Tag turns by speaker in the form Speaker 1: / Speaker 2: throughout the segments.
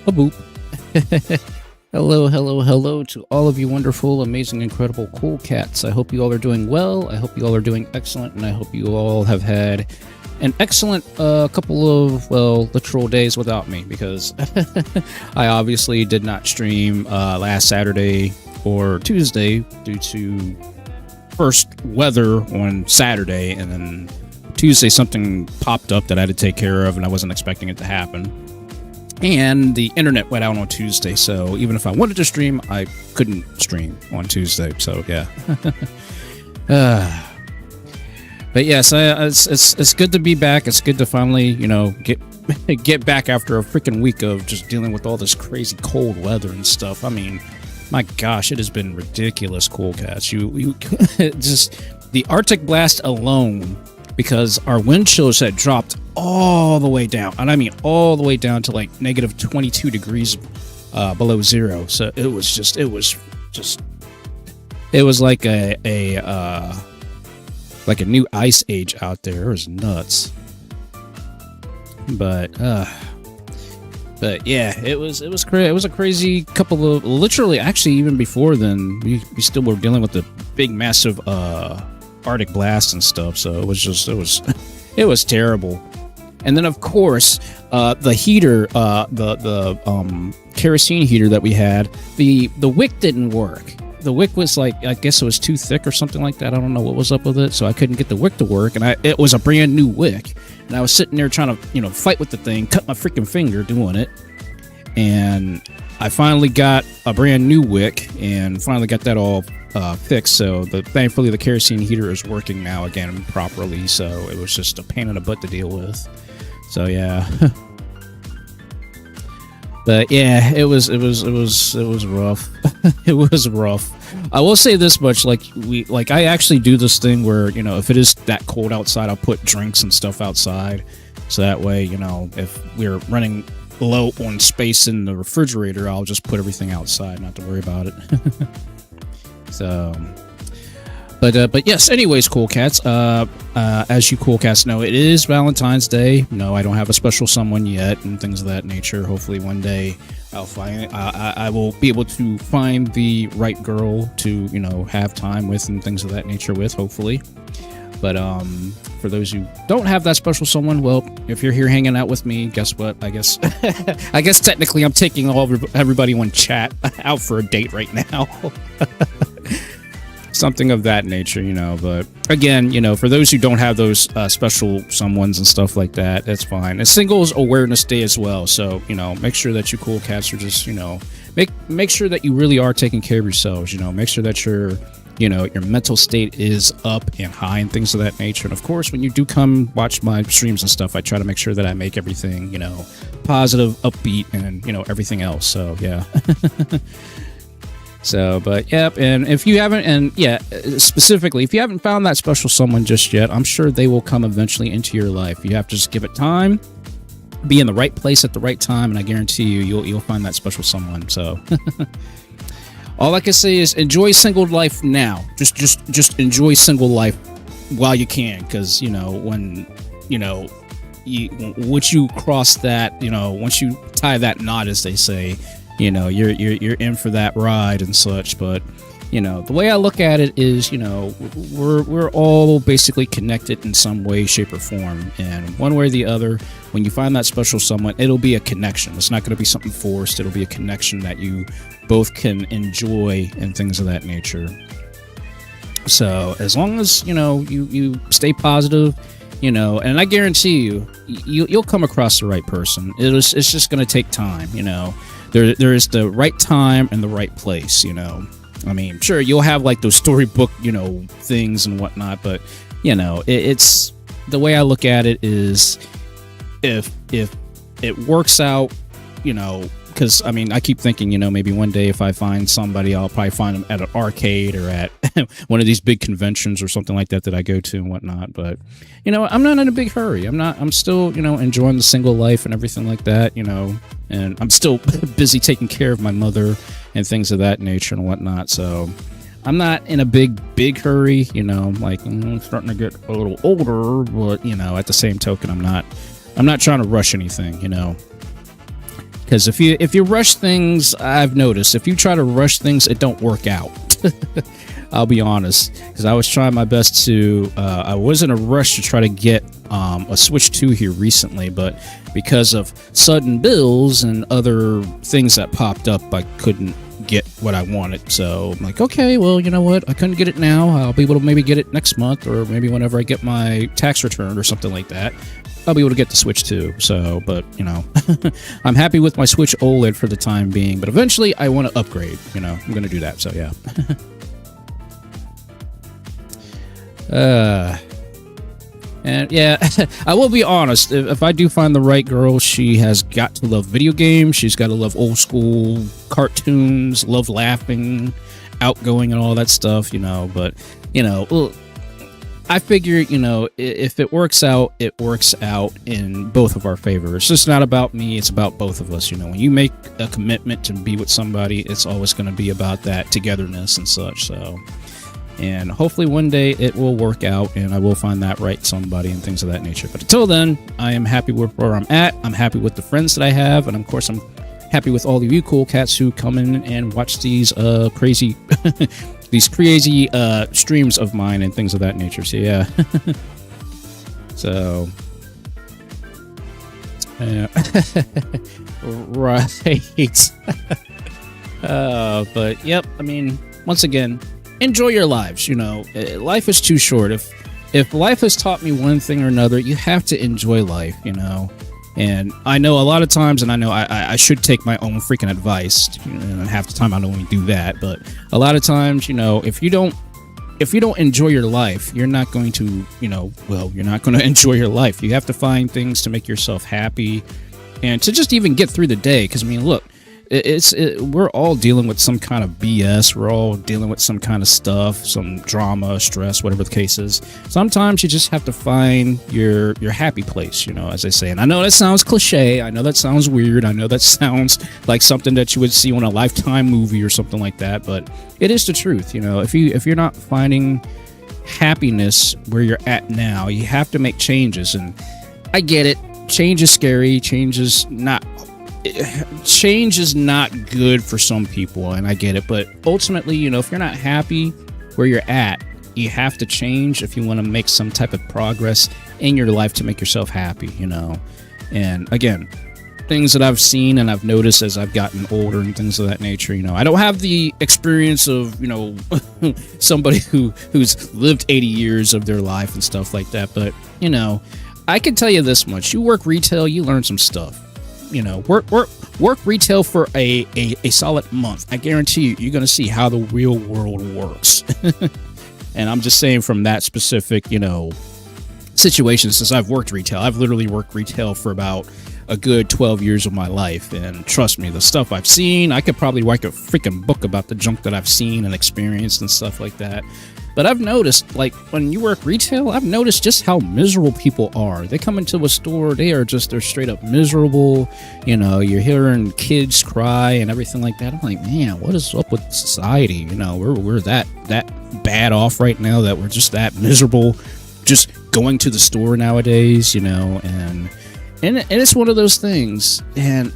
Speaker 1: A boop. Hello, hello, hello to all of you wonderful, amazing, incredible, cool cats. I hope you all are doing well. I hope you all are doing excellent, and I hope you all have had an excellent couple of, well, literal days without me, because I obviously did not stream last Saturday or Tuesday due to first weather on Saturday, and then Tuesday something popped up that I had to take care of, and I wasn't expecting it to happen. And the internet went out on Tuesday, so even if I wanted to stream, I couldn't stream on Tuesday. So yeah. But yes, it's good to be back. It's good to finally, you know, get back after a freaking week of just dealing with all this crazy cold weather and stuff. I mean, my gosh, it has been ridiculous, cool cats. You just the Arctic blast alone, because our wind chills had dropped all the way down, and I mean all the way down to like negative 22 degrees below zero. So it was like a new ice age out there. It was nuts. But yeah, it was crazy. It was a crazy couple of, literally, actually, even before then, we still were dealing with the big, massive Arctic blast and stuff. So it was terrible. And then, of course, the heater, the kerosene heater that we had, the wick didn't work. The wick was like, I guess it was too thick or something like that. I don't know what was up with it, so I couldn't get the wick to work. And it was a brand new wick, and I was sitting there trying to, you know, fight with the thing, cut my freaking finger doing it. And I finally got a brand new wick, and finally got that all fixed. So thankfully the kerosene heater is working now again properly. So it was just a pain in the butt to deal with. So yeah. But yeah, it was rough. It was rough. I will say this much: I actually do this thing where, you know, if it is that cold outside, I'll put drinks and stuff outside, so that way, you know, if we're running low on space in the refrigerator, I'll just put everything outside, not to worry about it. So. But yes, anyways, cool cats, as you cool cats know, it is Valentine's Day. No, I don't have a special someone yet and things of that nature. Hopefully one day I will be able to find the right girl to, you know, have time with and things of that nature with, hopefully. But for those who don't have that special someone, well, if you're here hanging out with me, guess what? I guess I guess technically I'm taking everybody on chat out for a date right now. Something of that nature, you know. But again, you know, for those who don't have those special someones and stuff like that, that's fine. It's Singles Awareness Day as well, so, you know, make sure that you cool cats are just, you know, make sure that you really are taking care of yourselves. You know, make sure that your mental state is up and high and things of that nature. And of course, when you do come watch my streams and stuff, I try to make sure that I make everything, you know, positive, upbeat, and, you know, everything else. So yeah. So, but yep, and if you haven't, and yeah, specifically, if you haven't found that special someone just yet, I'm sure they will come eventually into your life. You have to just give it time, be in the right place at the right time, and I guarantee you'll find that special someone. So, all I can say is enjoy single life now. Just enjoy single life while you can, because, you know, when, you know, once you cross that, you know, once you tie that knot, as they say, you know, you're in for that ride and such. But, you know, the way I look at it is, you know, we're all basically connected in some way, shape, or form, and one way or the other, when you find that special someone, it'll be a connection. It's not going to be something forced. It'll be a connection that you both can enjoy and things of that nature. So as long as, you know, you stay positive, you know, and I guarantee you'll come across the right person. It's just going to take time, you know. There is the right time and the right place, you know. I mean, sure, you'll have like those storybook, you know, things and whatnot, but, you know, it's the way I look at it is if it works out, you know, because, I mean, I keep thinking, you know, maybe one day if I find somebody, I'll probably find them at an arcade or at one of these big conventions or something like that I go to and whatnot. But, you know, I'm not in a big hurry. I'm still, you know, enjoying the single life and everything like that, you know, and I'm still busy taking care of my mother and things of that nature and whatnot. So I'm not in a big hurry, you know, like I'm starting to get a little older, but, you know, at the same token, I'm not trying to rush anything, you know. Because if you rush things, I've noticed if you try to rush things, it don't work out. I'll be honest, because I was trying my best to. I was in a rush to try to get a Switch 2 here recently, but because of sudden bills and other things that popped up, I couldn't get what I wanted. So I'm like, okay, well, you know what? I couldn't get it now. I'll be able to maybe get it next month, or maybe whenever I get my tax return or something like that. I'll be able to get the Switch 2. So, but, you know, I'm happy with my Switch OLED for the time being, but eventually I want to upgrade. You know, I'm going to do that. So, yeah. And yeah, I will be honest, if I do find the right girl, she has got to love video games, she's got to love old school cartoons, love laughing, outgoing and all that stuff, you know, but, you know, well, I figure, you know, if it works out in both of our favor. It's just not about me, it's about both of us, you know. When you make a commitment to be with somebody, it's always going to be about that togetherness and such, so... And hopefully one day it will work out and I will find that right somebody and things of that nature. But until then, I am happy with where I'm at. I'm happy with the friends that I have. And of course, I'm happy with all of you cool cats who come in and watch these crazy streams of mine and things of that nature. So yeah. So right. But yep, I mean, once again, enjoy your lives, you know. Life is too short. If life has taught me one thing or another, you have to enjoy life, you know. And I know a lot of times, and I know I should take my own freaking advice, you know, and half the time I don't even do that, but a lot of times, you know, if you don't enjoy your life, you're not going to, you know, well, you're not going to enjoy your life. You have to find things to make yourself happy and to just even get through the day. Because, I mean, look, we're all dealing with some kind of BS. We're all dealing with some kind of stuff, some drama, stress, whatever the case is. Sometimes you just have to find your happy place, you know, as I say. And I know that sounds cliche. I know that sounds weird. I know that sounds like something that you would see on a Lifetime movie or something like that. But it is the truth, you know. If you're not finding happiness where you're at now, you have to make changes. And I get it. Change is scary. Change is not good for some people, and I get it, but ultimately, you know, if you're not happy where you're at, you have to change if you want to make some type of progress in your life to make yourself happy, you know. And again, things that I've seen and I've noticed as I've gotten older and things of that nature, you know, I don't have the experience of, you know, somebody who's lived 80 years of their life and stuff like that, but, you know, I can tell you this much: you work retail, you learn some stuff. You know, work retail for a solid month. I guarantee you're going to see how the real world works. And I'm just saying from that specific, you know, situation, since I've worked retail. I've literally worked retail for about a good 12 years of my life. And trust me, the stuff I've seen, I could probably write a freaking book about the junk that I've seen and experienced and stuff like that. But I've noticed, like, when you work retail, I've noticed just how miserable people are. They come into a store, they're straight up miserable. You know, you're hearing kids cry and everything like that. I'm like, man, what is up with society? You know, we're that bad off right now that we're just that miserable just going to the store nowadays, you know, and it's one of those things. And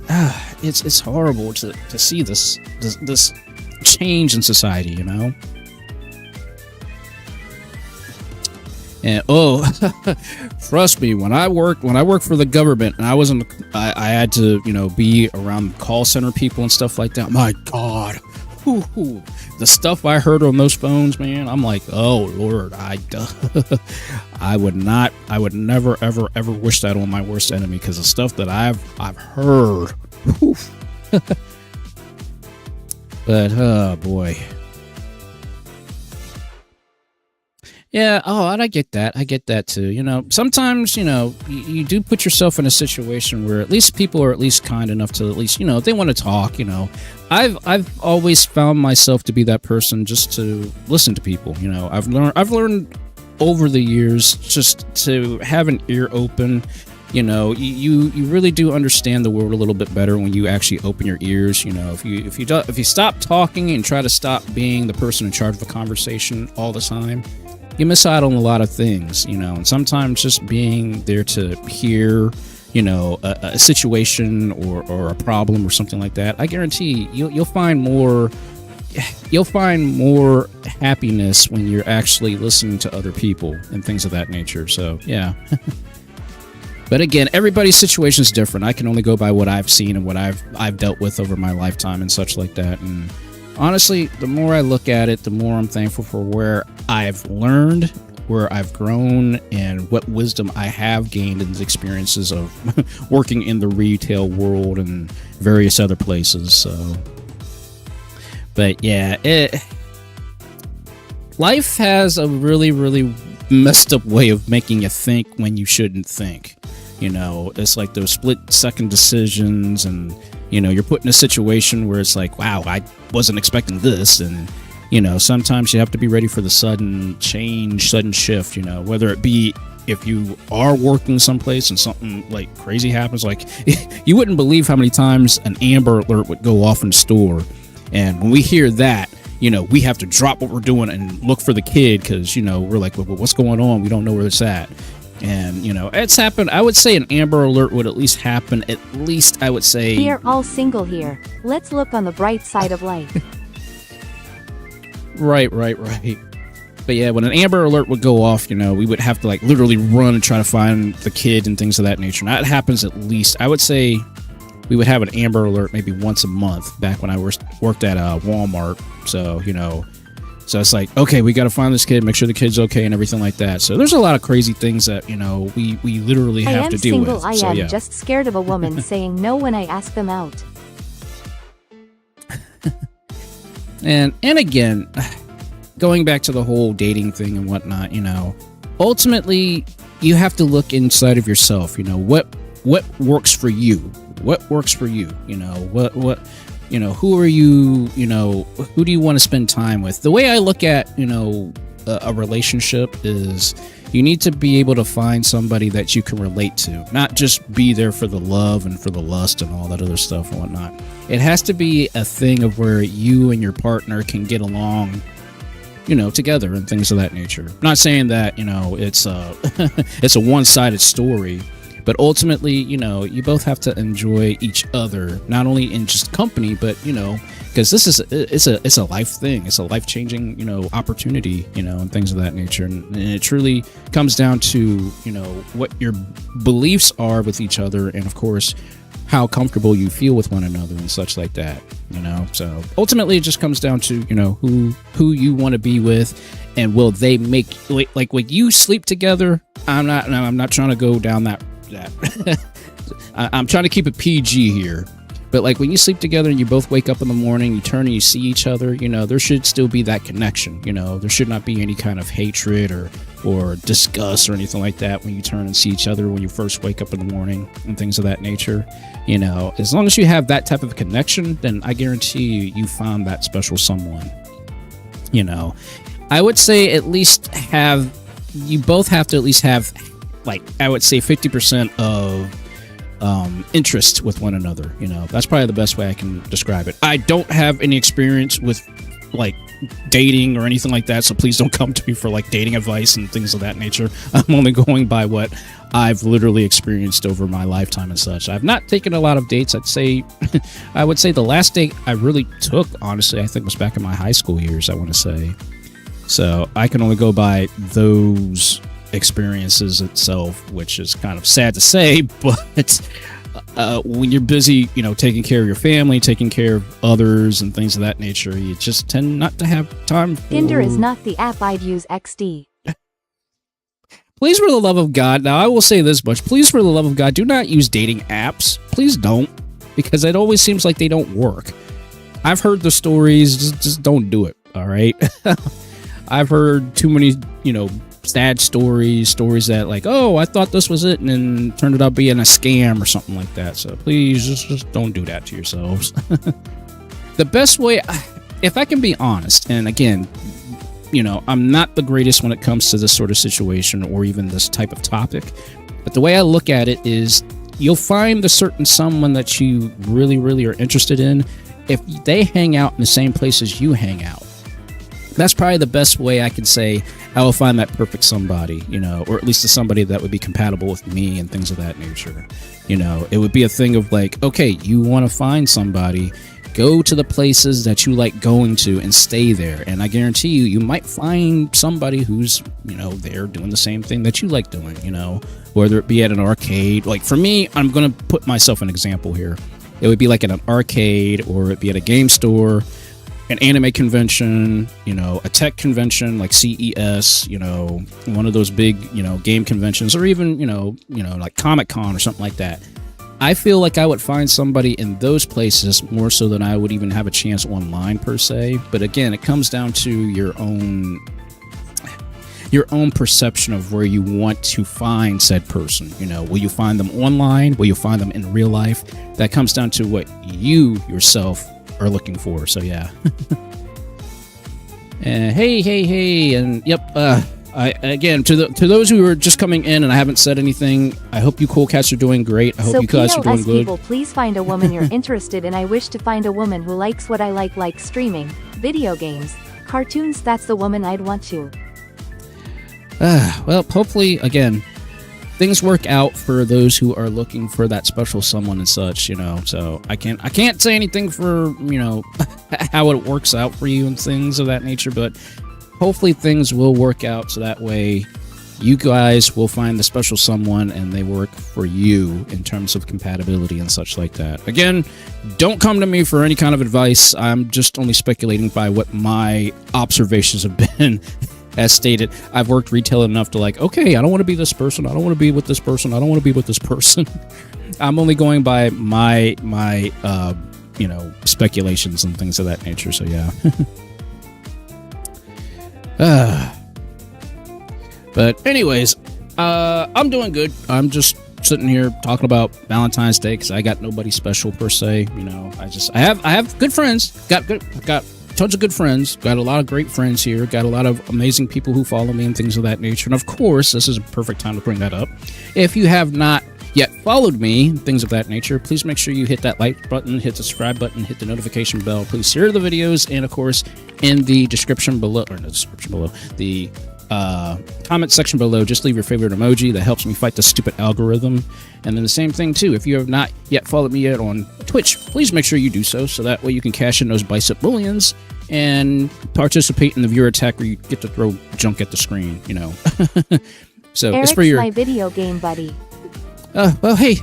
Speaker 1: it's horrible to see this change in society, you know. And trust me, when I worked for the government, and I had to, you know, be around call center people and stuff like that. My God, the stuff I heard on those phones, man, I'm like, oh Lord, I would never ever wish that on my worst enemy, because the stuff that I've heard. But oh boy. Yeah, and I get that too. You know, sometimes, you know, you do put yourself in a situation where at least people are at least kind enough to at least, you know, if they want to talk, you know. I've always found myself to be that person, just to listen to people, you know. I've learned over the years just to have an ear open. You know, you really do understand the world a little bit better when you actually open your ears. You know, if you stop talking and try to stop being the person in charge of a conversation all the time, you miss out on a lot of things, you know. And sometimes just being there to hear a situation or a problem or something like that, I guarantee you'll find more happiness when you're actually listening to other people and things of that nature. So yeah. But again, everybody's situation is different. I can only go by what I've seen and what I've dealt with over my lifetime and such like that. And honestly, the more I look at it, the more I'm thankful for where I've learned, where I've grown, and what wisdom I have gained in the experiences of working in the retail world and various other places. So, but yeah, life has a really, really messed up way of making you think when you shouldn't think. It's like those split-second decisions, and you're put in a situation where it's like, wow, I wasn't expecting this. And sometimes you have to be ready for the sudden change, sudden shift, whether it be if you are working someplace and something like crazy happens. Like, you wouldn't believe how many times an Amber Alert would go off in the store, and when we hear that, we have to drop what we're doing and look for the kid, because we're like, well, what's going on? We don't know where it's at. And it's happened. I would say an Amber Alert would at least happen, I would say,
Speaker 2: we are all single here. Let's look on the bright side of life.
Speaker 1: Right. But yeah, when an Amber Alert would go off, we would have to like literally run and try to find the kid and things of that nature. Now, it happens at least, I would say, we would have an Amber Alert maybe once a month back when I worked at Walmart. So, so it's like, okay, we got to find this kid, make sure the kid's okay and everything like that. So there's a lot of crazy things that, we literally have to deal with.
Speaker 2: I am just scared of a woman saying no when I ask them out.
Speaker 1: And again, going back to the whole dating thing and whatnot, ultimately you have to look inside of yourself. What works for you? What works for you? Who are you? Who do you want to spend time with? The way I look at a relationship is, you need to be able to find somebody that you can relate to, not just be there for the love and for the lust and all that other stuff and whatnot. It has to be a thing of where you and your partner can get along, together and things of that nature. I'm not saying that, it's it's a one-sided story, but ultimately, you both have to enjoy each other, not only in just company, but, because this is, it's a life thing. It's a life-changing, opportunity, and things of that nature. And it truly comes down to, what your beliefs are with each other, and of course, how comfortable you feel with one another and such like that, So ultimately, it just comes down to, who you want to be with, and will they make, like when you sleep together. I'm not trying to go down that. I'm trying to keep it PG here, but like when you sleep together and you both wake up in the morning, you turn and you see each other, there should still be that connection. There should not be any kind of hatred or disgust or anything like that when you turn and see each other when you first wake up in the morning and things of that nature. As long as you have that type of connection, then I guarantee you found that special someone. I would say you both have to at least have, like, I would say 50% of interest with one another. That's probably the best way I can describe it. I don't have any experience with like dating or anything like that, so please don't come to me for like dating advice and things of that nature. I'm only going by what I've literally experienced over my lifetime and such. I've not taken a lot of dates. I would say the last date I really took, honestly, I think was back in my high school years, I want to say. So I can only go by those experiences itself, which is kind of sad to say, but when you're busy, taking care of your family, taking care of others and things of that nature, you just tend not to have time for...
Speaker 2: Tinder is not the app I'd use XD.
Speaker 1: Please, for the love of God, now I will say this much, please, for the love of God, do not use dating apps. Please don't, because it always seems like they don't work. I've heard the stories, just don't do it, all right? I've heard too many, sad stories that like, oh, I thought this was it, and then turned out being a scam or something like that. So please just don't do that to yourselves. The best way, if I can be honest, and again, I'm not the greatest when it comes to this sort of situation or even this type of topic, but the way I look at it is, you'll find the certain someone that you really, really are interested in if they hang out in the same place as you hang out. that's probably the best way I can say I will find that perfect somebody, you know, or at least a somebody that would be compatible with me and things of that nature. You know, it would be a thing of like, okay, you want to find somebody, go to the places that you like going to and stay there. And I guarantee you, you might find somebody who's, you know, there doing the same thing that you like doing, you know, whether it be at an arcade. Like for me, I'm going to put myself an example here. It would be like at an arcade, or it'd be at a game store, an anime convention, you know, a tech convention like CES, you know, one of those big, you know, game conventions, or even, you know, like Comic-Con or something like that. I feel like I would find somebody in those places more so than I would even have a chance online per se. But again, it comes down to your own perception of where you want to find said person. You know, will you find them online? Will you find them in real life? That comes down to what you yourself are looking for. So yeah. And hey, and yep. Again, to those who are just coming in and I haven't said anything, I hope you cool cats are doing great. I hope you guys are doing good.
Speaker 2: People, please find a woman you're interested in. I wish to find a woman who likes what I like streaming, video games, cartoons. That's the woman I'd want to.
Speaker 1: Well, hopefully, again, things work out for those who are looking for that special someone and such, you know. So I can't say anything for, you know, how it works out for you and things of that nature, but hopefully things will work out so that way you guys will find the special someone and they work for you in terms of compatibility and such like that. Again, don't come to me for any kind of advice. I'm just only speculating by what my observations have been. As stated, I've worked retail enough to like, okay, I don't want to be this person. I don't want to be with this person. I don't want to be with this person. I'm only going by my you know, speculations and things of that nature. So yeah. But anyways, I'm doing good. I'm just sitting here talking about Valentine's Day because I got nobody special per se. You know, I have good friends. Got tons of good friends. Got a lot of great friends here. Got a lot of amazing people who follow me and things of that nature. And of course, this is a perfect time to bring that up. If you have not yet followed me, things of that nature, please make sure you hit that like button, hit the subscribe button, hit the notification bell. Please share the videos, and of course, in the description below, or no description below, the comment section below, just leave your favorite emoji. That helps me fight the stupid algorithm. And then the same thing too, if you have not yet followed me yet on Twitch, please make sure you do so that way you can cash in those bicep bullions and participate in the viewer attack where you get to throw junk at the screen, you know. So
Speaker 2: Eric's
Speaker 1: it's for your
Speaker 2: my video game buddy.
Speaker 1: Well, hey,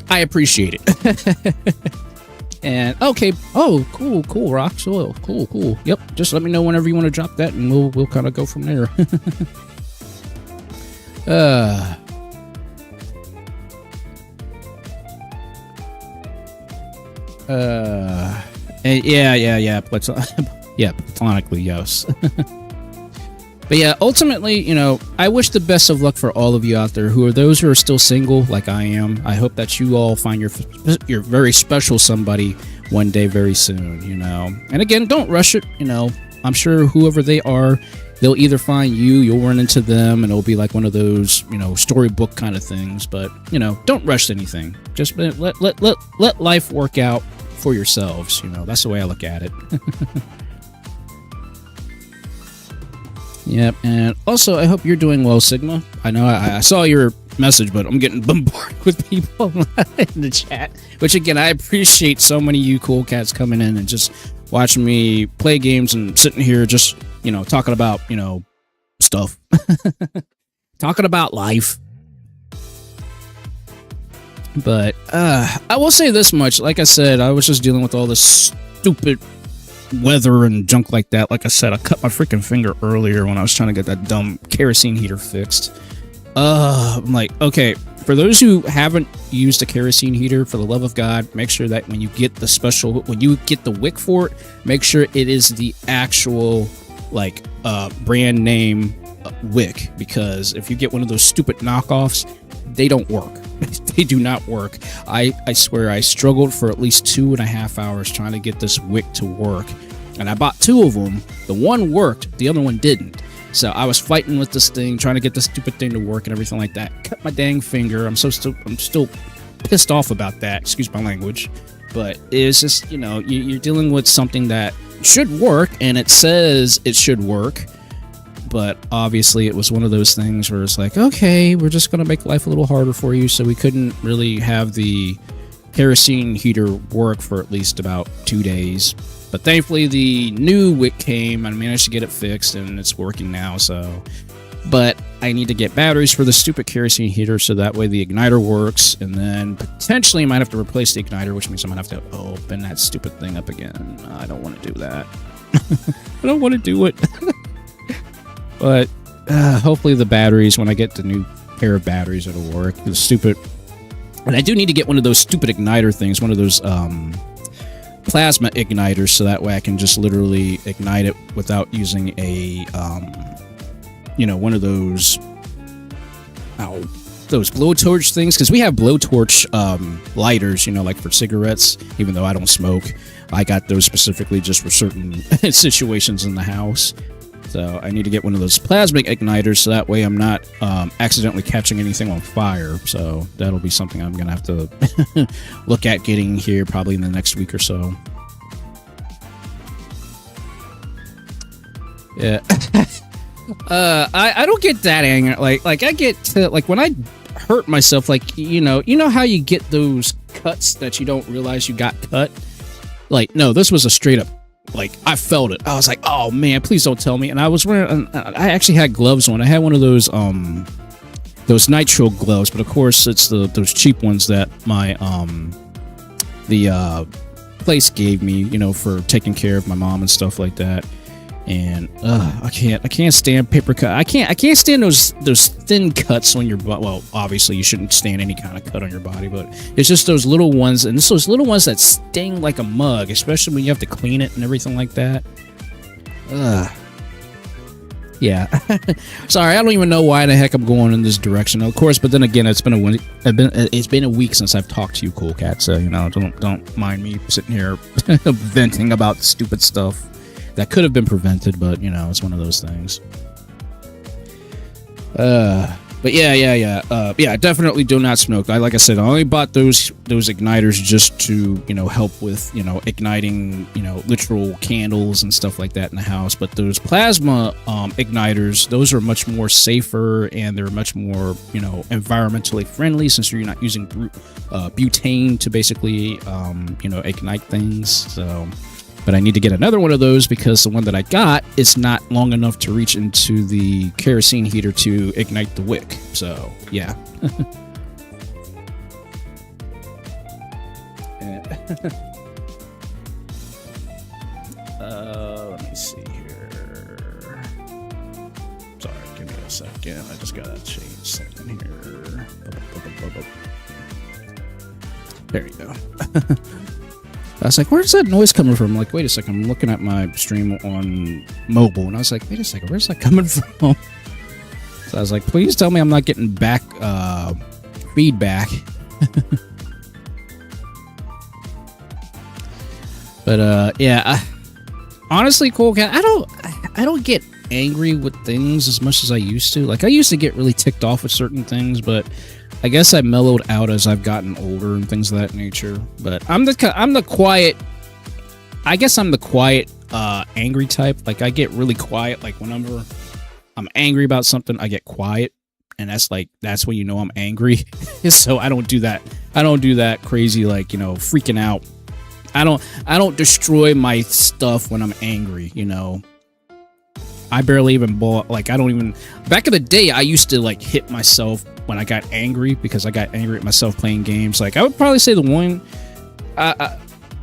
Speaker 1: I appreciate it. And okay, oh, cool, rock soil, cool. Yep, just let me know whenever you want to drop that, and we'll kind of go from there. Yeah, platonically, yes. But yeah, ultimately, you know, I wish the best of luck for all of you out there who are still single like I am. I hope that you all find your very special somebody one day very soon, you know. And again, don't rush it, you know. I'm sure whoever they are, they'll either find you, you'll run into them, and it'll be like one of those, you know, storybook kind of things. But, you know, don't rush anything. Just let life work out for yourselves, you know. That's the way I look at it. Yep, and also I hope you're doing well, Sigma. I know I saw your message, but I'm getting bombarded with people in the chat. Which again, I appreciate so many of you cool cats coming in and just watching me play games and sitting here just, you know, talking about, you know, stuff. Talking about life. But I will say this much. Like I said, I was just dealing with all this stupid weather and junk like that. Like I said, I cut my freaking finger earlier when I was trying to get that dumb kerosene heater fixed. I'm like, okay, for those who haven't used a kerosene heater, for the love of God, make sure that when you get the wick for it, make sure it is the actual like brand name wick, because if you get one of those stupid knockoffs, they don't work. They do not work. I swear I struggled for at least 2.5 hours trying to get this wick to work, and I bought 2 of them. The one worked, the other one didn't. So I was fighting with this thing, trying to get this stupid thing to work and everything like that. Cut my dang finger. I'm still pissed off about that. Excuse my language. But it's just, you know, you're dealing with something that should work, and it says it should work. But obviously, it was one of those things where it's like, okay, we're just going to make life a little harder for you. So we couldn't really have the kerosene heater work for at least about 2 days. But thankfully, the new wick came. I managed to get it fixed, and it's working now. So, but I need to get batteries for the stupid kerosene heater, so that way the igniter works. And then potentially, I might have to replace the igniter, which means I might have to open that stupid thing up again. I don't want to do that. I don't want to do it. But hopefully the batteries, when I get the new pair of batteries, it'll work. The stupid... And I do need to get one of those stupid igniter things, one of those plasma igniters, so that way I can just literally ignite it without using a, one of those... those blowtorch things. Because we have blowtorch lighters, like for cigarettes, even though I don't smoke. I got those specifically just for certain situations in the house. So I need to get one of those plasma igniters, so that way I'm not accidentally catching anything on fire. So that'll be something I'm going to have to look at getting here probably in the next week or so. Yeah. I don't get that angry. Like I get to, like, when I hurt myself, like, you know how you get those cuts that you don't realize you got cut? Like, no, this was a straight up, like, I felt it. I was like, oh man, please don't tell me. And I was wearing, I actually had gloves on. I had one of those nitrile gloves, but of course it's those cheap ones that my the place gave me, for taking care of my mom and stuff like that. And I can't stand paper cut. I can't stand those thin cuts on your butt. Well, obviously you shouldn't stand any kind of cut on your body, but it's just those little ones, and it's those little ones that sting like a mug, especially when you have to clean it and everything like that. Yeah. Sorry, I don't even know why the heck I'm going in this direction. Of course, but then again, it's been a week since I've talked to you, Cool Cat. So don't mind me sitting here venting about stupid stuff that could have been prevented, but it's one of those things. But yeah, definitely do not smoke. Like I said, I only bought those igniters just to help with igniting literal candles and stuff like that in the house. But those plasma igniters, those are much more safer, and they're much more environmentally friendly, since you're not using butane to basically ignite things. So. But I need to get another one of those, because the one that I got is not long enough to reach into the kerosene heater to ignite the wick. So, yeah. Let me see here. Sorry, give me a second. I just gotta change something here. There you go. I was like, where's that noise coming from? I'm like, wait a second, I'm looking at my stream on mobile, and I was like, wait a second, where's that coming from? So I was like, please tell me I'm not getting back feedback. But yeah, honestly, Cool Cat, I don't get angry with things as much as I used to. Like, I used to get really ticked off with certain things, but I guess I mellowed out as I've gotten older and things of that nature. But I'm the quiet. I guess I'm the quiet, angry type. Like, I get really quiet. Like, whenever I'm angry about something, I get quiet, and that's when I'm angry. So I don't do that. I don't do that crazy, like, freaking out. I don't destroy my stuff when I'm angry. I barely even bought, like, I don't even, back in the day, I used to, like, hit myself when I got angry, because I got angry at myself playing games. Like, I would probably say the one,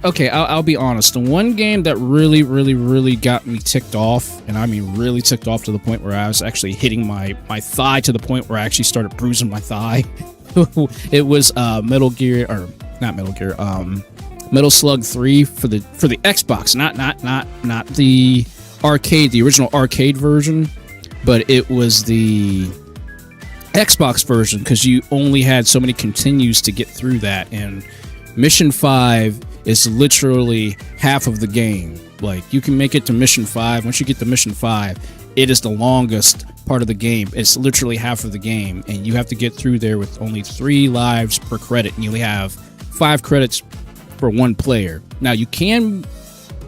Speaker 1: okay, I'll be honest, the one game that really, really, really got me ticked off, and I mean really ticked off to the point where I was actually hitting my thigh, to the point where I actually started bruising my thigh. It was Metal Gear, or not Metal Gear, Metal Slug 3 for the Xbox, not the arcade, the original arcade version, but it was the Xbox version, because you only had so many continues to get through that, and Mission 5 is literally half of the game. Like, you can make it to Mission 5. Once you get to Mission 5, it is the longest part of the game. It's literally half of the game, and you have to get through there with only 3 lives per credit, and you only have 5 credits for one player. Now, you can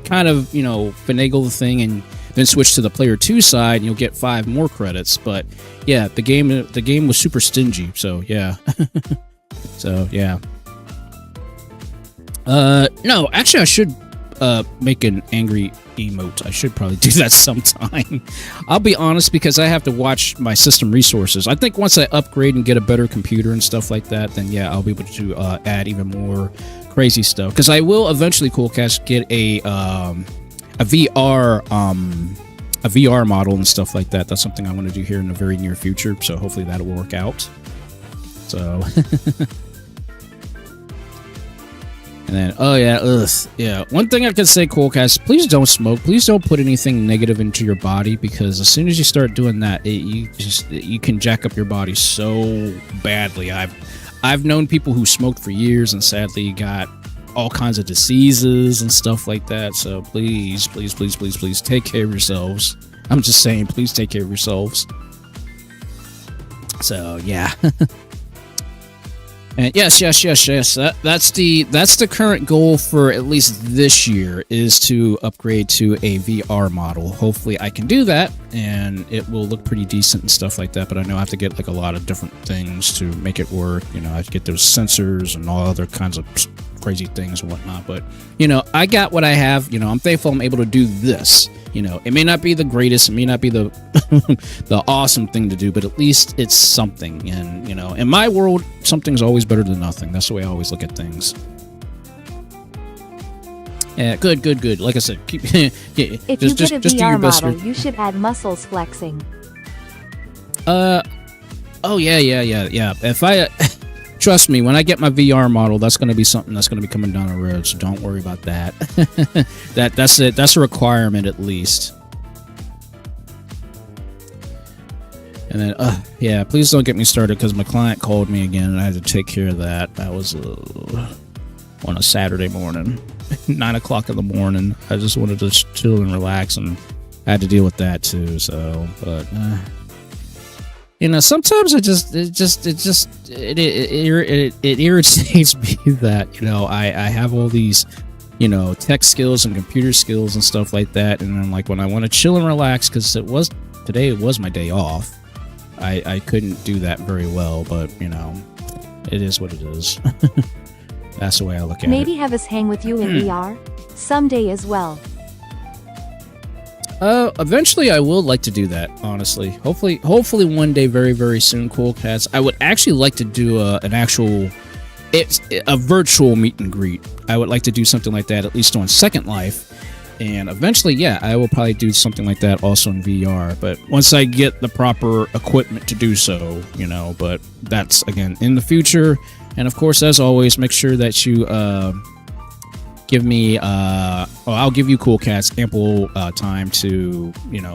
Speaker 1: kind of, finagle the thing and then switch to the player 2 side, and you'll get 5 more credits. But yeah, the game was super stingy. So yeah, so yeah. No, actually, I should make an angry emote. I should probably do that sometime. I'll be honest, because I have to watch my system resources. I think once I upgrade and get a better computer and stuff like that, then yeah, I'll be able to add even more crazy stuff. Because I will eventually, Coolcast, get a VR model and stuff like that. That's something I want to do here in the very near future. So hopefully that will work out. So. And then, oh yeah, yeah. One thing I can say, Coolcast, please don't smoke. Please don't put anything negative into your body, because as soon as you start doing that, you can jack up your body so badly. I've known people who smoked for years and sadly got all kinds of diseases and stuff like that. So please, please, please, please, please take care of yourselves. I'm just saying, please take care of yourselves. So yeah. And yes. That's the current goal for at least this year, is to upgrade to a VR model. Hopefully I can do that, and it will look pretty decent and stuff like that. But I know I have to get like a lot of different things to make it work. I have to get those sensors and all other kinds of crazy things and whatnot. But I got what I have. I'm thankful I'm able to do this. It may not be the greatest, it may not be the the awesome thing to do, but at least it's something. And in my world, something's always better than nothing. That's the way I always look at things. Yeah, good. Like I said, keep. Yeah,
Speaker 2: if you get a VR model, you should add muscles flexing.
Speaker 1: Oh yeah. If I. Trust me, when I get my VR model, that's going to be something that's going to be coming down the road, so don't worry about that. That's it. That's a requirement, at least. And then, yeah, please don't get me started, because my client called me again, and I had to take care of that. That was on a Saturday morning, 9 o'clock in the morning. I just wanted to chill and relax, and I had to deal with that too. So, but. Sometimes it irritates me that I have all these tech skills and computer skills and stuff like that, and then like when I want to chill and relax, because today was my day off, I couldn't do that very well, but it is what it is. That's the way I look at it.
Speaker 2: Maybe have us hang with you in VR someday as well.
Speaker 1: Eventually I would like to do that, honestly. Hopefully one day, very, very soon, Coolcats. I would actually like to do a virtual meet and greet. I would like to do something like that, at least on Second Life. And eventually, yeah, I will probably do something like that also in VR. But once I get the proper equipment to do so, but that's, again, in the future. And of course, as always, make sure that you, give me I'll give you Coolcats ample time to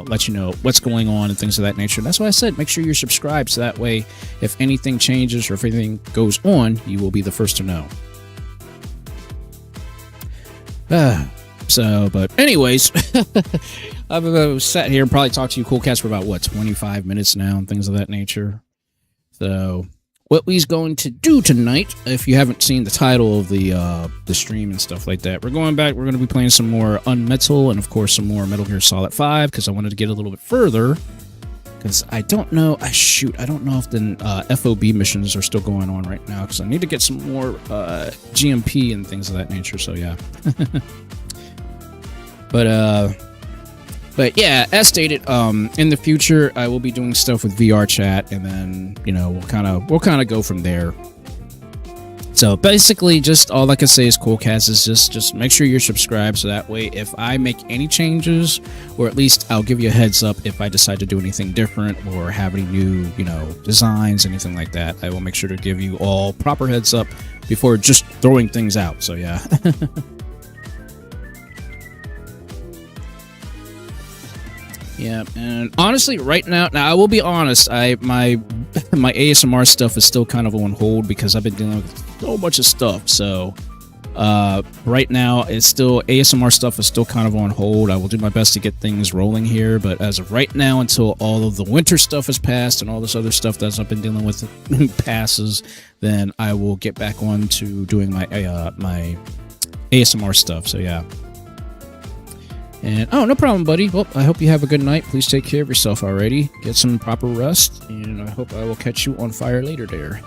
Speaker 1: let you know what's going on and things of that nature. That's why I said make sure you're subscribed, so that way if anything changes or if anything goes on, you will be the first to know. But anyways, I've sat here and probably talked to you Coolcats for about 25 minutes now and things of that nature. So what we's going to do tonight, if you haven't seen the title of the stream and stuff like that, we're going to be playing some more UnMetal and, of course, some more Metal Gear Solid 5, because I wanted to get a little bit further, because I don't know, I don't know if the FOB missions are still going on right now, because I need to get some more GMP and things of that nature, so yeah. But yeah, as stated, in the future I will be doing stuff with VR chat, and then we'll kind of go from there. So basically, just all I can say is Coolcast is just make sure you're subscribed, so that way if I make any changes, or at least I'll give you a heads up if I decide to do anything different or have any new designs, anything like that, I will make sure to give you all proper heads up before just throwing things out. So yeah. Yeah, and honestly, right now I will be honest, my ASMR stuff is still kind of on hold because I've been dealing with so much of stuff. So right now, ASMR stuff is still kind of on hold. I will do my best to get things rolling here, but as of right now, until all of the winter stuff has passed and all this other stuff that I've been dealing with passes, then I will get back on to doing my my ASMR stuff. So yeah. And oh, no problem, buddy. Well, I hope you have a good night. Please take care of yourself already. Get some proper rest, and I hope I will catch you on fire later there.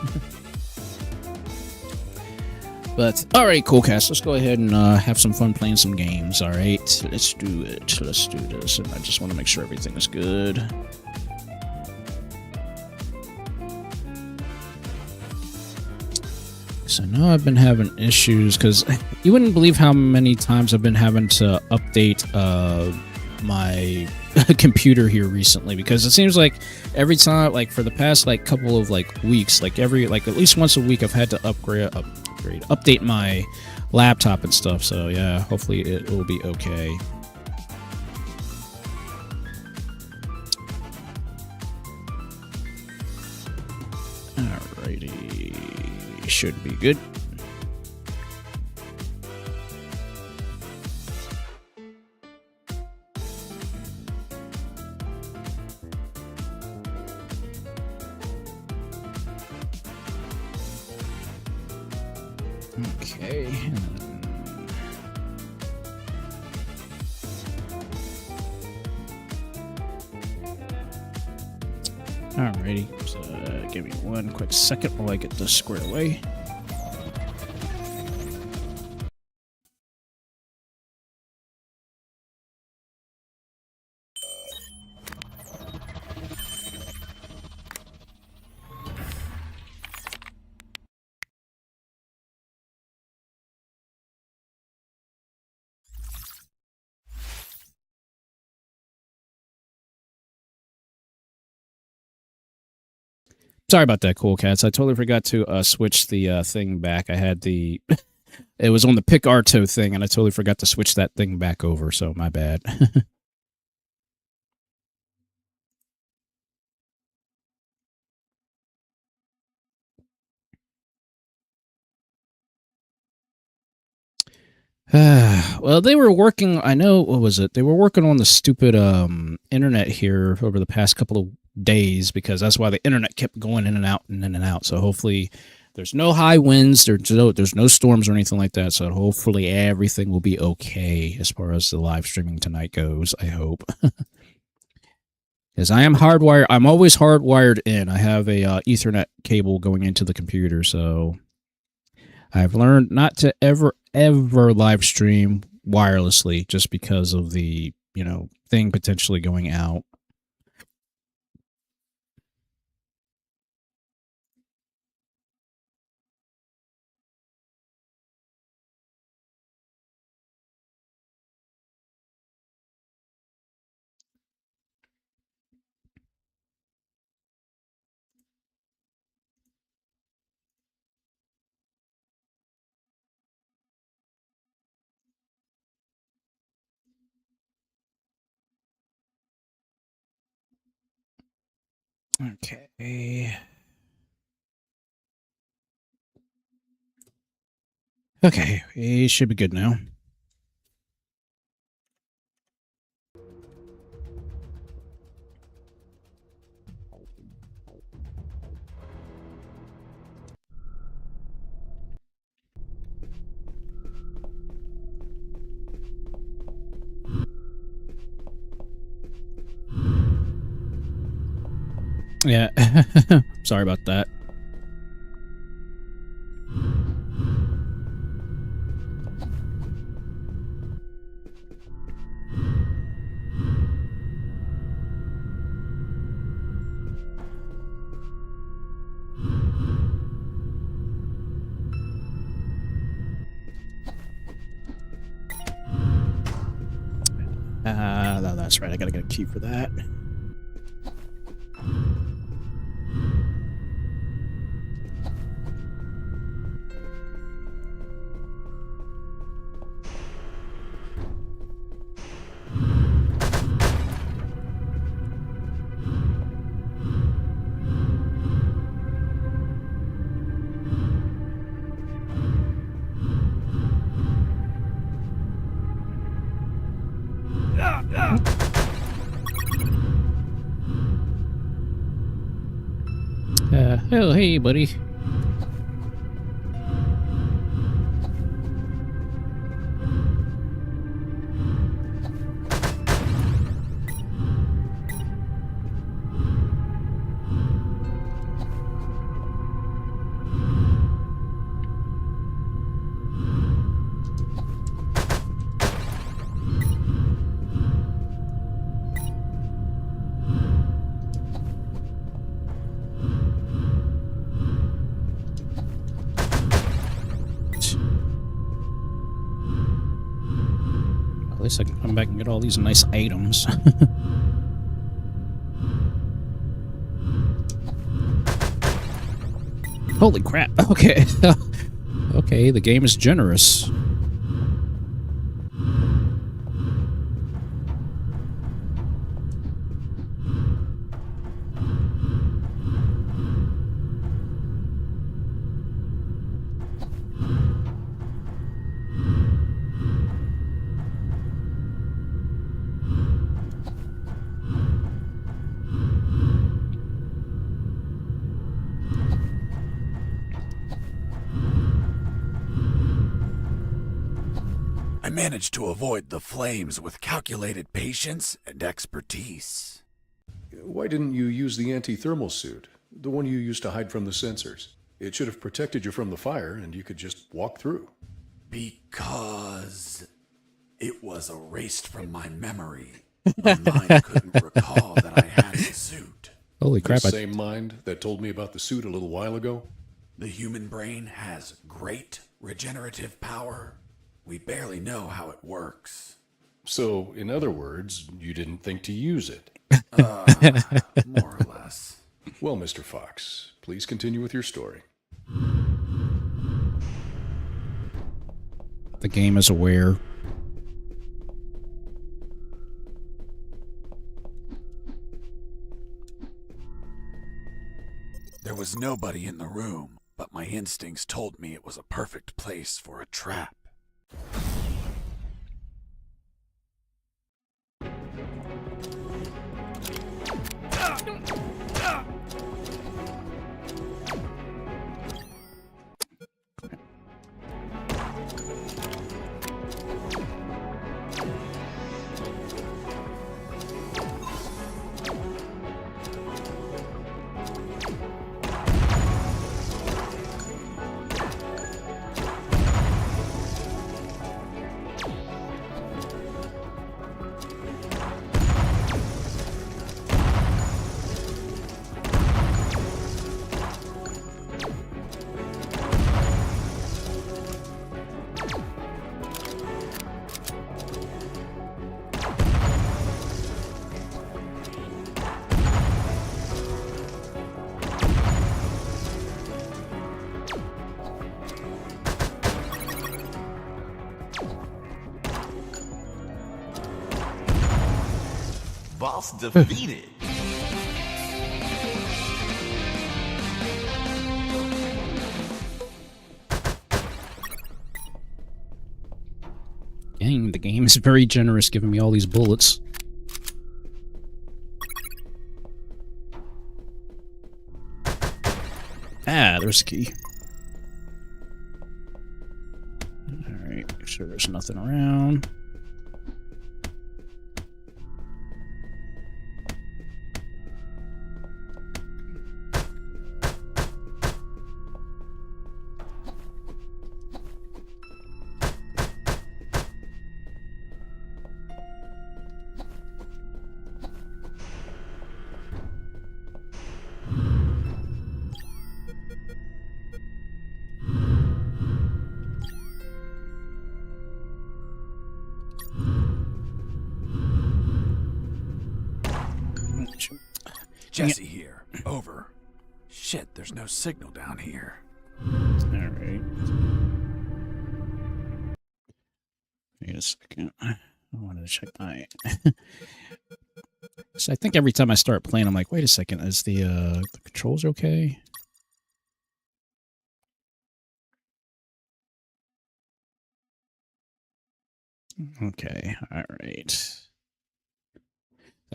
Speaker 1: But alright, cool cast. Let's go ahead and have some fun playing some games. Alright, let's do it. Let's do this. And I just want to make sure everything is good. So now I've been having issues because you wouldn't believe how many times I've been having to update my computer here recently, because it seems like every time, like for the past like couple of like weeks, like every like at least once a week I've had to update my laptop and stuff. So yeah, hopefully it will be okay. Alrighty, should be good. Okay. Alrighty, so give me one quick second while I get this squared away. Sorry about that, cool cats. I totally forgot to switch the thing back. I had the... it was on the Pick Arto thing, and I totally forgot to switch that thing back over, so my bad. Well, they were working... I know... What was it? They were working on the stupid internet here over the past couple of days, because that's why the internet kept going in and out and in and out. So hopefully there's no high winds, there's no storms or anything like that. So hopefully everything will be okay as far as the live streaming tonight goes, I hope. Because I am hardwired. I'm always hardwired in. I have a Ethernet cable going into the computer, so I've learned not to ever live stream wirelessly just because of the, thing potentially going out. Okay. Okay, we should be good now. Yeah, sorry about that. No, that's right. I gotta get a key for that. Oh, hey, buddy. guess I can come back and get all these nice items. Holy crap. Okay. Okay, the game is generous.
Speaker 3: I managed to avoid the flames with calculated patience and expertise.
Speaker 4: Why didn't you use the anti-thermal suit? The one you used to hide from the sensors. It should have protected you from the fire, and you could just walk through.
Speaker 3: Because it was erased from my memory. My mind couldn't recall that I had the suit.
Speaker 1: Holy
Speaker 4: The
Speaker 1: crap.
Speaker 4: same mind that told me about the suit a little while ago?
Speaker 3: The human brain has great regenerative power. We barely know how it works.
Speaker 4: So, in other words, you didn't think to use it.
Speaker 3: More or less.
Speaker 4: Well, Mr. Fox, please continue with your story.
Speaker 1: The game is aware.
Speaker 3: There was nobody in the room, but my instincts told me it was a perfect place for a trap.
Speaker 5: Boss defeated.
Speaker 1: Dang, the game is very generous giving me all these bullets. Ah, there's a key. Alright, make sure there's nothing around.
Speaker 3: Jesse here. Over. Shit, there's no signal down here.
Speaker 1: Alright. Wait a second. I wanted to check my... So I think every time I start playing, I'm like, wait a second, is the controls okay? Okay, alright.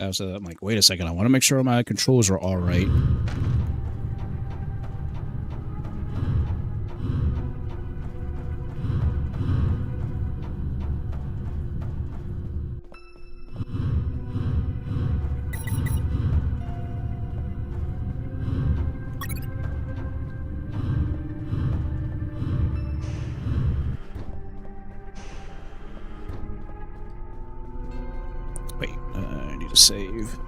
Speaker 1: I'm like, wait a second, I want to make sure my controls are alright. Wait, I need to save.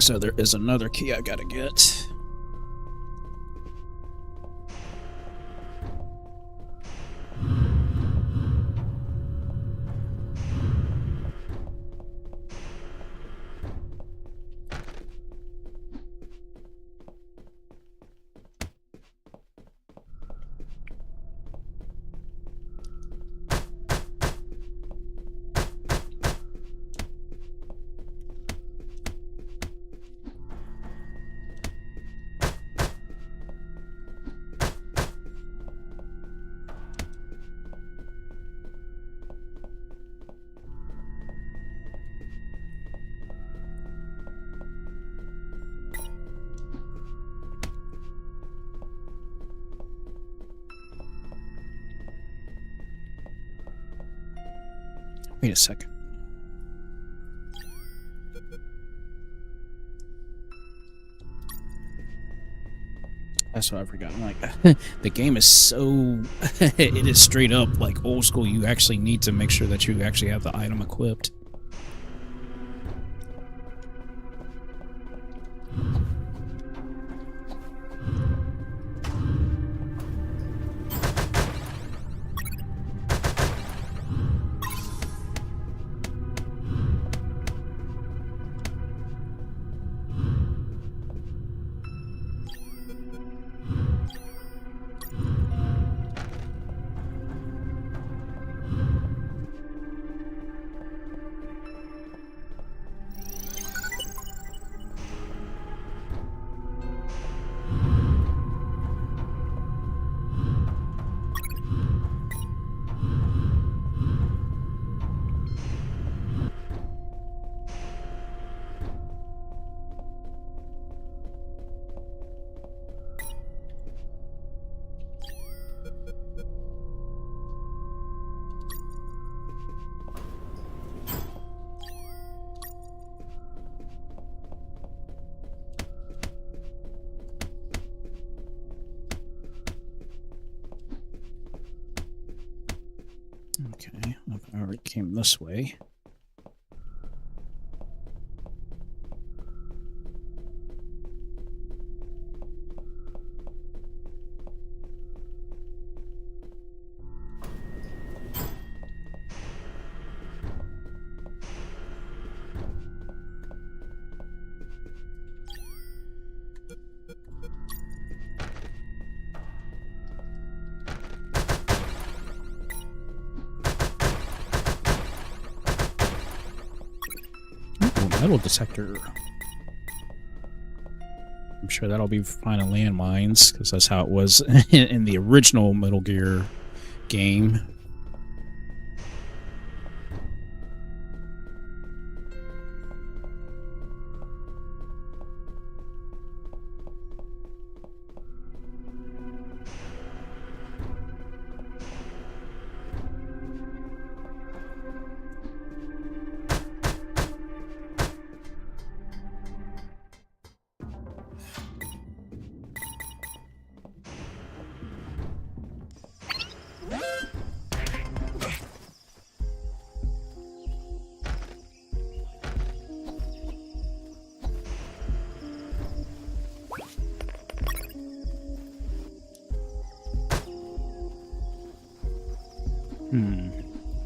Speaker 1: So there is another key I gotta get. Wait a second. That's what I forgot. I'm like, the game is so... it is straight up like old school. You actually need to make sure that you actually have the item equipped. Okay, I already came this way. Metal detector. I'm sure that'll be finding landmines, because that's how it was in the original Metal Gear game.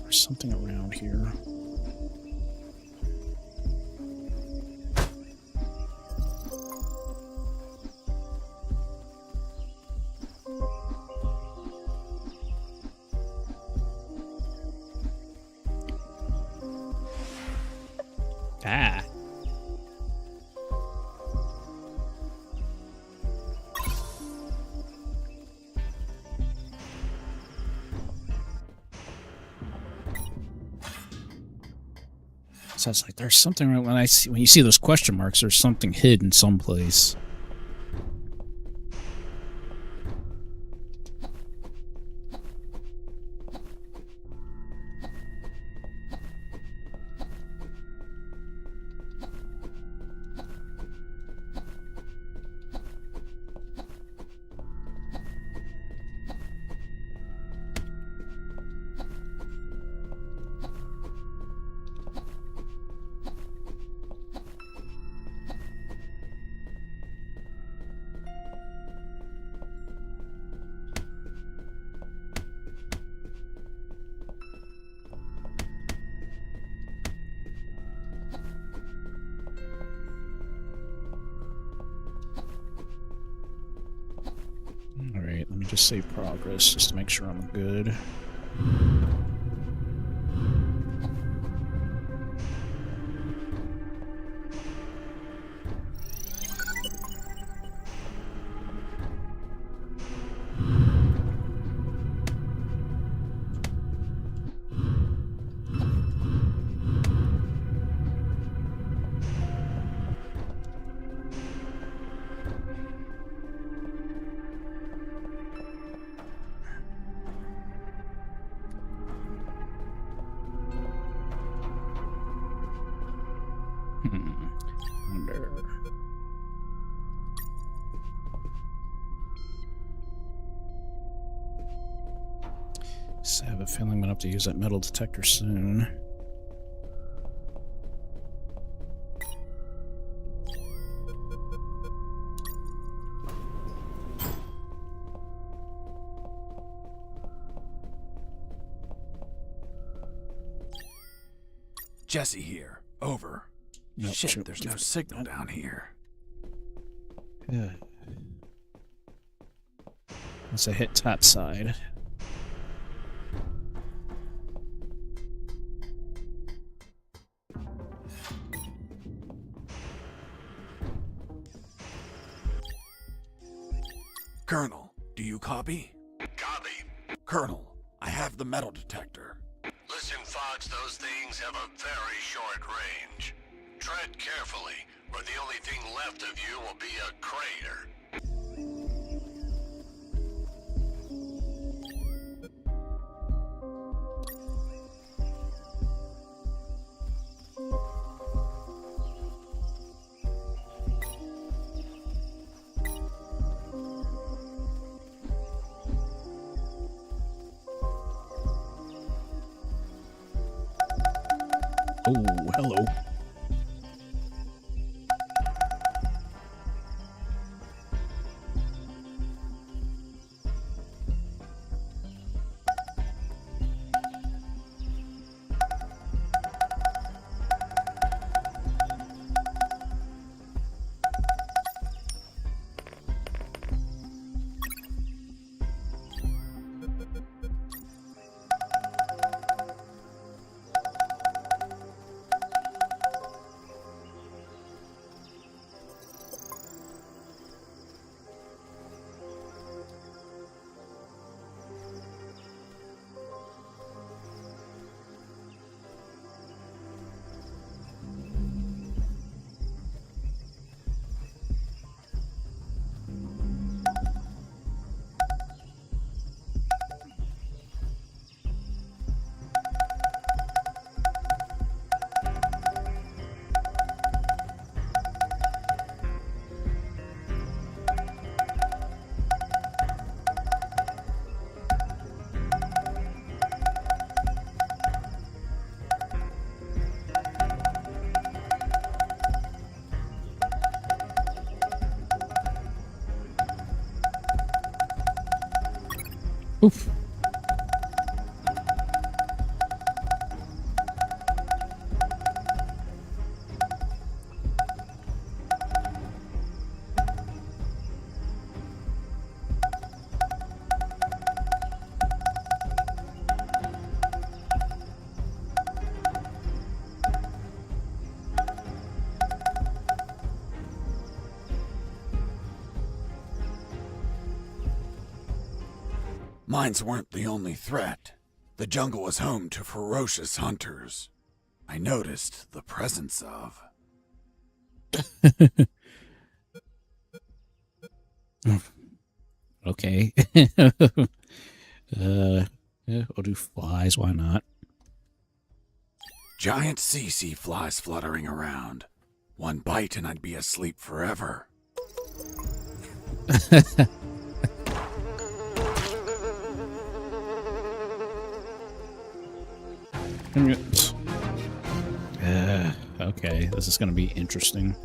Speaker 1: There's something around here. Ah. So it's like there's something when you see those question marks, there's something hidden someplace. just save progress just to make sure I'm good. Wonder. So I have a feeling I'm gonna have to use that metal detector soon.
Speaker 3: Jesse here. Over.
Speaker 1: Nope,
Speaker 3: Shit,
Speaker 1: shoot.
Speaker 3: there's no signal down here.
Speaker 1: Yeah. Once I hit top side.
Speaker 3: Colonel, do you copy?
Speaker 6: Copy.
Speaker 3: Colonel, I have the metal detector.
Speaker 6: Listen, Fox, those things have a very short range. Tread carefully, or the only thing left of you will be a crater.
Speaker 1: Oh, hello. Oof.
Speaker 3: Mines weren't the only threat. The jungle was home to ferocious hunters. I noticed the presence of...
Speaker 1: Okay. Yeah, I'll do flies, why not?
Speaker 3: giant CC flies fluttering around. One bite and I'd be asleep forever.
Speaker 1: Okay, this is going to be interesting.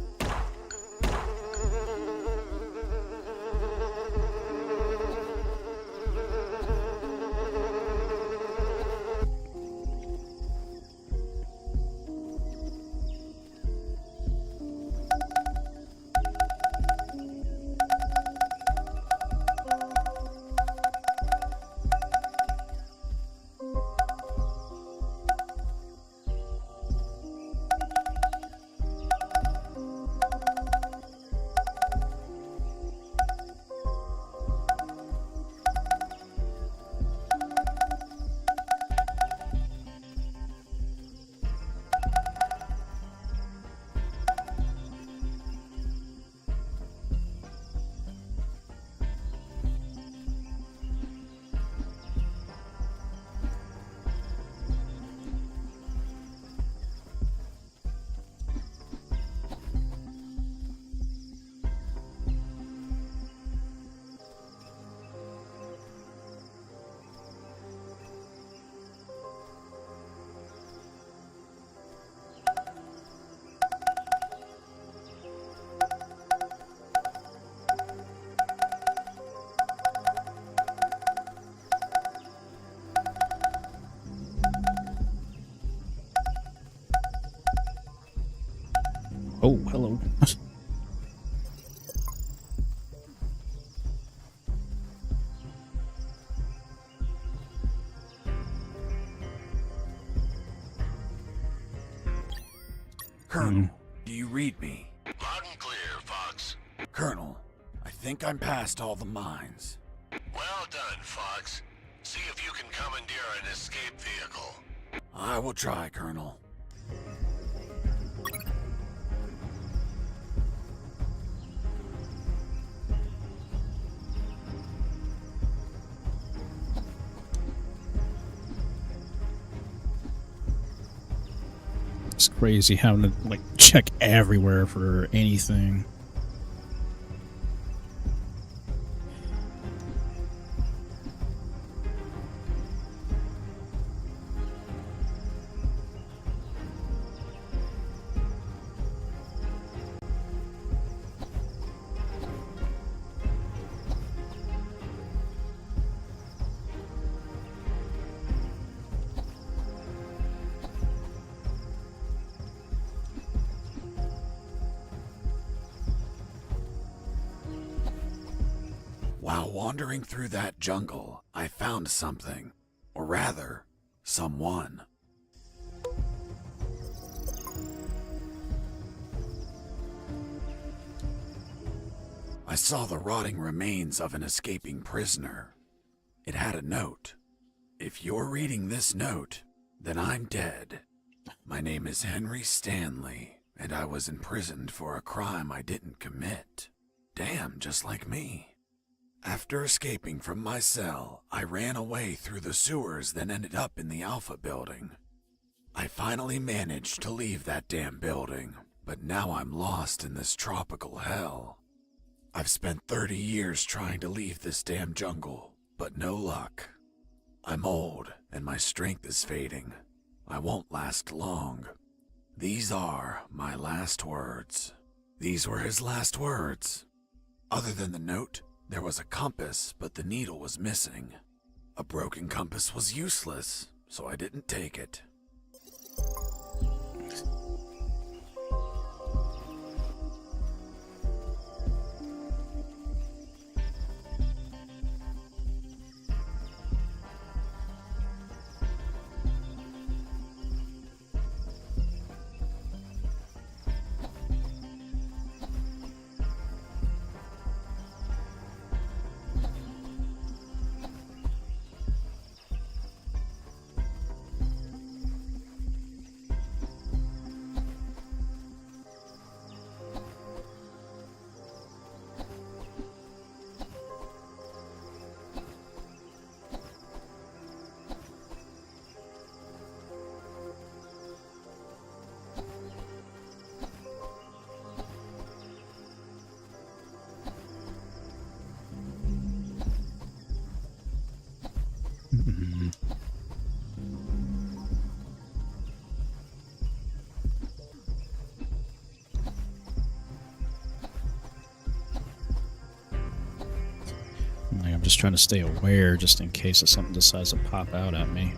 Speaker 3: Colonel, do you read me?
Speaker 6: Loud and clear, Fox.
Speaker 3: Colonel, I think I'm past all the mines.
Speaker 6: Well done, Fox. See if you can commandeer an escape vehicle.
Speaker 3: I will try, Colonel.
Speaker 1: It's crazy having to like check everywhere for anything.
Speaker 3: While wandering through that jungle, I found something. Or rather, someone. I saw the rotting remains of an escaping prisoner. It had a note. If you're reading this note, then I'm dead. My name is Henry Stanley, and I was imprisoned for a crime I didn't commit. Damn, just like me. After escaping from my cell, I ran away through the sewers, then ended up in the Alpha building. I finally managed to leave that damn building, but now I'm lost in this tropical hell. I've spent 30 years trying to leave this damn jungle, but no luck. I'm old, and my strength is fading. I won't last long. These are my last words. These were his last words. Other than the note, there was a compass, but the needle was missing. A broken compass was useless, so I didn't take it.
Speaker 1: I'm just trying to stay aware just in case if something decides to pop out at me.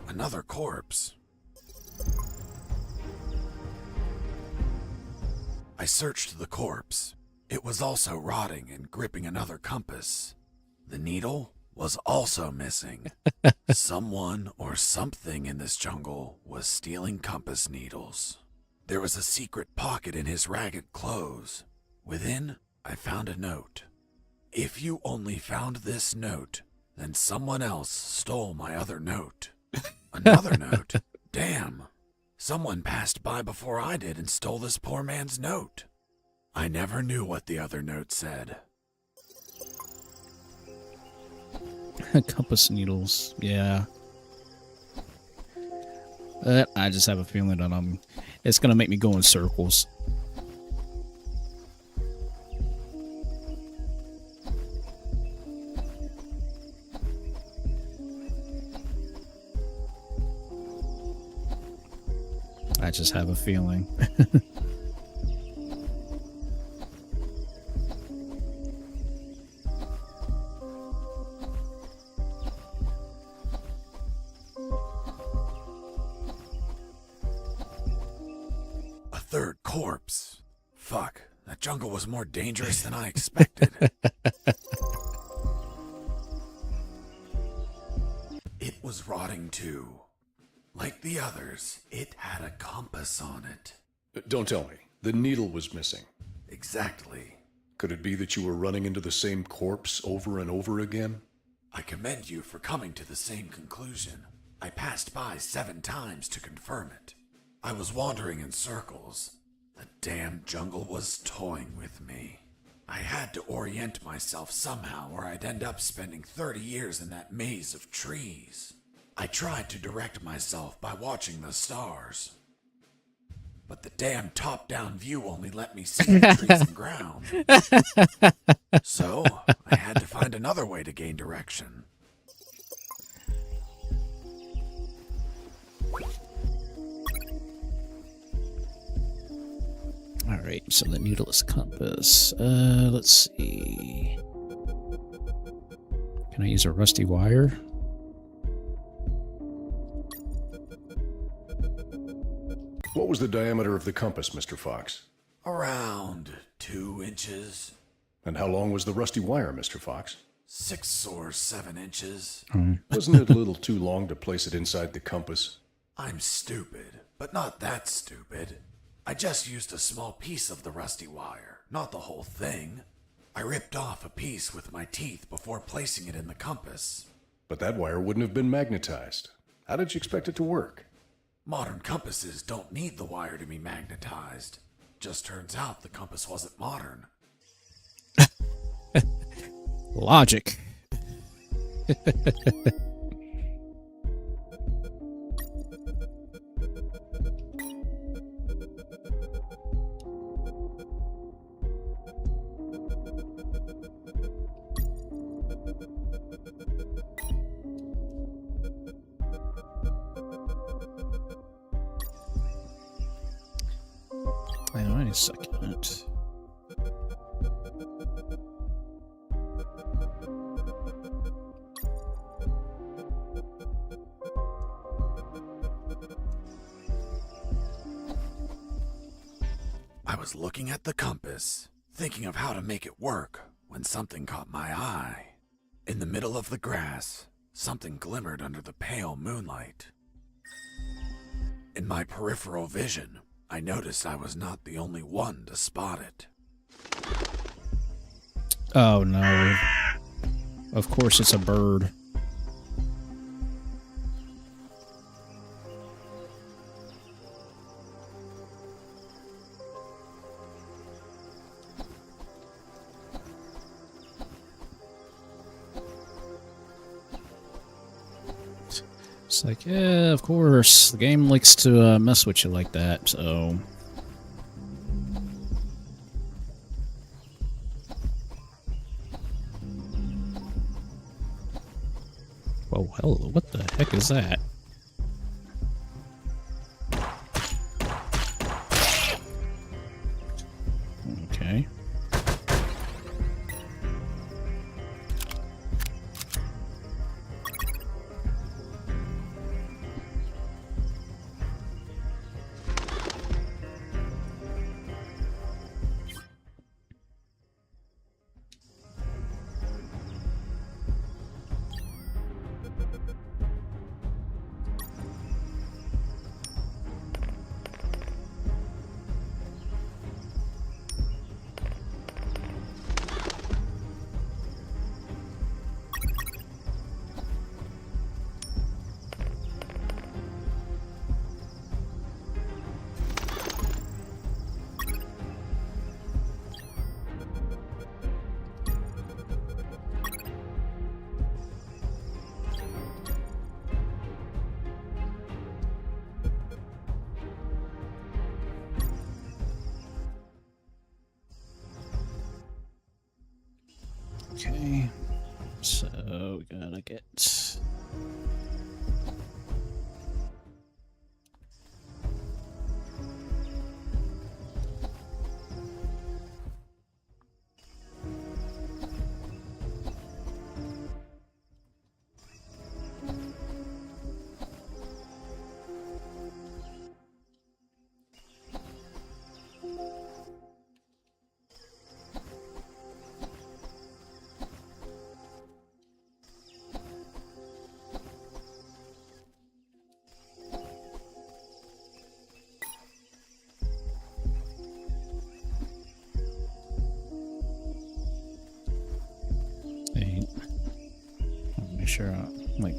Speaker 3: Another corpse. I searched the corpse. It was also rotting and gripping another compass. The needle was also missing. Someone or something in this jungle was stealing compass needles. There was a secret pocket in his ragged clothes. Within, I found a note. If you only found this note, then someone else stole my other note. Another note. Damn. Someone passed by before I did and stole this poor man's note. I never knew what the other note said.
Speaker 1: Compass needles, yeah. I just have a feeling that it's gonna make me go in circles. I just have a feeling.
Speaker 3: A third corpse. Fuck, that jungle was more dangerous than I expected. It was rotting too. Like the others, it had a compass on it.
Speaker 4: Don't tell me. The needle was missing.
Speaker 3: Exactly.
Speaker 4: Could it be that you were running into the same corpse over and over again?
Speaker 3: I commend you for coming to the same conclusion. I passed by 7 times to confirm it. I was wandering in circles. The damn jungle was toying with me. I had to orient myself somehow or I'd end up spending 30 years in that maze of trees. I tried to direct myself by watching the stars. But the damn top-down view only let me see the trees and ground. So, I had to find another way to gain direction.
Speaker 1: Alright, so the needleless compass. Let's see. Can I use a rusty wire?
Speaker 4: What was the diameter of the compass, Mr. Fox?
Speaker 3: Around 2 inches.
Speaker 4: And how long was the rusty wire, Mr. Fox?
Speaker 3: 6 or 7 inches.
Speaker 4: Wasn't it a little too long to place it inside the compass?
Speaker 3: I'm stupid, but not that stupid. I just used a small piece of the rusty wire, not the whole thing. I ripped off a piece with my teeth before placing it in the compass.
Speaker 4: But that wire wouldn't have been magnetized. How did you expect it to work?
Speaker 3: Modern compasses don't need the wire to be magnetized. Just turns out the compass wasn't modern.
Speaker 1: Logic. Wait a second.
Speaker 3: I was looking at the compass, thinking of how to make it work, when something caught my eye. In the middle of the grass, something glimmered under the pale moonlight. In my peripheral vision, I noticed I was not the only one to spot it.
Speaker 1: Oh no. Of course it's a bird. It's like, yeah, of course. The game likes to mess with you like that, so... Whoa, hello, what the heck is that? Okay. Okay. So we gotta get. Make sure like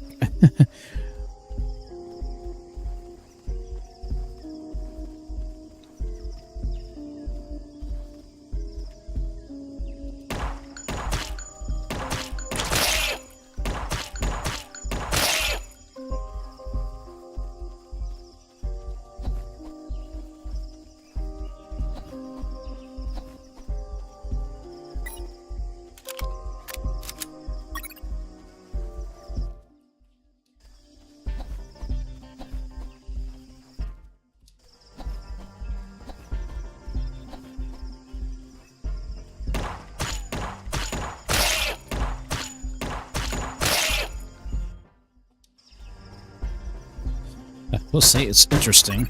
Speaker 1: we'll say it's interesting.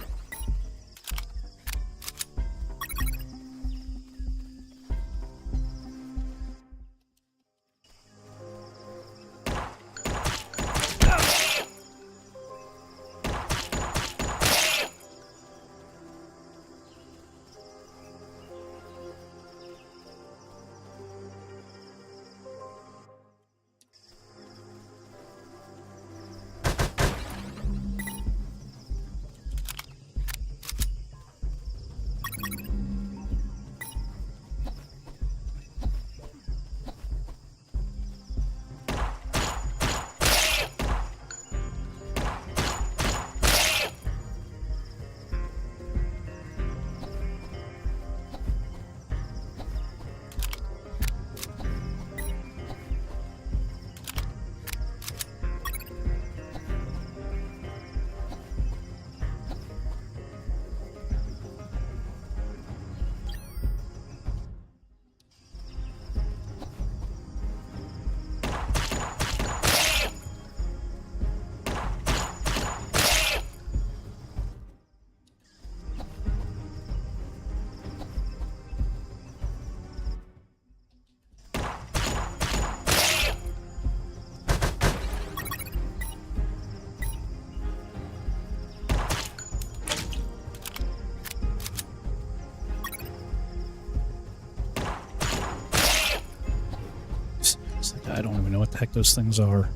Speaker 1: It's like, I don't even know what the heck those things are.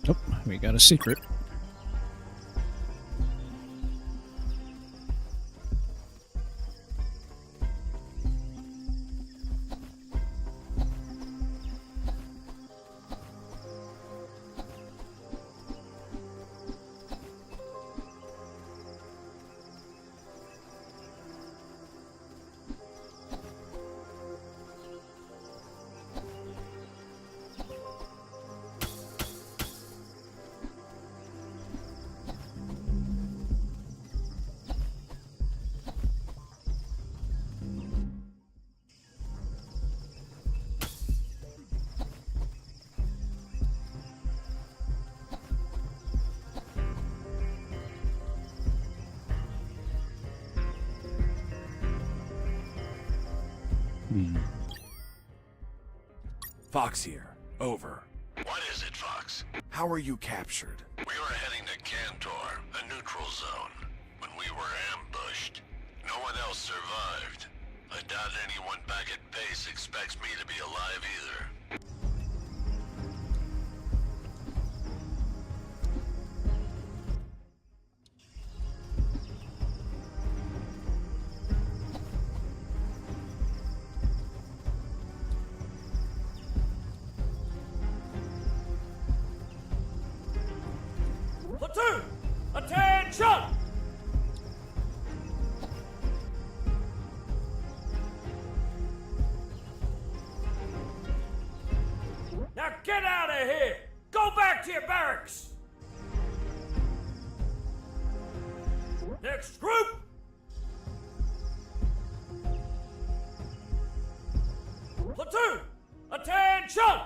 Speaker 1: Oh, we got a secret.
Speaker 3: Fox here. Over.
Speaker 6: What is it, Fox?
Speaker 3: How were you captured?
Speaker 6: We were heading to Cantor, a neutral zone, when we were ambushed. No one else survived. I doubt anyone back at base expects me to be alive either.
Speaker 7: Platoon! Attention! Now get out of here! Go back to your barracks! Next group! Platoon! Attention!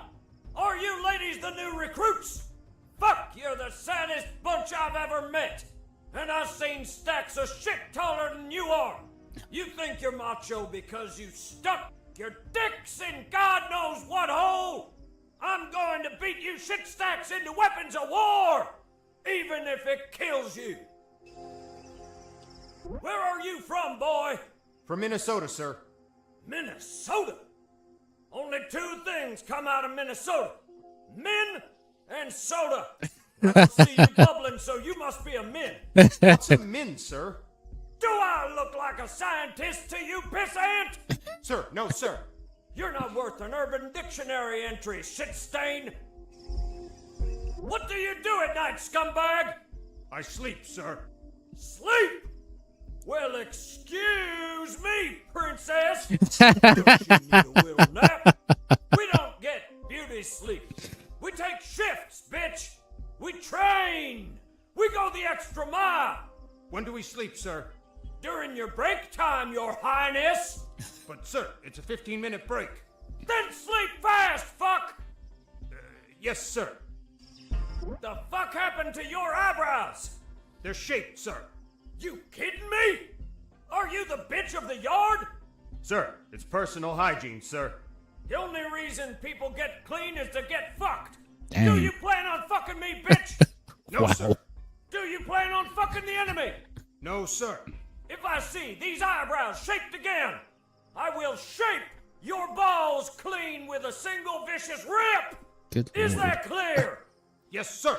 Speaker 7: Are you ladies the new recruits? Fuck, you're the saddest bunch I've ever met! And I've seen stacks of shit taller than you are! You think you're macho because you stuck your dicks in God knows what hole? I'm going to beat you shit stacks into weapons of war! Even if it kills you! Where are you from, boy?
Speaker 8: From Minnesota, sir.
Speaker 7: Minnesota? Only two things come out of Minnesota. Men and soda. I don't see you bubbling, so you must be a min.
Speaker 8: What's a min, sir?
Speaker 7: Do I look like a scientist to you, pissant?
Speaker 8: Sir, no, sir.
Speaker 7: You're not worth an Urban Dictionary entry, shit stain. What do you do at night, scumbag?
Speaker 8: I sleep, sir.
Speaker 7: Sleep? Well, excuse me, princess. Don't you need a little nap? We don't get beauty sleep. We take shifts, bitch. We train. We go the extra mile.
Speaker 8: When do we sleep, sir?
Speaker 7: During your break time, your highness.
Speaker 8: But, sir, it's a 15-minute break.
Speaker 7: Then sleep fast, fuck.
Speaker 8: Yes, sir.
Speaker 7: The fuck happened to your eyebrows?
Speaker 8: They're shaped, sir.
Speaker 7: You kidding me? Are you the bitch of the yard?
Speaker 8: Sir, it's personal hygiene, sir.
Speaker 7: The only reason people get clean is to get fucked.
Speaker 1: Dang.
Speaker 7: Do you plan on fucking me, bitch?
Speaker 8: No,
Speaker 1: Wow.
Speaker 8: sir.
Speaker 7: Do you plan on fucking the enemy?
Speaker 8: No, sir.
Speaker 7: If I see these eyebrows shaped again, I will shape your balls clean with a single vicious rip.
Speaker 1: Good
Speaker 7: Is
Speaker 1: lord.
Speaker 7: that clear?
Speaker 8: Yes, sir.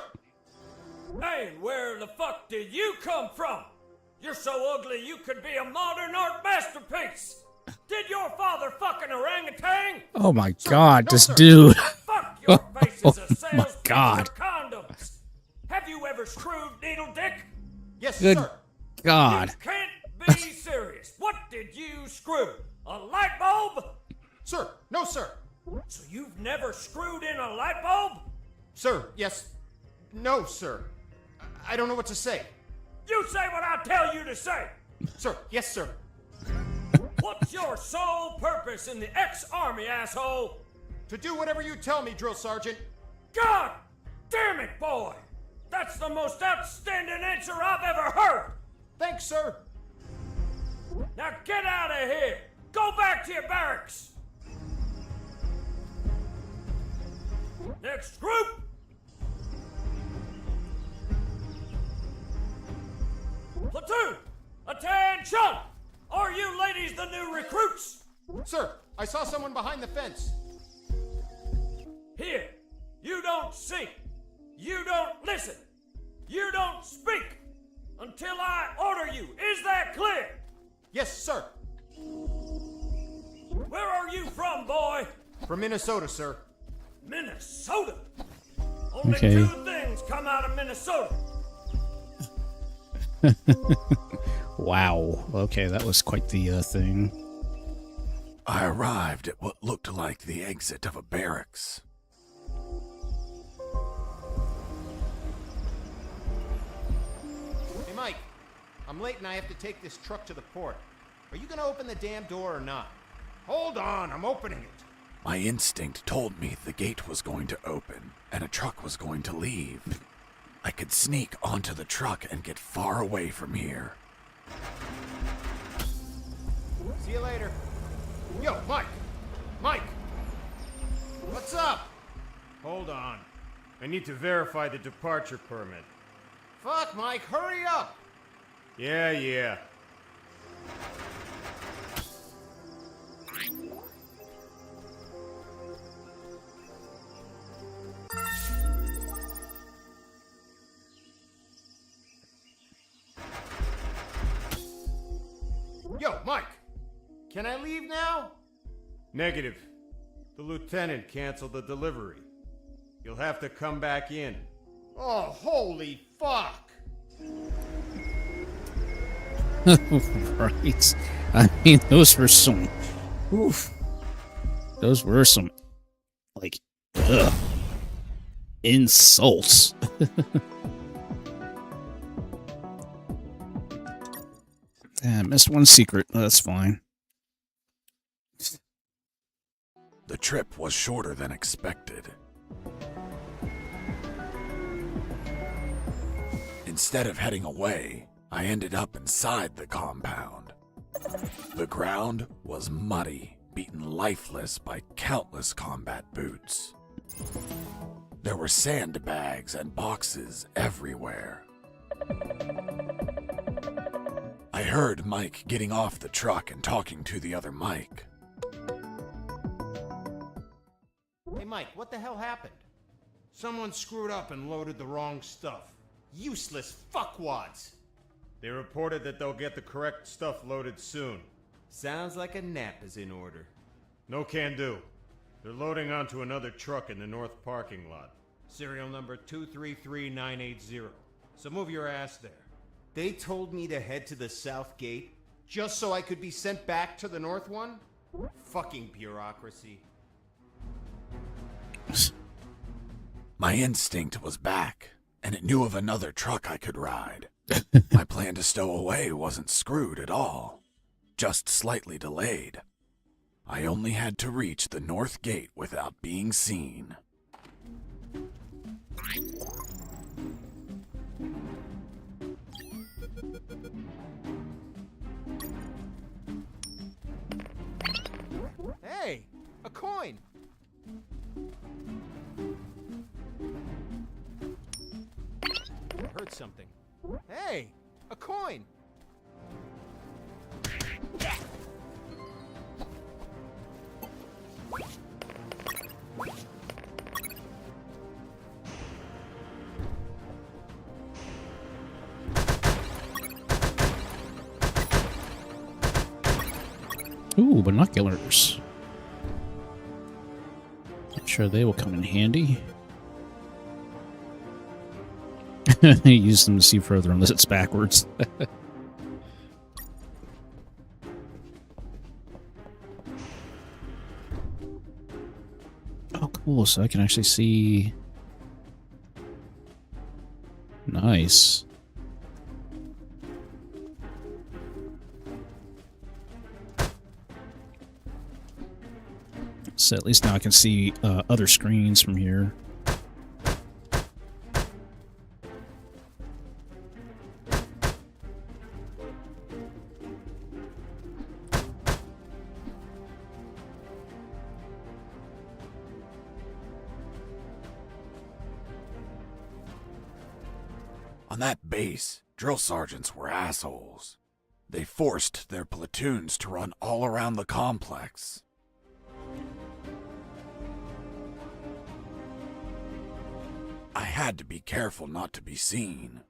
Speaker 7: Hey, where the fuck did you come from? You're so ugly you could be a modern art masterpiece. Did your father fuck an orangutan?
Speaker 1: Oh my god,
Speaker 8: no,
Speaker 1: this
Speaker 8: sir.
Speaker 1: dude.
Speaker 7: Fuck, your face is a
Speaker 1: Oh
Speaker 7: sales
Speaker 1: my
Speaker 7: pitch
Speaker 1: God.
Speaker 7: for condoms. Have you ever screwed needle dick?
Speaker 8: Yes,
Speaker 1: Good
Speaker 8: sir.
Speaker 1: God.
Speaker 7: You can't be serious. What did you screw? A light bulb?
Speaker 8: Sir, no, sir.
Speaker 7: So you've never screwed in a light bulb?
Speaker 8: Sir, yes. No, sir. I don't know what to say.
Speaker 7: You say what I tell you to say.
Speaker 8: Sir, yes, sir.
Speaker 7: What's your sole purpose in the ex-army, asshole?
Speaker 8: To do whatever you tell me, drill sergeant.
Speaker 7: God damn it, boy! That's the most outstanding answer I've ever heard!
Speaker 8: Thanks, sir.
Speaker 7: Now get out of here! Go back to your barracks! Next group! Platoon! Attention! Are you ladies the new recruits?
Speaker 8: Sir, I saw someone behind the fence.
Speaker 7: Here, you don't see, you don't listen, you don't speak until I order you. Is that clear?
Speaker 8: Yes, sir.
Speaker 7: Where are you from, boy?
Speaker 8: From Minnesota, sir.
Speaker 7: Minnesota? Only
Speaker 1: Okay.
Speaker 7: two things come out of Minnesota.
Speaker 1: Wow. Okay, that was quite the thing.
Speaker 3: I arrived at what looked like the exit of a barracks.
Speaker 8: Hey, Mike. I'm late and I have to take this truck to the port. Are you gonna open the damn door or not? Hold on, I'm opening it.
Speaker 3: My instinct told me the gate was going to open and a truck was going to leave. I could sneak onto the truck and get far away from here.
Speaker 8: See you later. Yo, Mike, Hold on. I need to verify the departure permit. Fuck, Mike, hurry up! Yeah. Yo, Mike! Can I leave now? Negative. The lieutenant canceled the delivery. You'll have to come back in. Oh, holy fuck!
Speaker 1: Right. I mean, those were some. Oof. Those were some, like, insults. I missed one secret. That's fine.
Speaker 3: The trip was shorter than expected. Instead of heading away, I ended up inside the compound. The ground was muddy, beaten lifeless by countless combat boots. There were sandbags and boxes everywhere. I heard Mike getting off the truck and talking to the other Mike.
Speaker 8: Hey, Mike, what the hell happened? Someone screwed up and loaded the wrong stuff. Useless fuckwads! They reported that they'll get the correct stuff loaded soon. Sounds like a nap is in order. No can do. They're loading onto another truck in the north parking lot. Serial number 233980. So move your ass there. They told me to head to the south gate just so I could be sent back to the north one? Fucking bureaucracy.
Speaker 3: My instinct was back, and it knew of another truck I could ride. My plan to stow away wasn't screwed at all, just slightly delayed. I only had to reach the north gate without being seen.
Speaker 8: Hey, a coin! I heard something. Hey, a coin!
Speaker 1: Ooh, binoculars. I'm sure they will come in handy. Use them to see further unless it's backwards. Oh, cool. So I can actually see. Nice. So at least now I can see other screens from here.
Speaker 3: On that base, drill sergeants were assholes. They forced their platoons to run all around the complex. I had to be careful not to be seen.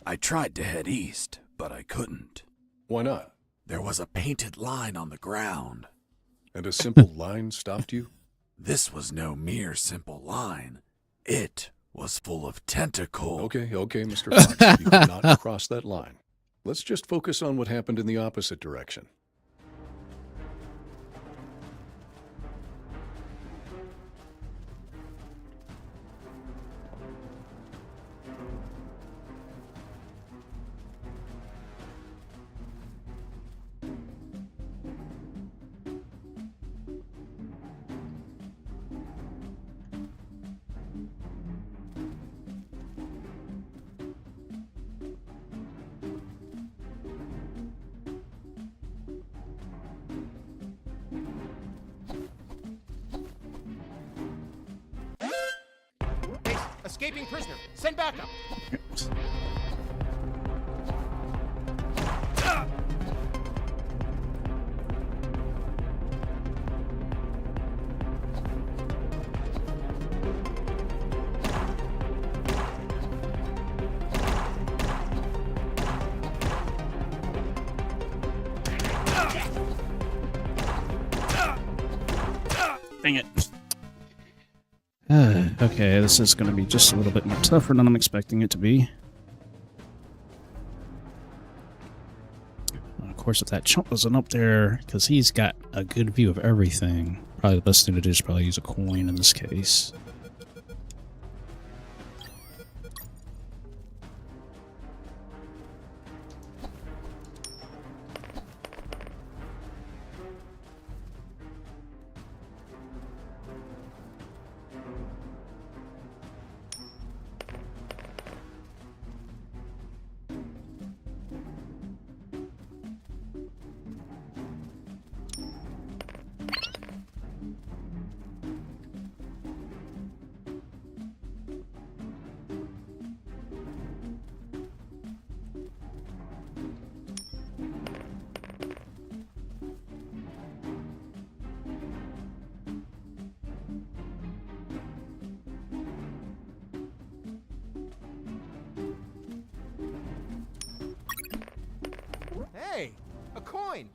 Speaker 3: I tried to head east, but I couldn't.
Speaker 4: Why not?
Speaker 3: There was a painted line on the ground.
Speaker 4: And a simple line stopped you?
Speaker 3: This was no mere simple line. It was full of tentacle.
Speaker 4: Okay, Mr. Fox. You did not cross that line. Let's just focus on what happened in the opposite direction.
Speaker 8: Hey, escaping prisoner. Send backup.
Speaker 1: Dang it. Okay, this is going to be just a little bit more tougher than I'm expecting it to be. Of course, if that chump wasn't up there, because he's got a good view of everything, probably the best thing to do is probably use a coin in this case.
Speaker 8: Hey, a coin.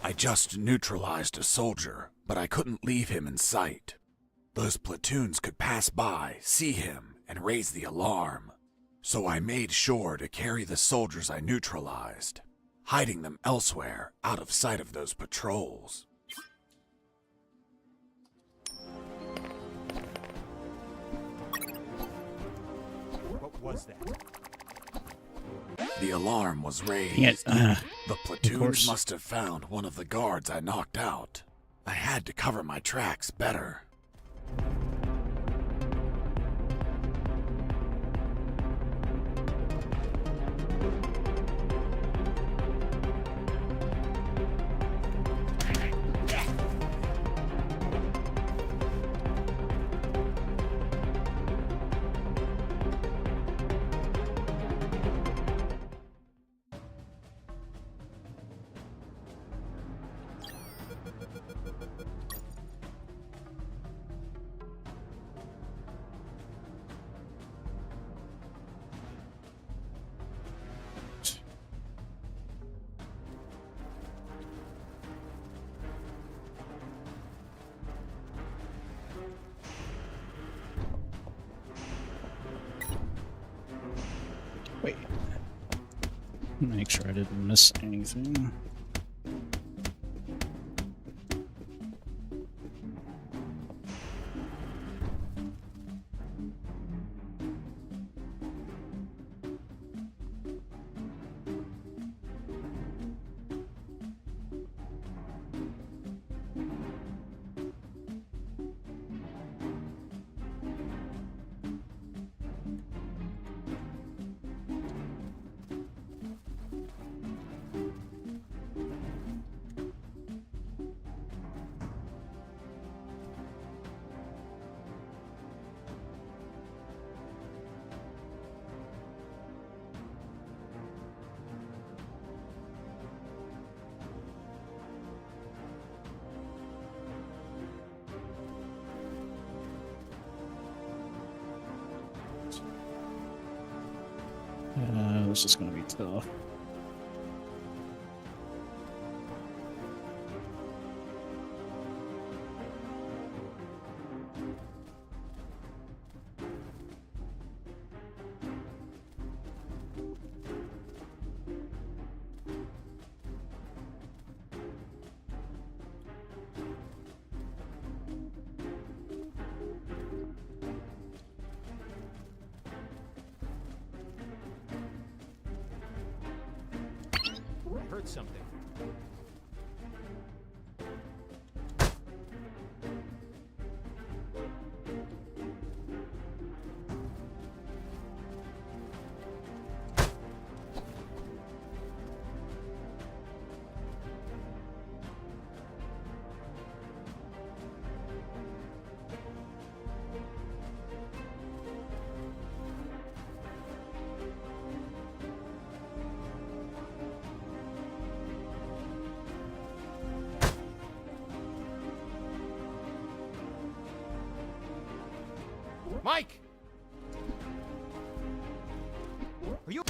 Speaker 3: I just neutralized a soldier, but I couldn't leave him in sight. Those platoons could pass by, see him, and raise the alarm. So I made sure to carry the soldiers I neutralized, hiding them elsewhere out of sight of those patrols.
Speaker 8: What was that?
Speaker 3: The alarm was raised.
Speaker 1: Dang it.
Speaker 3: The platoons must have found one of the guards I knocked out. I had to cover my tracks better.
Speaker 1: Wait. Make sure I didn't miss anything. This is going to be tough.
Speaker 8: heard something. Mike! Are you...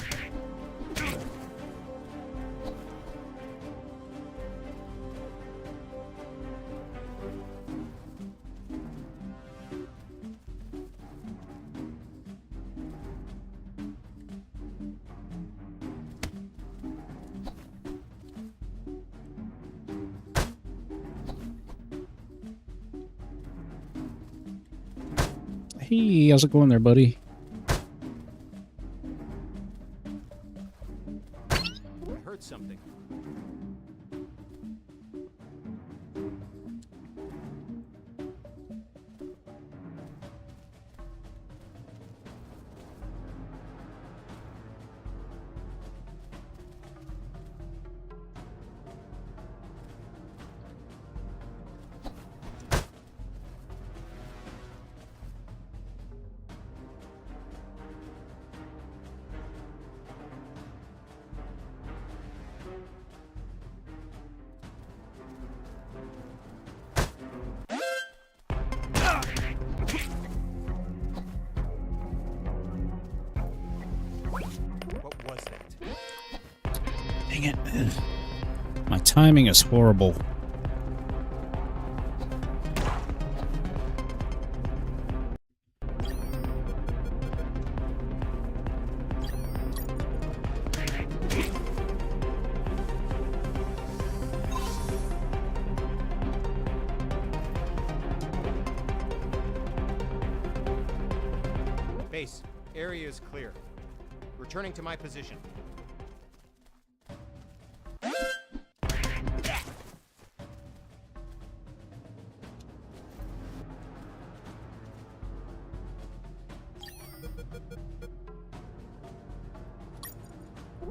Speaker 1: Hey, how's it going there, buddy?
Speaker 8: I heard something. What was that?
Speaker 1: Dang it. My timing is horrible.
Speaker 8: Base, area is clear. Returning to my position.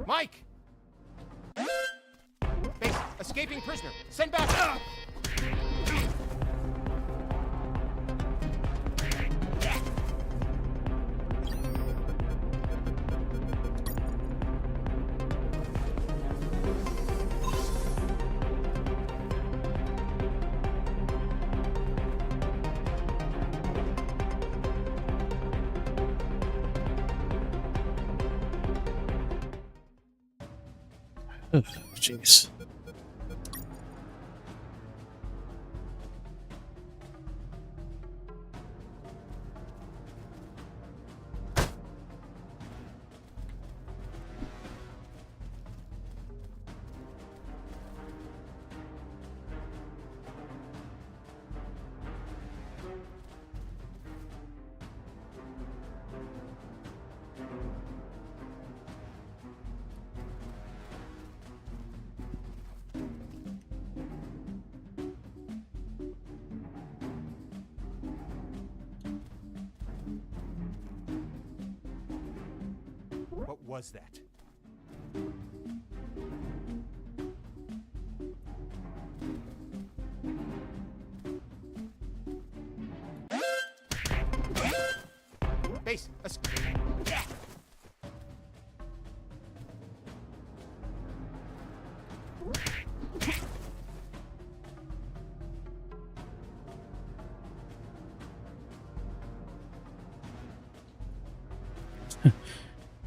Speaker 8: Mike! Base, escaping prisoner. Send back!
Speaker 1: Oh, jeez.
Speaker 8: What was that? Base,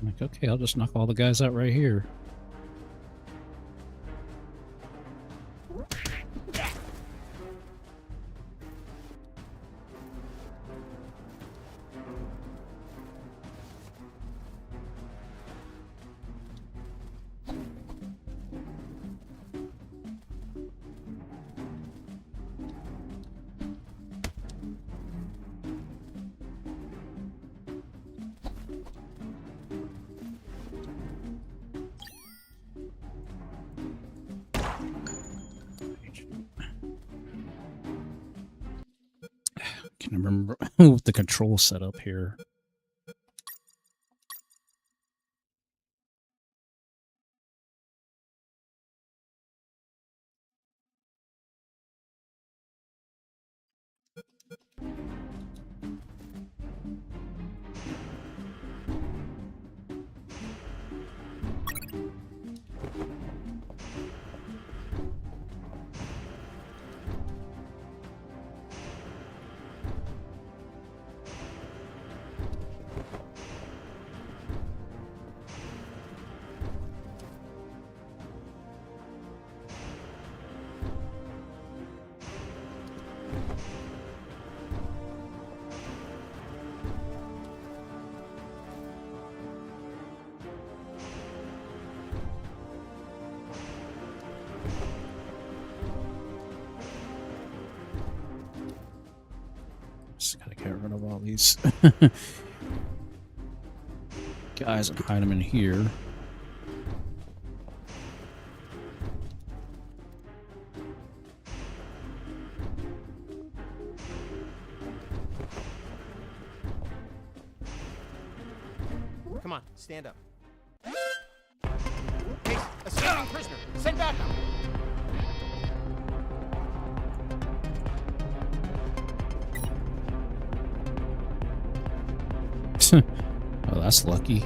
Speaker 1: I'm like, okay, I'll just knock all the guys out right here. trying to remember what the control setup here. Just gotta get rid of all these guys and hide them in here.
Speaker 8: Come on, stand up. Hey, escaping prisoner, send back up.
Speaker 1: Oh, that's lucky.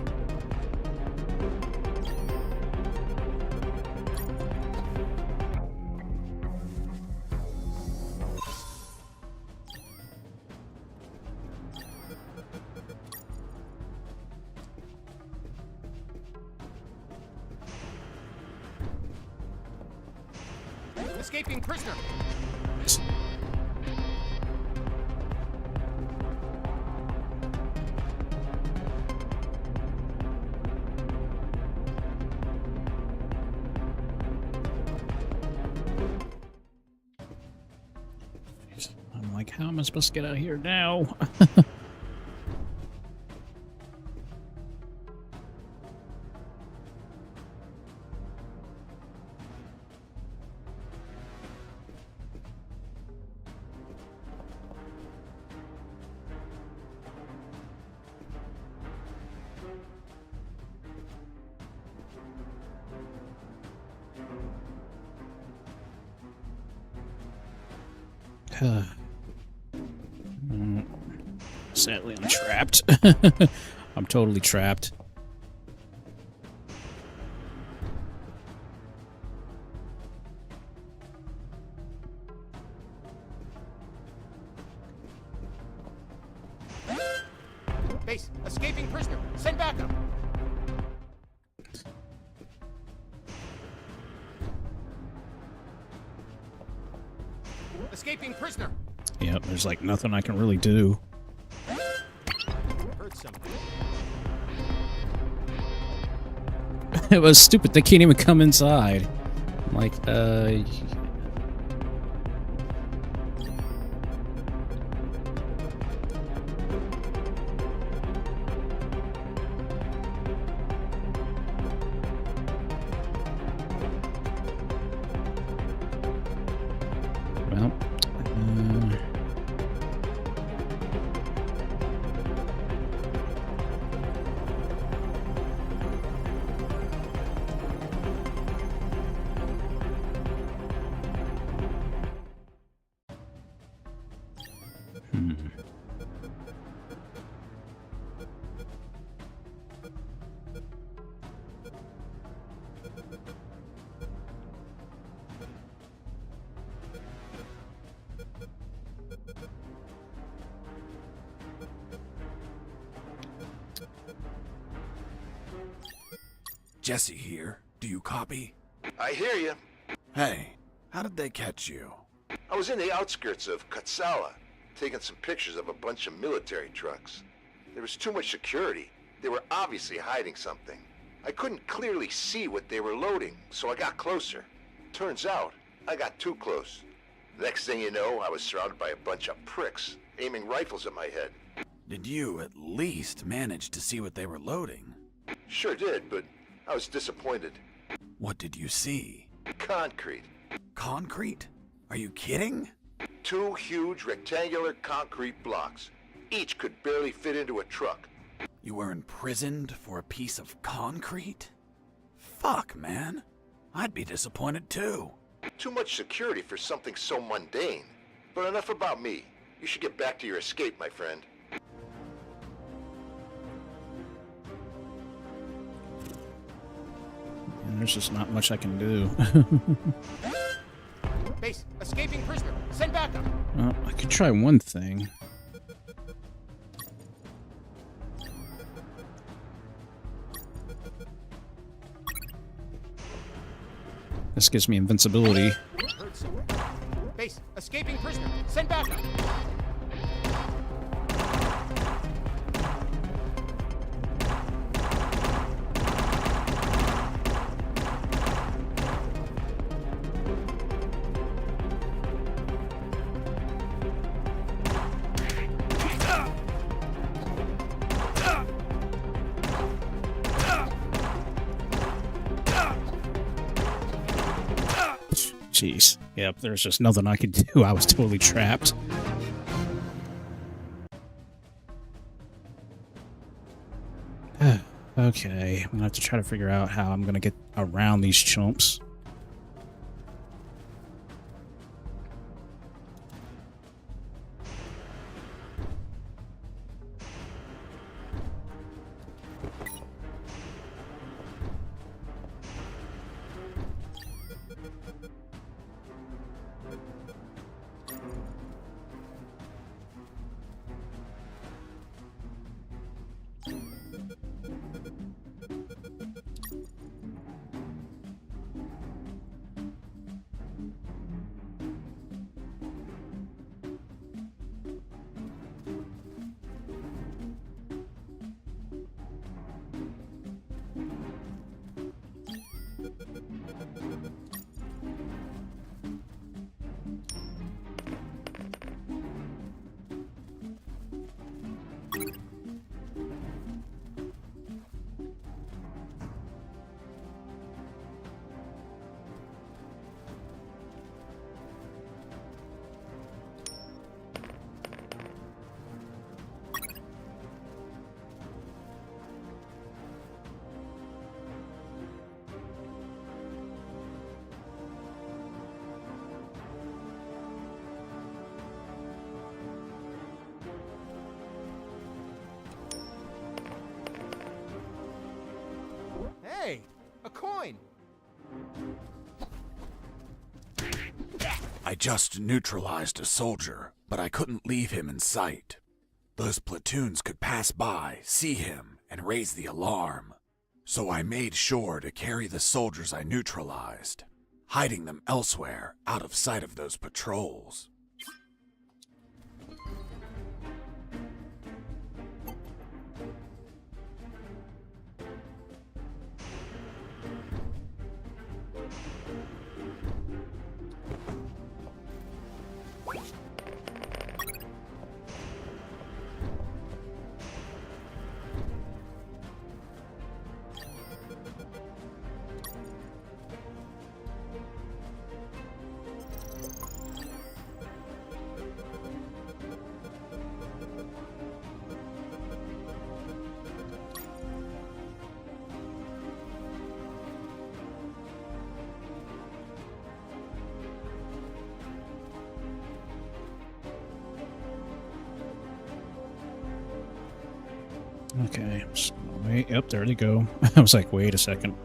Speaker 8: Escaping prisoner.
Speaker 1: I'm like, how am I supposed to get out of here now? Sadly, I'm trapped. I'm totally trapped.
Speaker 8: Base, escaping prisoner, send back up. Escaping prisoner.
Speaker 1: Yep, there's like nothing I can really do.
Speaker 8: Heard something.
Speaker 1: It was stupid. They can't even come inside. I'm like, well,
Speaker 3: Jesse here. Do you copy?
Speaker 6: I hear you.
Speaker 3: Hey, how did they catch you?
Speaker 6: I was in the outskirts of Katsala, taking some pictures of a bunch of military trucks. There was too much security. They were obviously hiding something. I couldn't clearly see what they were loading, so I got closer. Turns out, I got too close. Next thing you know, I was surrounded by a bunch of pricks, aiming rifles at my head.
Speaker 3: Did you at least manage to see what they were loading?
Speaker 6: Sure did, but I was disappointed.
Speaker 3: What did you see?
Speaker 6: Concrete.
Speaker 3: Concrete? Are you kidding?
Speaker 9: 2 huge rectangular concrete blocks. Each could barely fit into a truck.
Speaker 3: You were imprisoned for a piece of concrete? Fuck, man. I'd be disappointed too.
Speaker 9: Too much security for something so mundane. But enough about me. You should get back to your escape, my friend.
Speaker 1: And there's just not much I can do.
Speaker 8: Base, escaping prisoner. Send backup.
Speaker 1: Well, I could try one thing. This gives me invincibility.
Speaker 8: Base, escaping prisoner. Send backup.
Speaker 1: Jeez. Yep, there's just nothing I could do. I was totally trapped. Okay, I'm gonna have to try to figure out how I'm gonna get around these chumps.
Speaker 8: Hey, a coin.
Speaker 3: I just neutralized a soldier, but I couldn't leave him in sight. Those platoons could pass by, see him, and raise the alarm. So I made sure to carry the soldiers I neutralized, hiding them elsewhere out of sight of those patrols.
Speaker 1: Okay, so wait, yep, there they go. I was like, wait a second.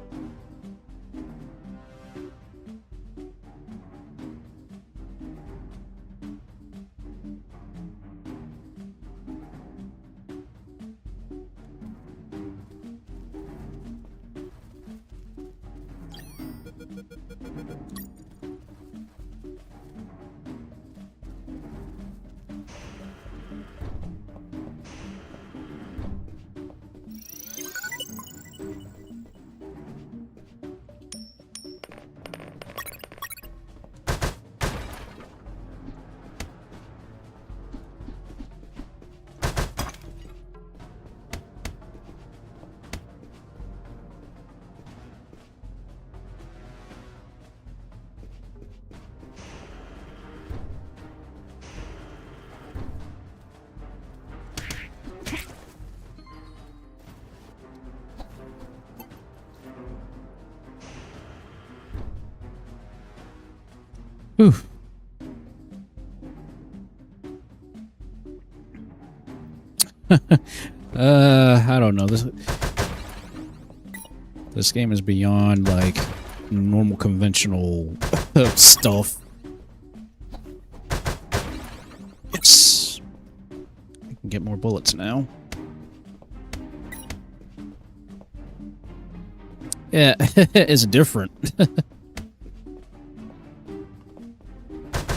Speaker 1: Whew. I don't know. This game is beyond like normal conventional stuff. Yes. I can get more bullets now. Yeah, it's different.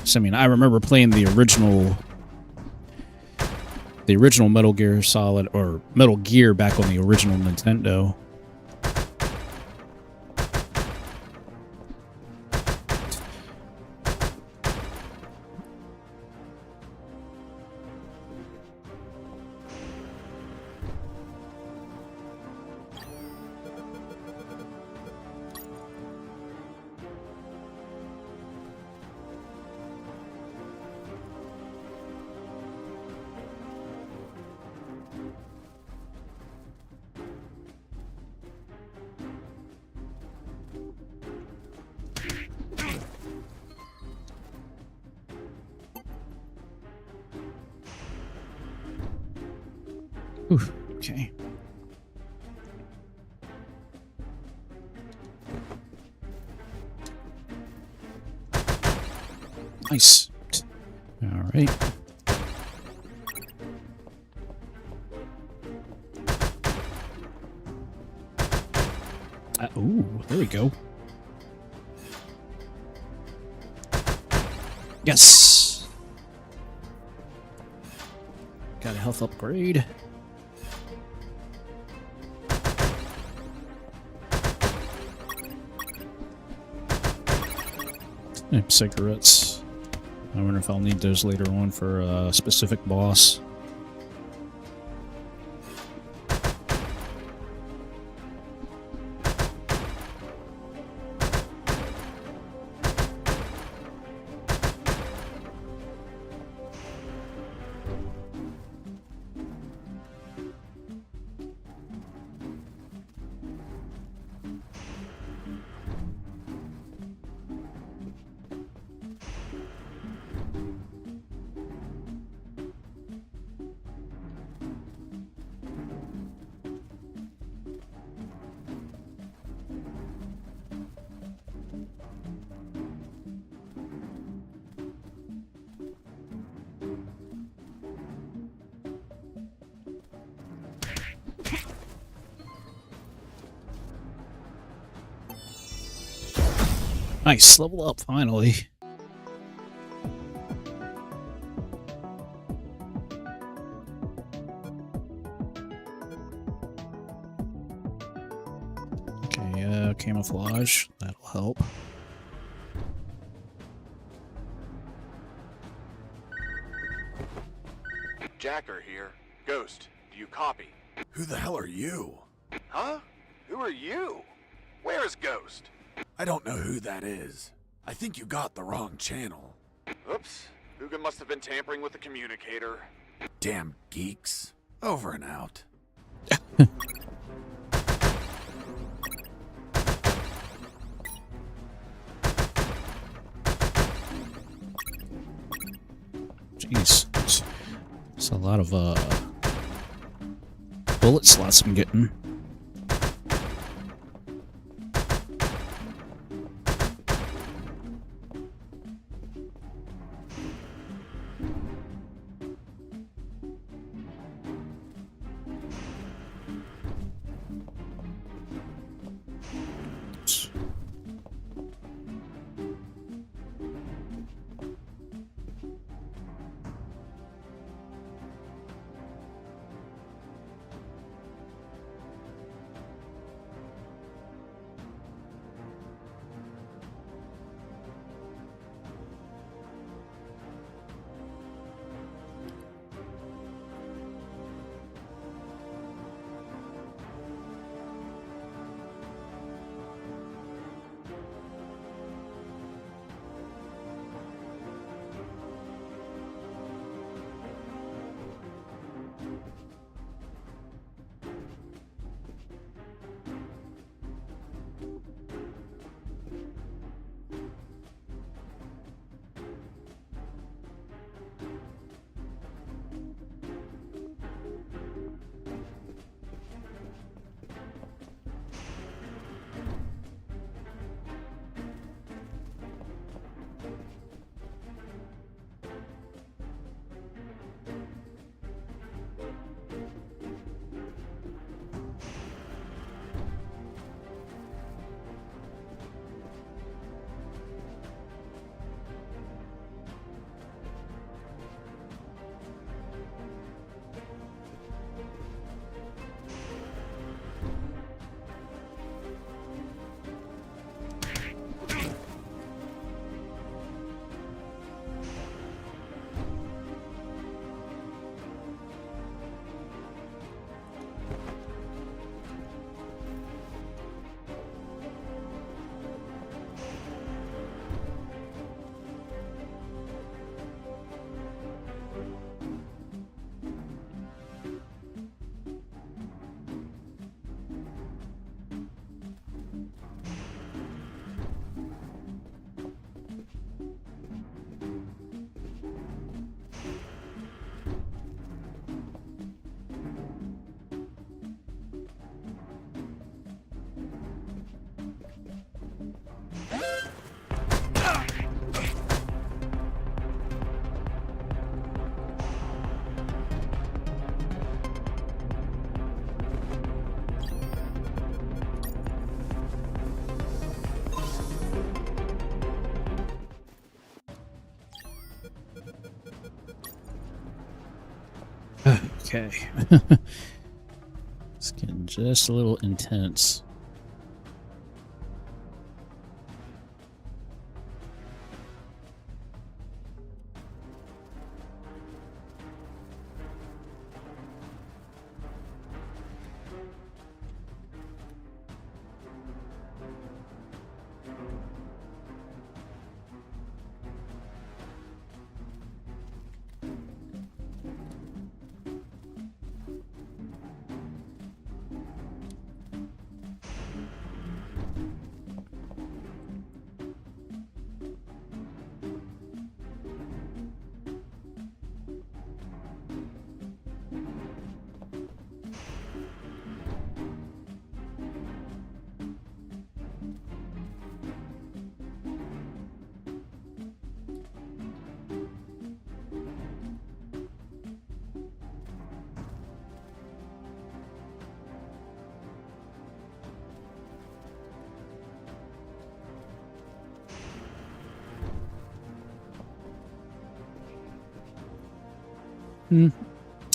Speaker 1: So, I mean, I remember playing the original Metal Gear Solid, or Metal Gear, back on the original Nintendo. Ooh, okay. Nice. All right. Ooh, there we go. Yes. Got a health upgrade. Cigarettes. I wonder if I'll need those later on for a specific boss. Nice, level up finally. Okay, camouflage, that'll help.
Speaker 9: Jacker here. Ghost, do you copy?
Speaker 3: Who the hell are you?
Speaker 9: Huh? Who are you? Where's Ghost?
Speaker 3: I don't know who that is. I think you got the wrong channel.
Speaker 9: Oops. Hugo must have been tampering with the communicator.
Speaker 3: Damn geeks. Over and out.
Speaker 1: Jeez. It's a lot of bullet slots I'm getting. Okay. It's getting just a little intense.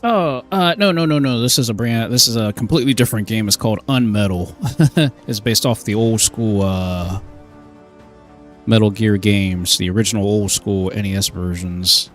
Speaker 1: Oh, no. This is a completely different game. It's called UnMetal. It's based off the old school Metal Gear games, the original old school NES versions.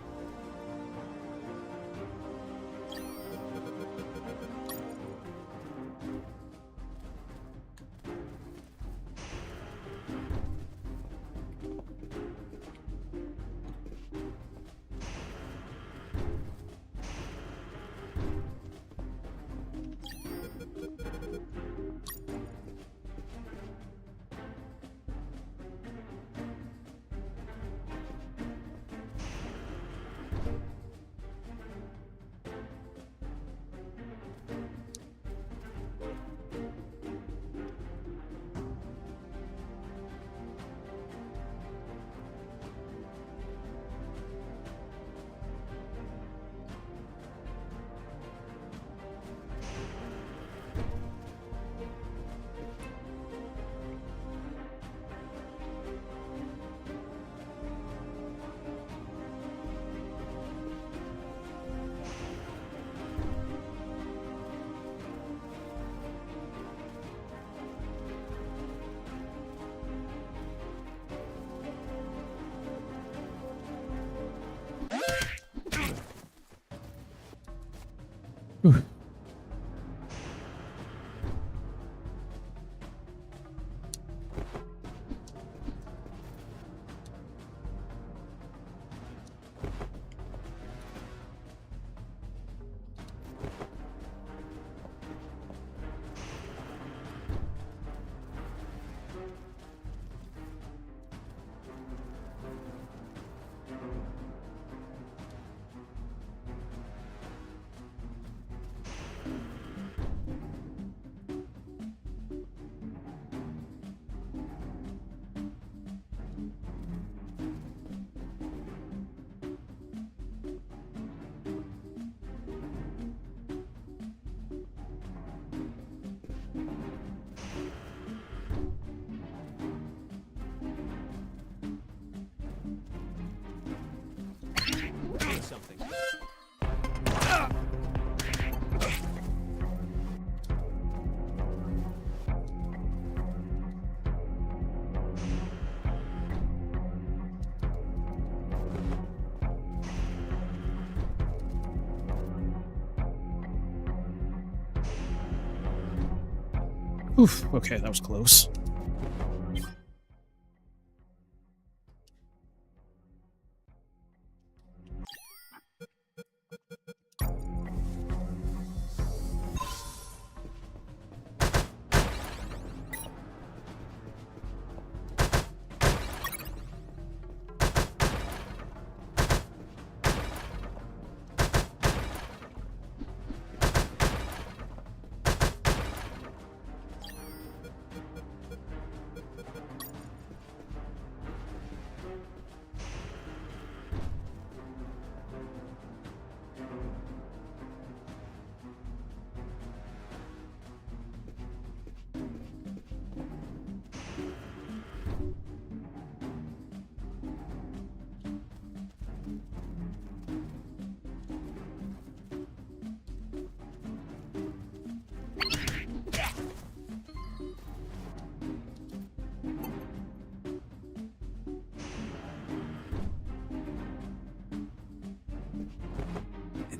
Speaker 1: Oof, okay, that was close.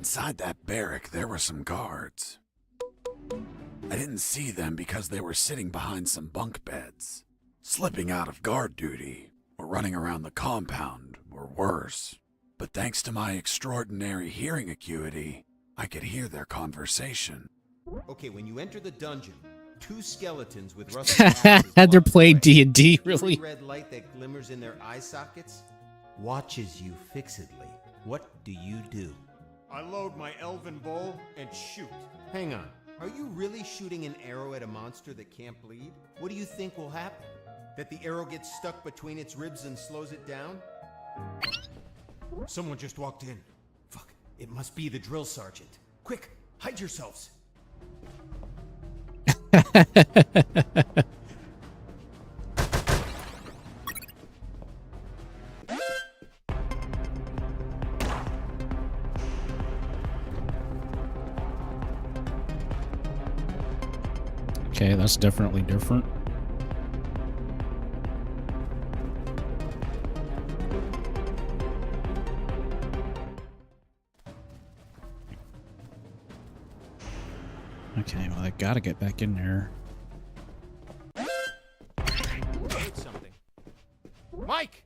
Speaker 3: Inside that barrack, there were some guards. I didn't see them because they were sitting behind some bunk beds, slipping out of guard duty, or running around the compound, or worse. But thanks to my extraordinary hearing acuity, I could hear their conversation.
Speaker 8: Okay, when you enter the dungeon, 2 skeletons with rusty axes
Speaker 1: Had they
Speaker 8: block the
Speaker 1: played
Speaker 8: way.
Speaker 1: D&D,
Speaker 8: The
Speaker 1: really?
Speaker 8: red light that glimmers in their eye sockets watches you fixedly. What do you do? I load my elven bow and shoot. Hang on. Are you really shooting an arrow at a monster that can't bleed? What do you think will happen? That the arrow gets stuck between its ribs and slows it down? Someone just walked in. Fuck. It must be the drill sergeant. Quick, hide yourselves.
Speaker 1: Okay, that's definitely different. Okay, well, I gotta get back in there.
Speaker 8: Hit something. Mike!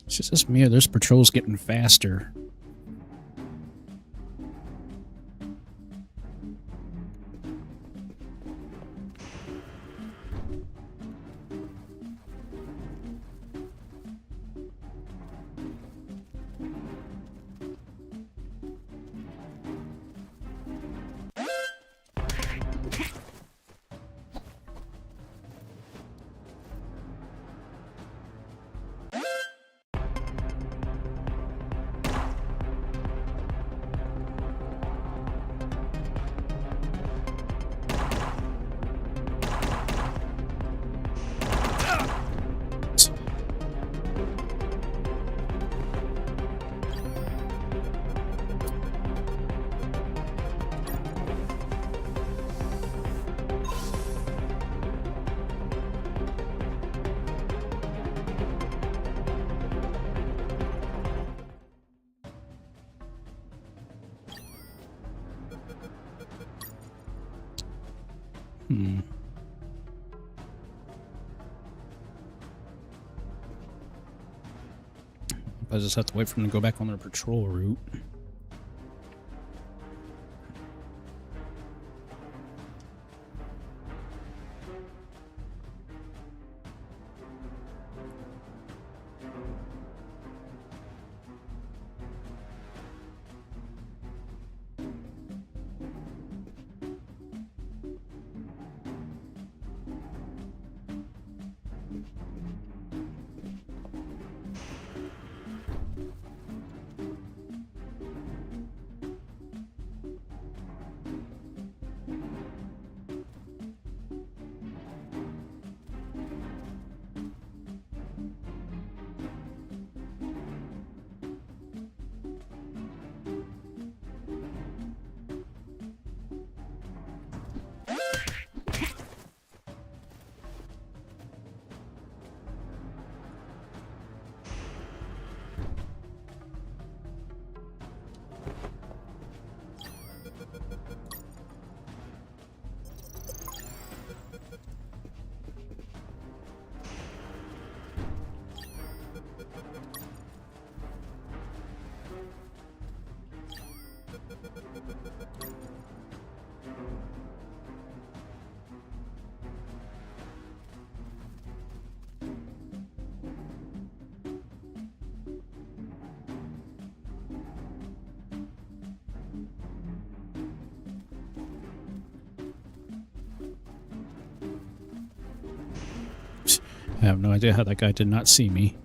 Speaker 1: It's just this me or this patrol's getting faster. I just have to wait for them to go back on their patrol route. I have no idea how that guy did not see me.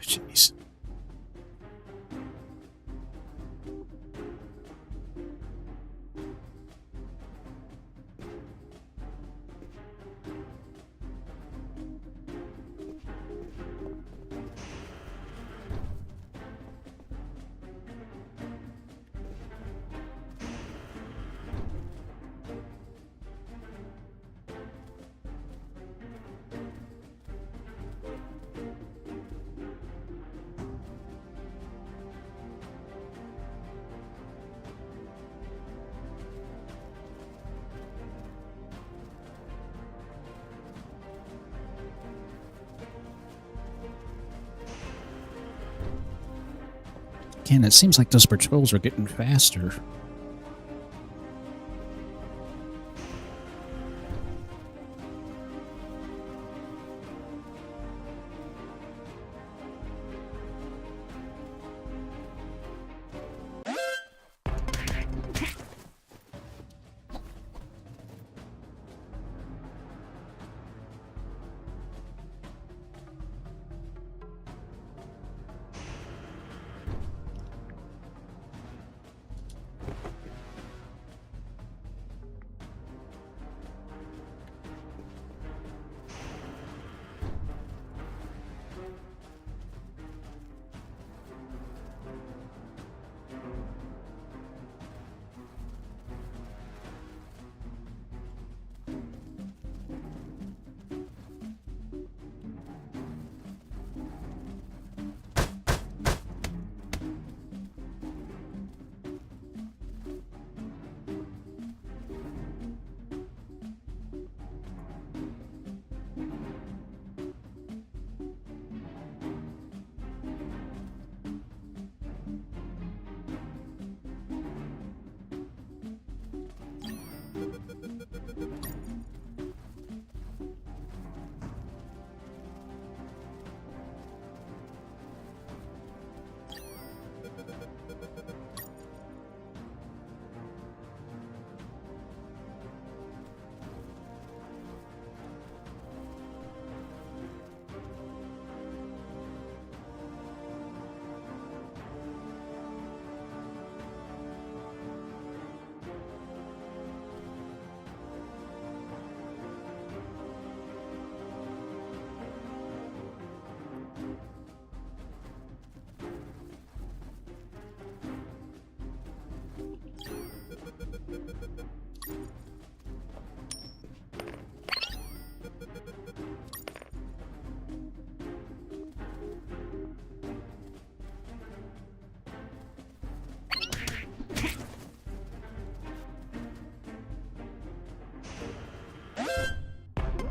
Speaker 1: Jeez. Again, it seems like those patrols are getting faster.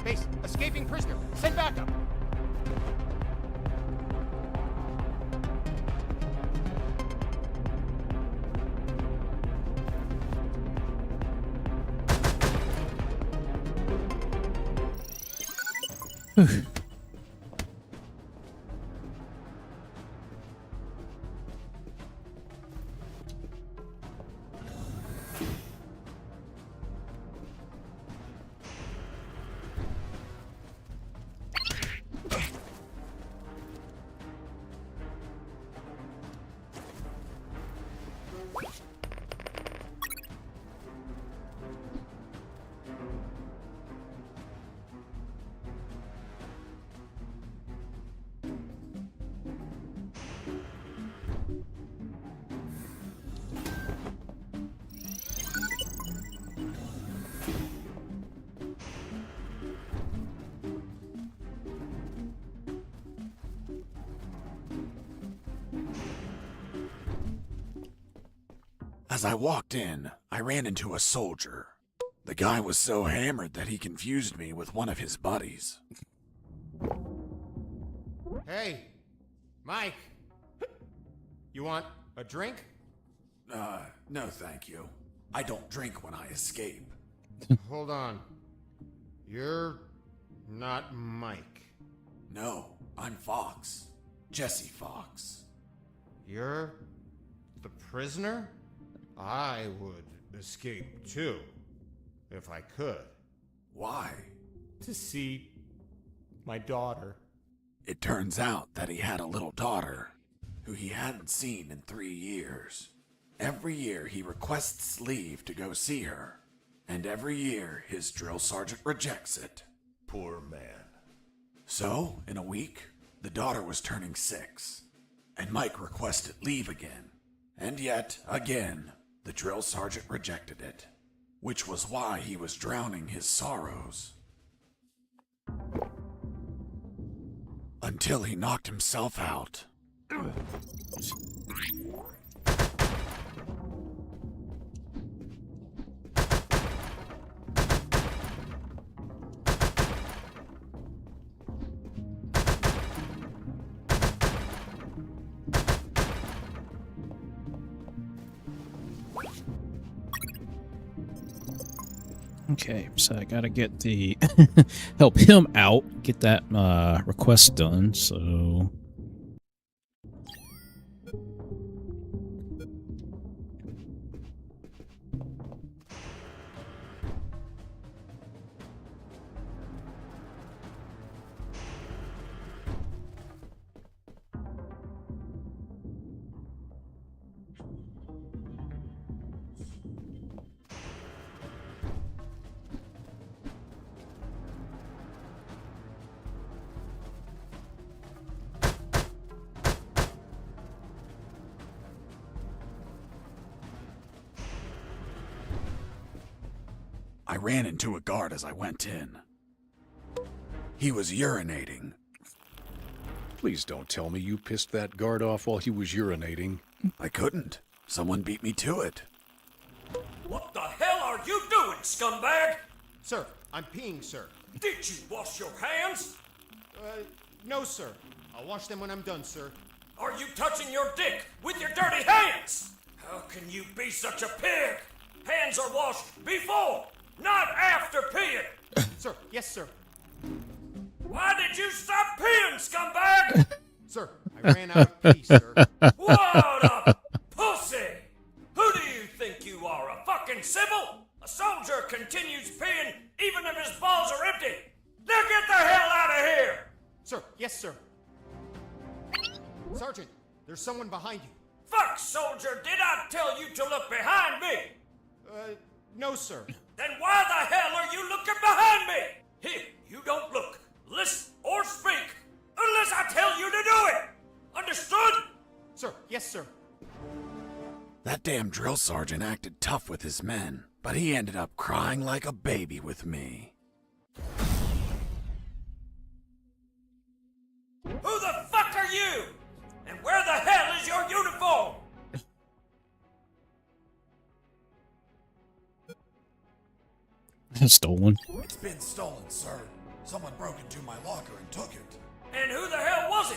Speaker 8: Base, escaping prisoner. Send backup.
Speaker 3: As I walked in, I ran into a soldier. The guy was so hammered that he confused me with one of his buddies.
Speaker 8: Hey, Mike. You want a drink?
Speaker 3: No thank you. I don't drink when I escape.
Speaker 8: Hold on. You're not Mike.
Speaker 3: No, I'm Fox. Jesse Fox.
Speaker 8: You're the prisoner? I would escape too, if I could.
Speaker 3: Why?
Speaker 8: To see my daughter.
Speaker 3: It turns out that he had a little daughter who he hadn't seen in 3 years. Every year he requests leave to go see her, and every year his drill sergeant rejects it.
Speaker 5: Poor man.
Speaker 3: So, in a week, the daughter was turning 6, and Mike requested leave again. And yet, again, the drill sergeant rejected it, which was why he was drowning his sorrows. Until he knocked himself out.
Speaker 1: Okay, so I gotta get the help him out, get that request done. So
Speaker 3: I ran into a guard as I went in. He was urinating.
Speaker 4: Please don't tell me you pissed that guard off while he was urinating.
Speaker 3: I couldn't. Someone beat me to it.
Speaker 7: What the hell are you doing, scumbag?
Speaker 8: Sir, I'm peeing, sir.
Speaker 7: Did you wash your hands?
Speaker 8: No, sir. I'll wash them when I'm done, sir.
Speaker 7: Are you touching your dick with your dirty hands? How can you be such a pig? Hands are washed before, not after peeing.
Speaker 8: Sir, yes, sir.
Speaker 7: Why did you stop peeing, scumbag?
Speaker 8: Sir, I ran out of pee, sir.
Speaker 7: What a pussy! Who do you think you are, a fucking sybil? A soldier continues peeing even if his balls are empty. Now get the hell out of here!
Speaker 8: Sir, yes, sir. Sergeant, there's someone behind you.
Speaker 7: Fuck, soldier, did I tell you to look behind me?
Speaker 8: No, sir.
Speaker 7: Then why the hell are you looking behind me? Here, you don't look, listen, or speak unless I tell you to do it. Understood?
Speaker 8: Sir, yes, sir.
Speaker 3: That damn drill sergeant acted tough with his men, but he ended up crying like a baby with me.
Speaker 7: Who the fuck are you? And where the hell is your uniform?
Speaker 1: stolen.
Speaker 3: It's been stolen, sir. Someone broke into my locker and took it.
Speaker 7: And who the hell was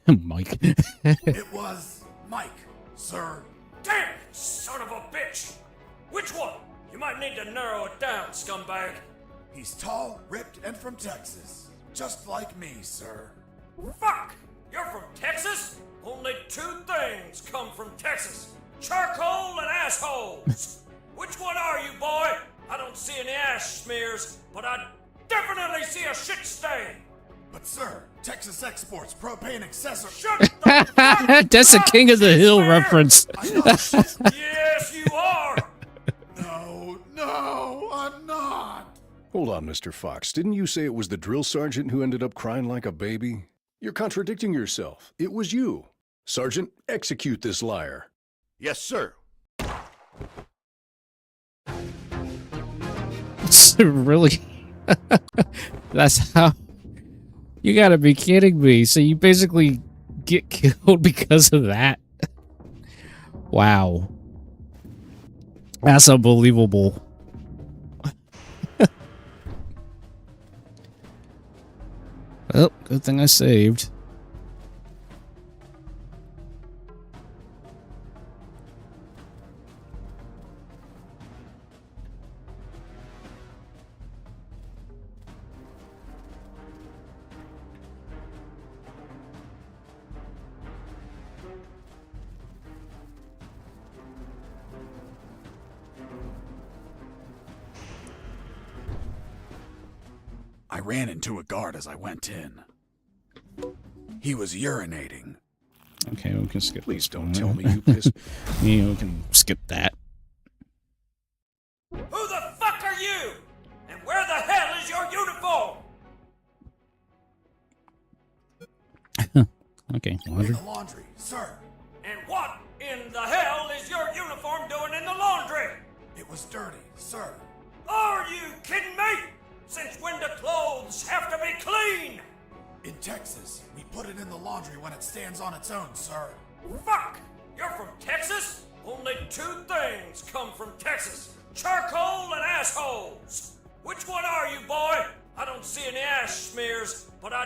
Speaker 7: it?
Speaker 1: Mike.
Speaker 3: It was Mike, sir.
Speaker 7: Damn it, son of a bitch! Which one? You might need to narrow it down, scumbag.
Speaker 3: He's tall, ripped, and from Texas. Just like me, sir.
Speaker 7: Fuck! You're from Texas? Only two things come from Texas. Charcoal and assholes. Which one are you, boy? I don't see any ash smears, but I definitely see a shit stain.
Speaker 3: But sir, Texas exports propane accessories.
Speaker 7: Shut the fuck
Speaker 1: That's a
Speaker 7: up,
Speaker 1: King of the
Speaker 7: shit
Speaker 1: Hill
Speaker 7: smear.
Speaker 1: reference.
Speaker 3: I know shit.
Speaker 7: Yes, you are.
Speaker 3: No, I'm not.
Speaker 4: Hold on, Mr. Fox. Didn't you say it was the drill sergeant who ended up crying like a baby? You're contradicting yourself. It was you. Sergeant, execute this liar.
Speaker 9: Yes, sir.
Speaker 1: It's really? That's how? You gotta be kidding me. So you basically get killed because of that? Wow. That's unbelievable. Well, good thing I saved.
Speaker 3: I ran into a guard as I went in. He was urinating.
Speaker 1: Okay, we can skip.
Speaker 4: Please don't tell me you pissed.
Speaker 1: Yeah, we can skip that.
Speaker 7: Who the fuck are you? And where the hell is your uniform?
Speaker 1: Okay,
Speaker 3: In
Speaker 1: laundry.
Speaker 3: the laundry, sir.
Speaker 7: And what in the hell is your uniform doing in the laundry?
Speaker 3: It was dirty, sir.
Speaker 7: Are you kidding me? Since when do clothes have to be clean?
Speaker 3: In Texas, we put it in the laundry when it stands on its own, sir.
Speaker 7: Fuck! You're from Texas? Only two things come from Texas. Charcoal and assholes. Which one are you, boy? I don't see any ash smears, but I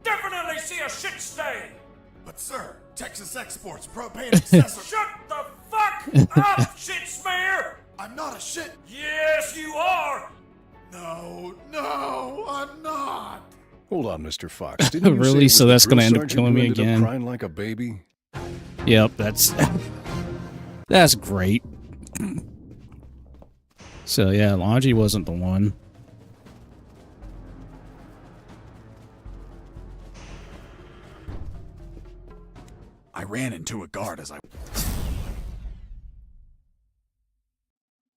Speaker 7: definitely see a shit stain.
Speaker 3: But sir, Texas exports propane accessories.
Speaker 7: Shut the fuck up, shit smear!
Speaker 3: I'm not a shit.
Speaker 7: Yes, you are!
Speaker 3: No, I'm not.
Speaker 4: Hold on, Mr. Fox. Didn't you
Speaker 1: Really?
Speaker 4: say it was
Speaker 1: So
Speaker 4: the
Speaker 1: that's gonna
Speaker 4: drill
Speaker 1: end up
Speaker 4: sergeant
Speaker 1: killing
Speaker 4: who
Speaker 1: me
Speaker 4: ended up
Speaker 1: again?
Speaker 4: crying like a baby?
Speaker 1: Yep, that's that's great. So yeah, laundry wasn't the one.
Speaker 3: I ran into a guard as I...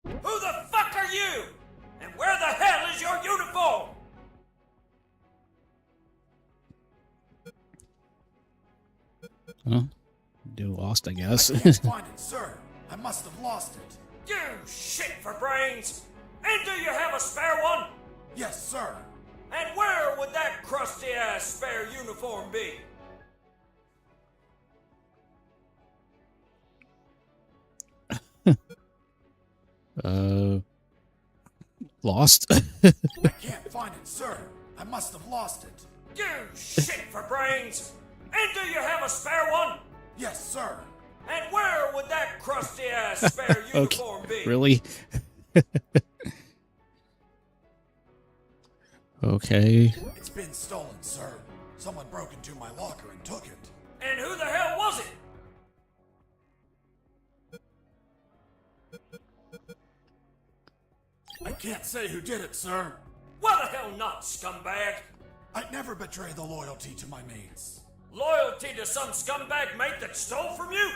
Speaker 7: Who the fuck are you? And where the hell is your uniform?
Speaker 1: Well, do lost, I guess.
Speaker 3: I can't find it, sir. I must have lost it.
Speaker 7: You shit for brains! And do you have a spare one?
Speaker 3: Yes, sir.
Speaker 7: And where would that crusty-ass spare uniform be?
Speaker 1: Lost.
Speaker 3: I can't find it, sir. I must have lost it.
Speaker 7: You shit for brains! And do you have a spare one?
Speaker 3: Yes, sir.
Speaker 7: And where would that crusty-ass spare uniform be?
Speaker 1: Really? Okay.
Speaker 3: It's been stolen, sir. Someone broke into my locker and took it.
Speaker 7: And who the hell was it?
Speaker 3: I can't say who did it, sir.
Speaker 7: Why the hell not, scumbag?
Speaker 3: I'd never betray the loyalty to my mates.
Speaker 7: Loyalty to some scumbag mate that stole from you?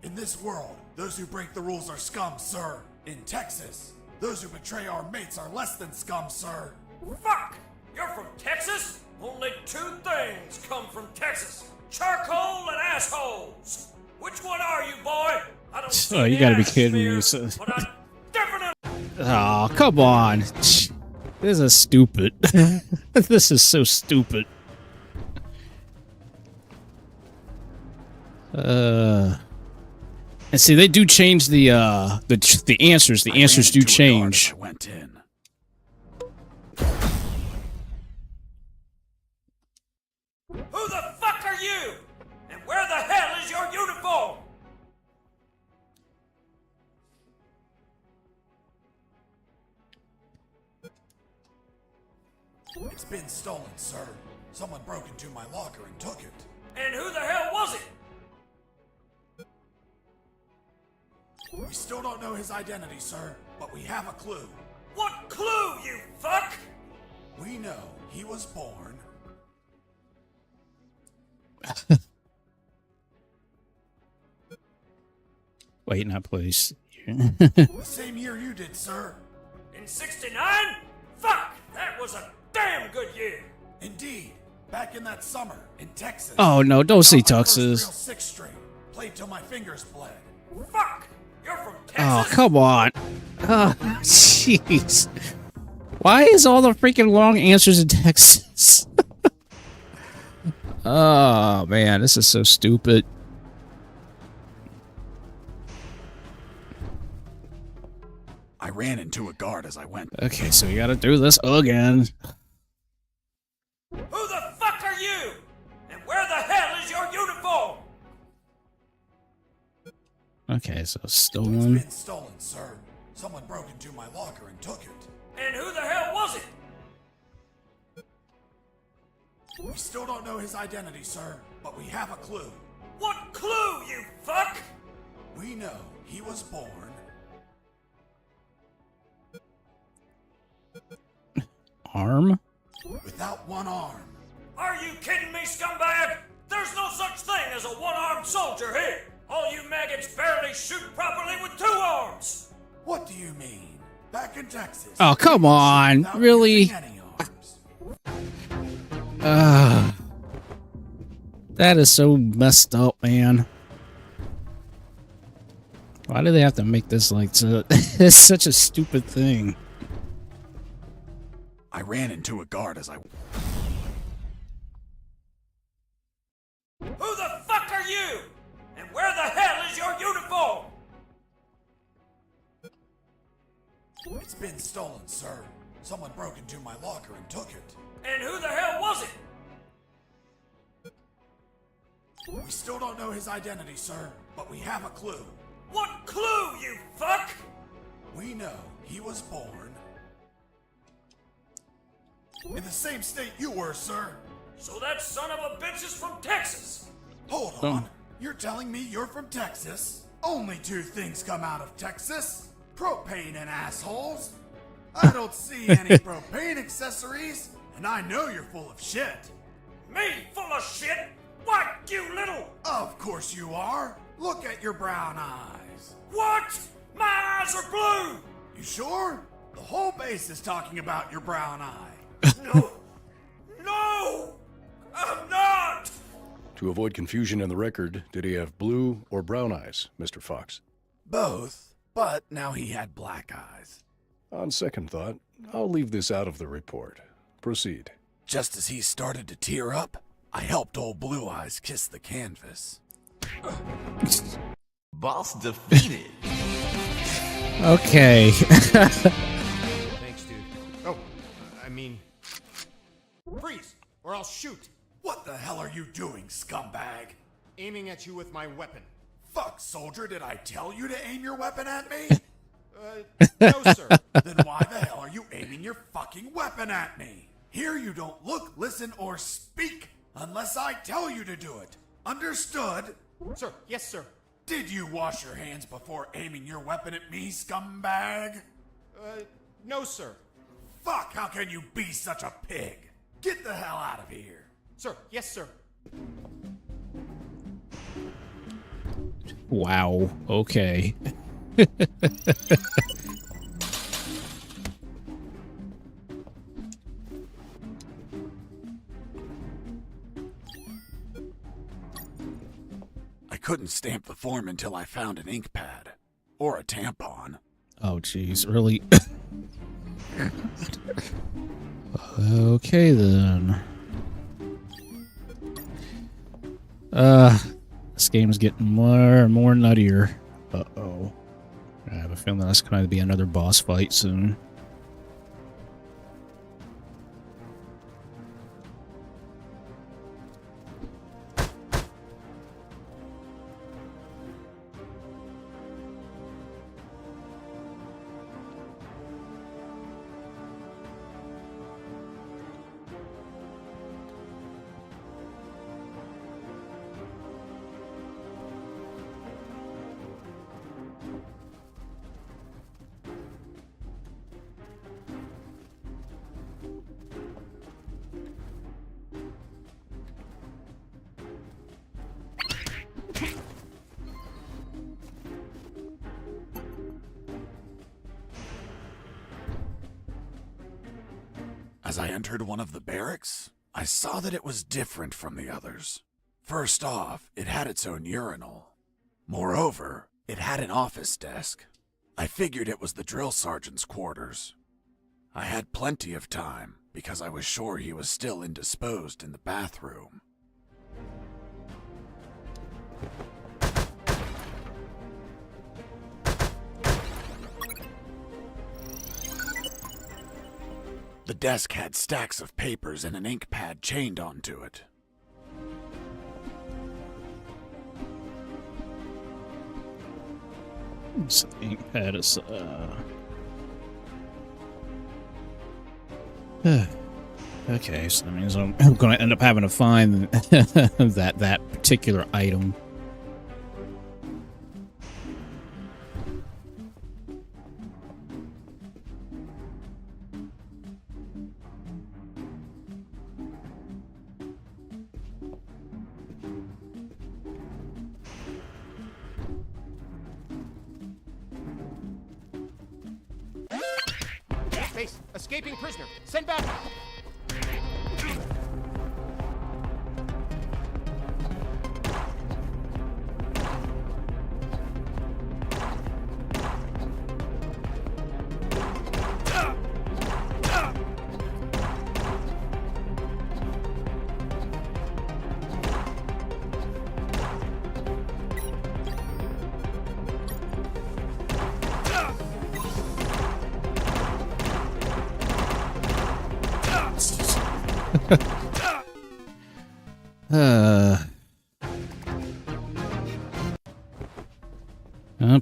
Speaker 3: In this world, those who break the rules are scum, sir. In Texas, those who betray our mates are less than scum, sir.
Speaker 7: Fuck! You're from Texas? Only two things come from Texas. Charcoal and assholes. Which one are you, boy? I don't see
Speaker 1: Oh, you
Speaker 7: any
Speaker 1: gotta be
Speaker 7: ash
Speaker 1: kidding me.
Speaker 7: smears, but I definitely...
Speaker 1: Oh, come on. This is stupid. This is so stupid. And see, they do change the answers. The answers do change.
Speaker 3: I went in.
Speaker 7: Who the fuck are you? And where the hell is your uniform?
Speaker 3: It's been stolen, sir. Someone broke into my locker and took it.
Speaker 7: And who the hell was it?
Speaker 3: We still don't know his identity, sir, but we have a clue.
Speaker 7: What clue, you fuck?
Speaker 3: We know he was born.
Speaker 1: Wait, not please.
Speaker 3: The same year you did, sir.
Speaker 7: In 69? Fuck! That was a damn good year!
Speaker 3: Indeed. Back in that summer, in Texas.
Speaker 1: Oh no, don't say
Speaker 3: Got my first
Speaker 1: Texas.
Speaker 3: real six string. Played till my fingers bled.
Speaker 7: Fuck! You're from Texas?
Speaker 1: Oh, come on. Oh, jeez. Why is all the freaking long answers in Texas? Oh, man, this is so stupid.
Speaker 3: I ran into a guard as I went.
Speaker 1: Okay, so we gotta do this again.
Speaker 7: Who the fuck are you? And where the hell is your uniform?
Speaker 1: Okay, so
Speaker 3: It's
Speaker 1: stolen.
Speaker 3: been stolen, sir. Someone broke into my locker and took it.
Speaker 7: And who the hell was it?
Speaker 3: We still don't know his identity, sir, but we have a clue.
Speaker 7: What clue, you fuck?
Speaker 3: We know he was born
Speaker 1: Arm?
Speaker 3: without one arm.
Speaker 7: Are you kidding me, scumbag? There's no such thing as a one-armed soldier here. All you maggots barely shoot properly with 2 arms.
Speaker 3: What do you mean? Back in Texas.
Speaker 1: Oh, come on.
Speaker 3: without
Speaker 1: Really?
Speaker 3: using any arms.
Speaker 1: That is so messed up, man. Why do they have to make this like so? It's such a stupid thing.
Speaker 3: I ran into a guard as I.
Speaker 7: Who the fuck are you? And where the hell is your uniform?
Speaker 3: It's been stolen, sir. Someone broke into my locker and took it.
Speaker 7: And who the hell was it?
Speaker 3: We still don't know his identity, sir, but we have a clue.
Speaker 7: What clue, you fuck?
Speaker 3: We know he was born in the same state you were, sir.
Speaker 7: So that son of a bitch is from Texas.
Speaker 3: Hold on. You're telling me you're from Texas? Only 2 things come out of Texas: propane and assholes. I don't see any propane accessories, and I know you're full of shit.
Speaker 7: Me full of shit? What, you little...
Speaker 3: Of course you are. Look at your brown eyes.
Speaker 7: What? My eyes are blue.
Speaker 3: You sure? The whole base is talking about your brown eye.
Speaker 7: No. No! I'm not!
Speaker 4: To avoid confusion in the record, did he have blue or brown eyes, Mr. Fox?
Speaker 3: Both, but now he had black eyes.
Speaker 4: On second thought, I'll leave this out of the report. Proceed.
Speaker 3: Just as he started to tear up, I helped old Blue Eyes kiss the canvas.
Speaker 5: Boss defeated.
Speaker 1: Okay.
Speaker 8: Thanks, dude. Oh, I mean... Freeze, or I'll shoot.
Speaker 3: What the hell are you doing, scumbag?
Speaker 8: Aiming at you with my weapon.
Speaker 3: Fuck, soldier, did I tell you to aim your weapon at me?
Speaker 8: No, sir.
Speaker 3: Then why the hell are you aiming your fucking weapon at me? Here you don't look, listen, or speak unless I tell you to do it. Understood?
Speaker 8: Sir, yes, sir.
Speaker 3: Did you wash your hands before aiming your weapon at me, scumbag?
Speaker 8: No, sir.
Speaker 3: Fuck, how can you be such a pig? Get the hell out of here.
Speaker 8: Sir, yes, sir.
Speaker 1: Wow. Okay.
Speaker 3: I couldn't stamp the form until I found an ink pad. Or a tampon.
Speaker 1: Oh, jeez. Really? Okay, then. This game's getting more and more nuttier. Uh-oh. I have a feeling that's going to be another boss fight soon.
Speaker 3: As I entered one of the barracks, I saw that it was different from the others. First off, it had its own urinal. Moreover, it had an office desk. I figured it was the drill sergeant's quarters. I had plenty of time because I was sure he was still indisposed in the bathroom. The desk had stacks of papers and an ink pad chained onto it.
Speaker 1: So the ink pad is okay, so that means I'm going to end up having to find that particular item.
Speaker 8: Base, escaping prisoner. Send back.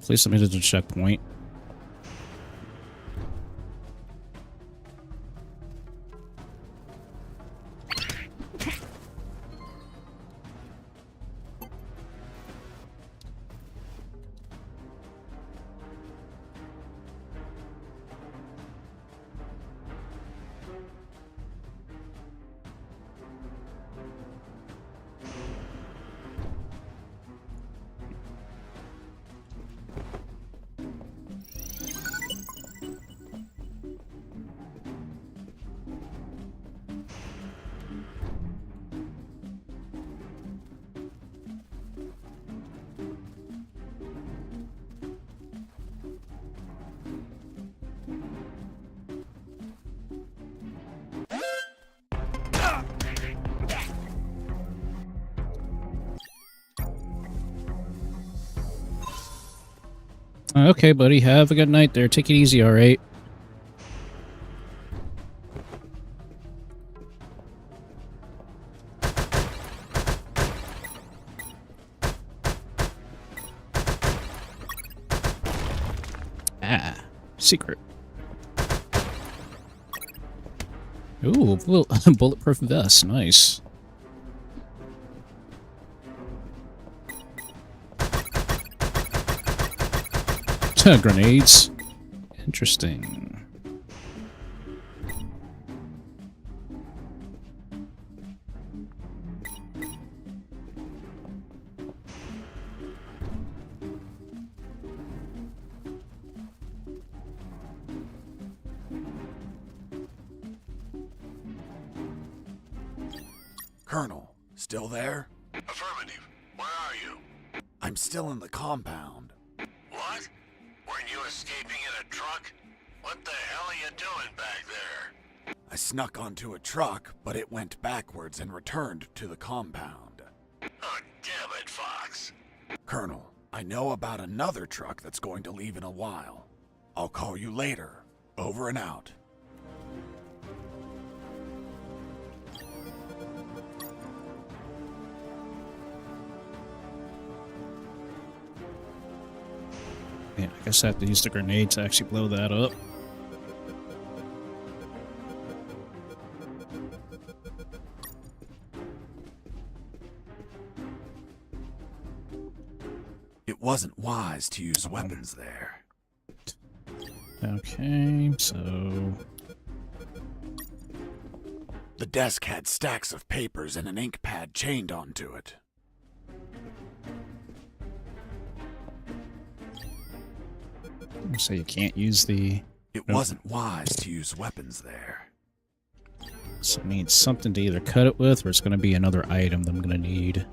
Speaker 1: Please submit it to checkpoint. Okay, buddy. Have a good night there. Take it easy, all right? Ah, secret. Ooh, bulletproof vest. Nice. Grenades. Interesting.
Speaker 3: Colonel, still there?
Speaker 6: Affirmative. Where are you?
Speaker 3: I'm still in the compound.
Speaker 6: What? Weren't you escaping in a truck? What the hell are you doing back there?
Speaker 3: I snuck onto a truck, but it went backwards and returned to the compound.
Speaker 6: Oh, damn it, Fox.
Speaker 3: Colonel, I know about another truck that's going to leave in a while. I'll call you later. Over and out.
Speaker 1: Yeah, I guess I have to use the grenade to actually blow that up.
Speaker 3: It wasn't wise to use weapons there.
Speaker 1: Okay, so...
Speaker 3: The desk had stacks of papers and an ink pad chained onto it.
Speaker 1: So you can't use the...
Speaker 3: It wasn't wise to use weapons there.
Speaker 1: So it needs something to either cut it with, or it's going to be another item that I'm going to need.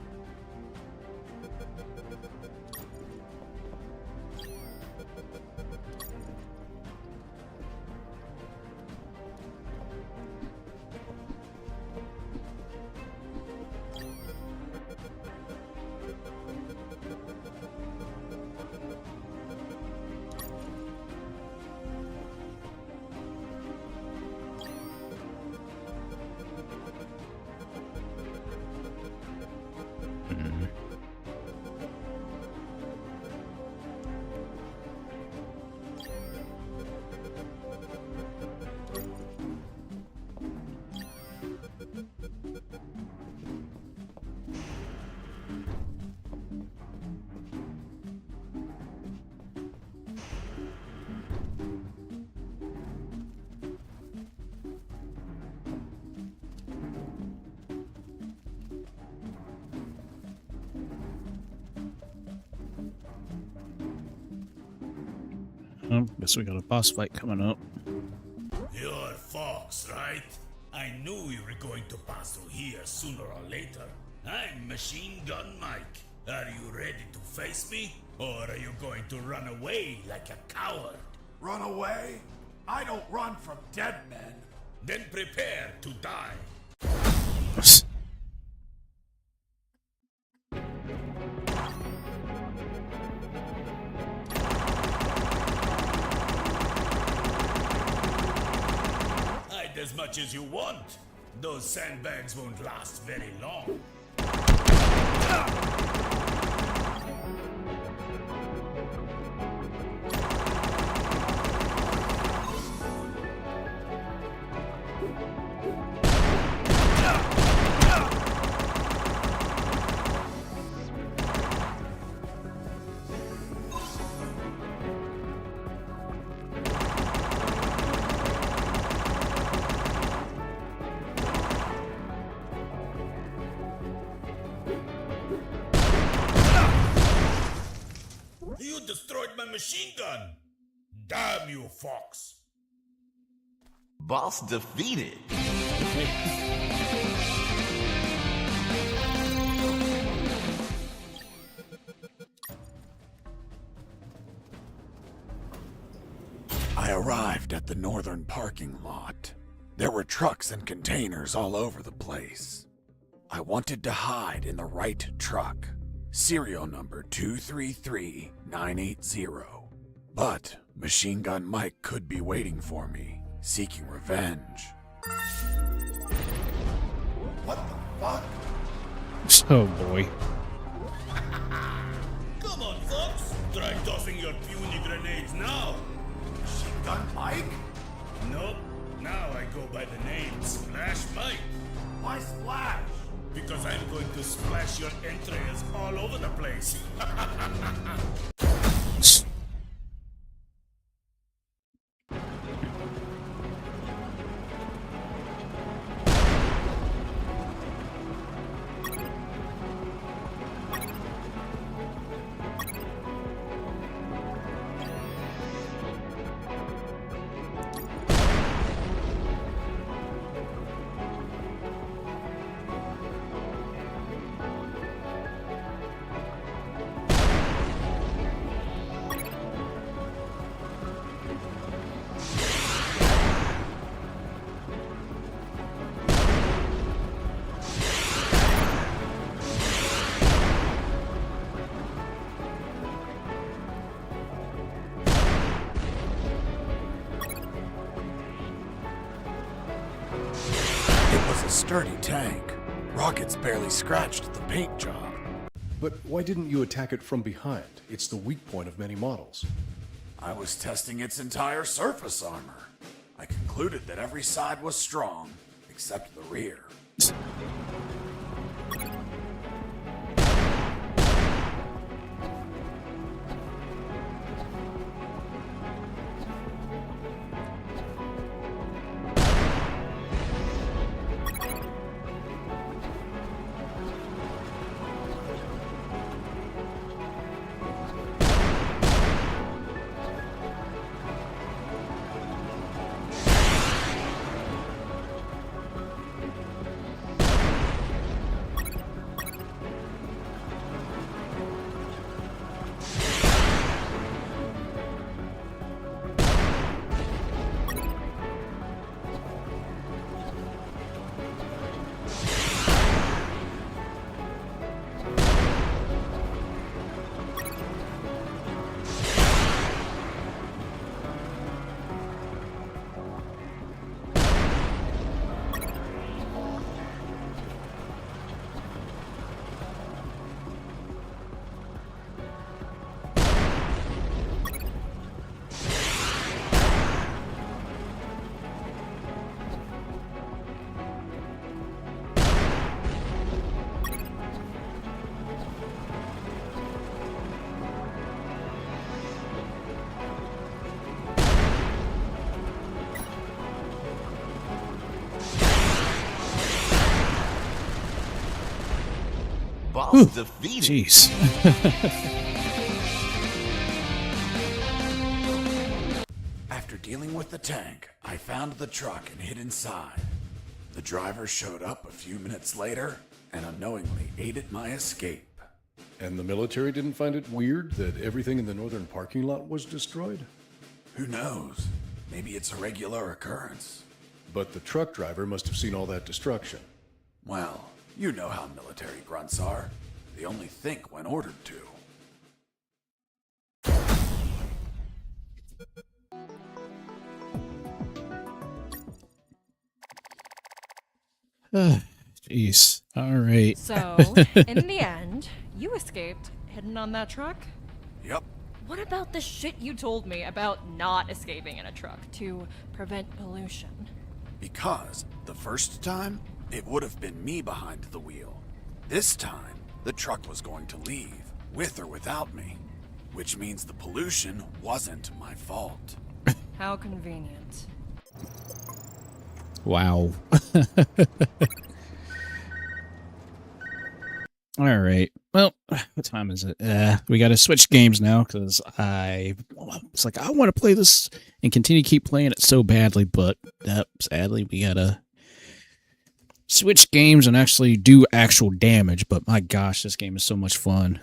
Speaker 1: Guess we got a boss fight coming up.
Speaker 10: You're Fox, right? I knew you were going to pass through here sooner or later. I'm Machine Gun Mike. Are you ready to face me? Or are you going to run away like a coward?
Speaker 3: Run away? I don't run from dead men.
Speaker 10: Then prepare to die. Hide as much as you want. Those sandbags won't last very long. You destroyed my machine gun! Damn you, Fox!
Speaker 5: Boss defeated.
Speaker 3: I arrived at the northern parking lot. There were trucks and containers all over the place. I wanted to hide in the right truck, serial number 233980. But Machine Gun Mike could be waiting for me, seeking revenge. What the fuck?
Speaker 1: Oh boy.
Speaker 10: Come on, Fox! Try tossing your puny grenades now!
Speaker 3: Machine Gun Mike?
Speaker 10: Nope. Now I go by the name Splash Mike.
Speaker 3: Why Splash?
Speaker 10: Because I'm going to splash your entrails all over the place.
Speaker 3: Sturdy tank. Rockets barely scratched the paint job.
Speaker 4: But why didn't you attack it from behind? It's the weak point of many models.
Speaker 3: I was testing its entire surface armor. I concluded that every side was strong, except the rear.
Speaker 5: Boss defeated.
Speaker 1: Jeez.
Speaker 3: After dealing with the tank, I found the truck and hid inside. The driver showed up a few minutes later and unknowingly aided my escape.
Speaker 4: And the military didn't find it weird that everything in the northern parking lot was destroyed?
Speaker 3: Who knows? Maybe it's a regular occurrence.
Speaker 4: But the truck driver must have seen all that destruction.
Speaker 3: Well, you know how military grunts are. They only think when ordered to.
Speaker 1: Jeez. All right.
Speaker 11: So, in the end, you escaped, hidden on that truck?
Speaker 3: Yep.
Speaker 11: What about the shit you told me about not escaping in a truck to prevent pollution?
Speaker 3: Because the first time, it would have been me behind the wheel. This time, the truck was going to leave, with or without me. Which means the pollution wasn't my fault.
Speaker 11: How convenient.
Speaker 1: Wow. All right. Well, what time is it? We got to switch games now because I want to play this and continue to keep playing it so badly, but sadly we got to switch games and actually do actual damage. But my gosh, this game is so much fun.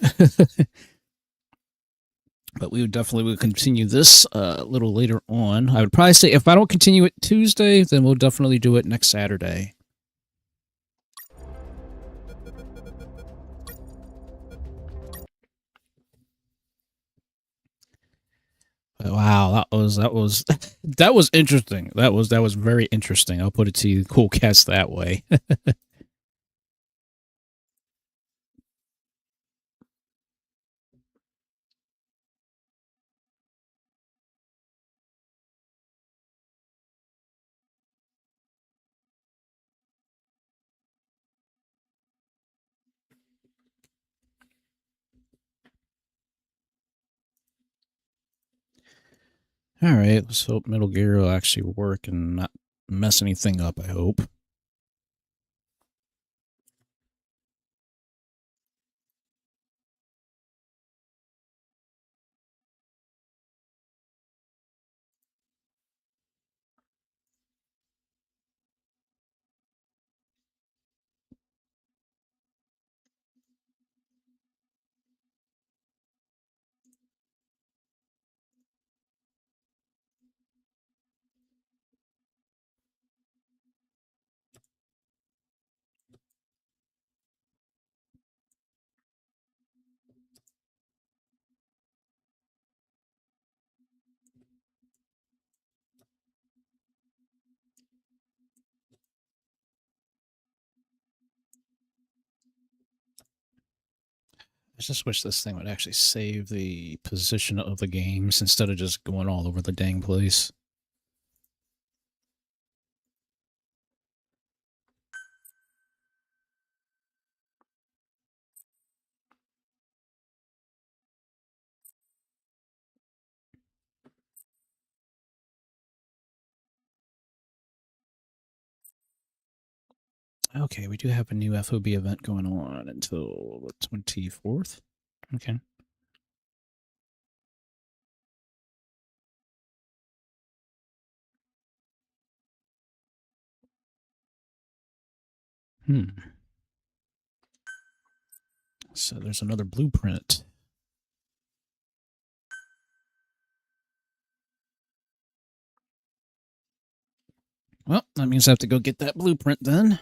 Speaker 1: But we will continue this a little later on. I would probably say if I don't continue it Tuesday, then we'll definitely do it next Saturday. Wow, that was interesting. That was very interesting. I'll put it to you, cool cast that way. All right, let's hope Metal Gear will actually work and not mess anything up, I hope. I just wish this thing would actually save the position of the games instead of just going all over the dang place. Okay, we do have a new FOB event going on until the 24th. Okay. So there's another blueprint. Well, that means I have to go get that blueprint then.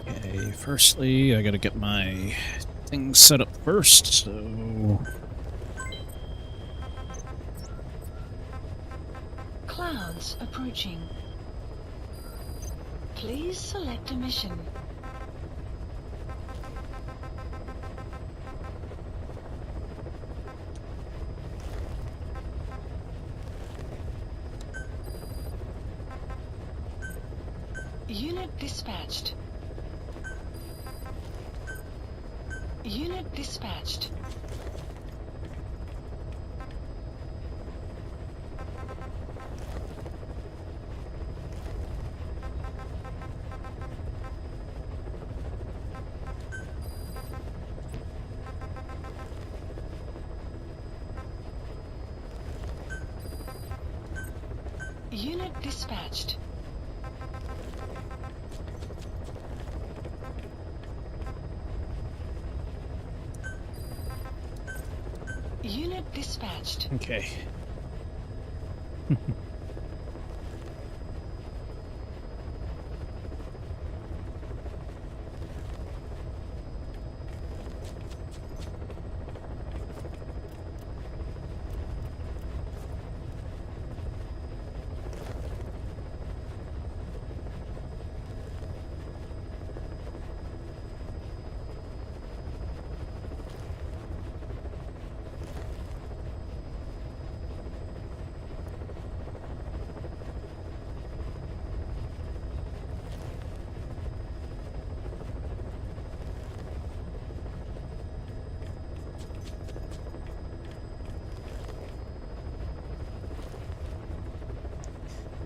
Speaker 1: Okay, firstly, I gotta get my things set up first, so...
Speaker 12: Clouds approaching. Please select a mission. Unit dispatched. Unit dispatched. Unit dispatched. Unit dispatched.
Speaker 1: Okay.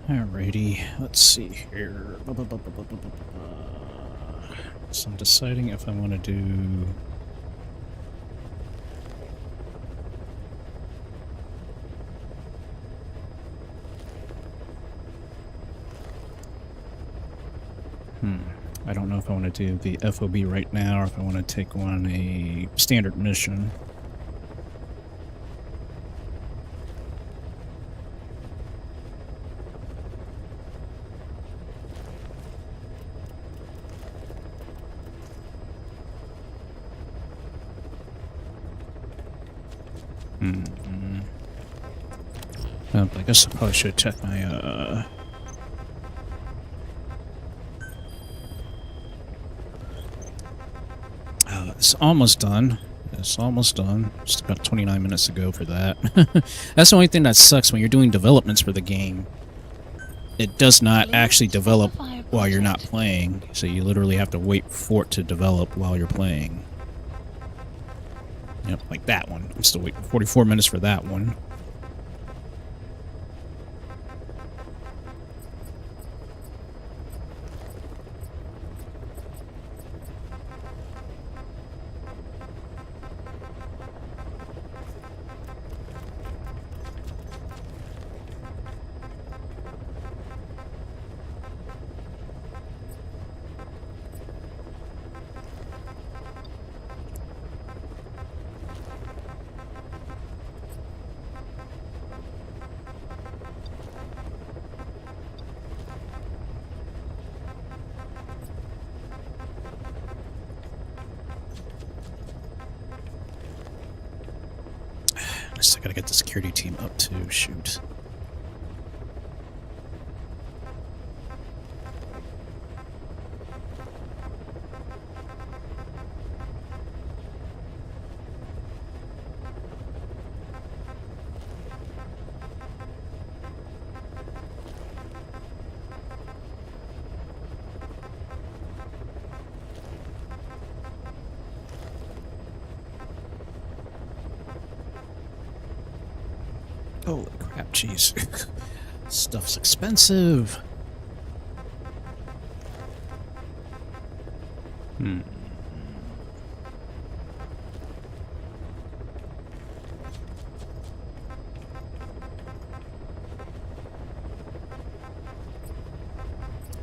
Speaker 1: Alrighty, let's see here. So I'm deciding if I want to do... I don't know if I want to do the FOB right now or if I want to take on a standard mission. I guess I probably should check my, it's almost done. It's almost done. Just about 29 minutes to go for that. That's the only thing that sucks when you're doing developments for the game. It does not actually develop while you're not playing, so you literally have to wait for it to develop while you're playing. Yep, like that one. I'm still waiting 44 minutes for that one. I still gotta get the security team up too, shoot. Holy crap, jeez. Stuff's expensive.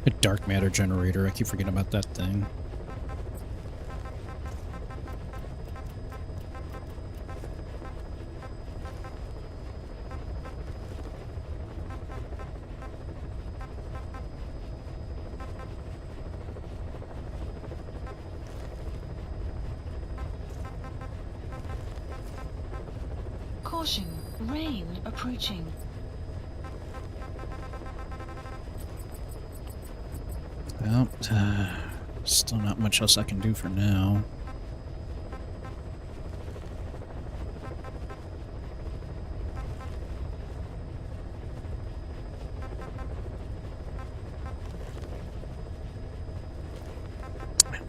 Speaker 1: A dark matter generator, I keep forgetting about that thing.
Speaker 12: Caution, rain approaching.
Speaker 1: Well, still not much else I can do for now.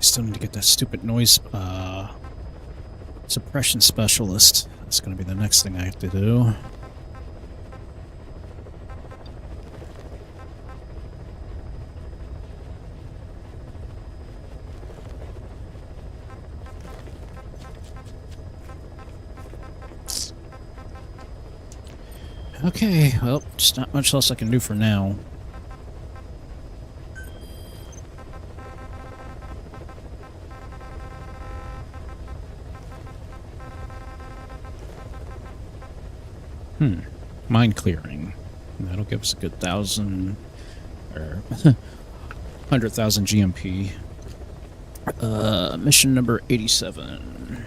Speaker 1: Still need to get that stupid noise suppression specialist. That's going to be the next thing I have to do. Okay, well, just not much else I can do for now. Mine clearing. That'll give us a good 1,000 or 100,000 GMP. Mission number 87.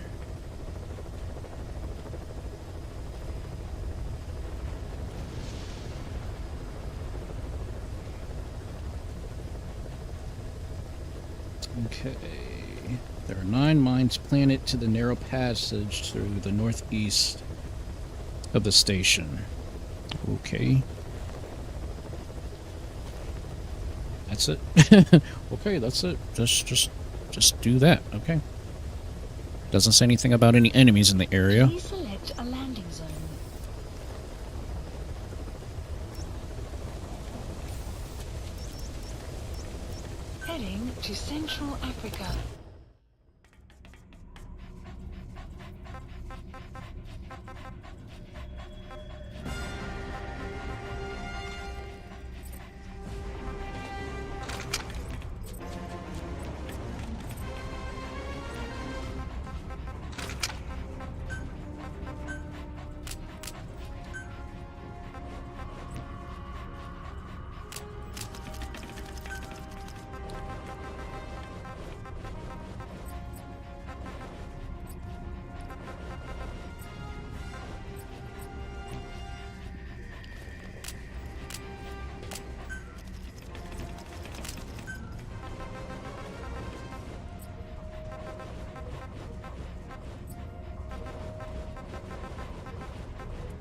Speaker 1: Okay. There are 9 mines planted to the narrow passage through the northeast of the station. Okay. That's it. Okay, that's it. Just do that, okay? Doesn't say anything about any enemies in the area.
Speaker 12: Please select a landing zone. Heading to Central Africa.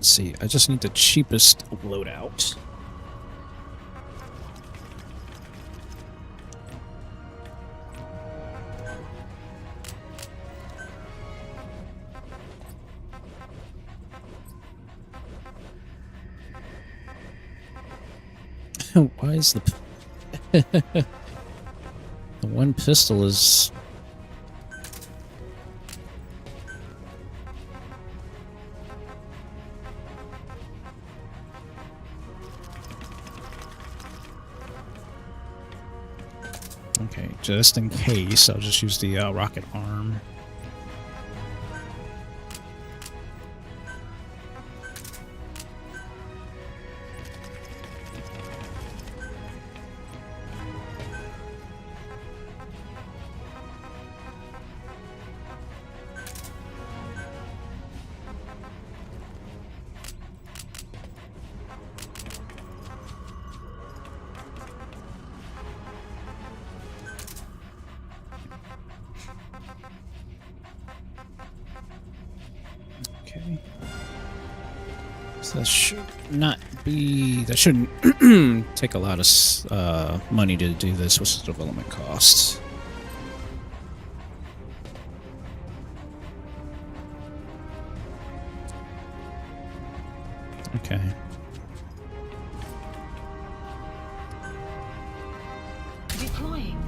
Speaker 1: Let's see, I just need the cheapest loadout. Why is the the one pistol is okay, just in case, I'll just use the rocket arm. Okay. So that should not be... That shouldn't take a lot of money to do this. What's the development costs? Okay.
Speaker 12: Deploying.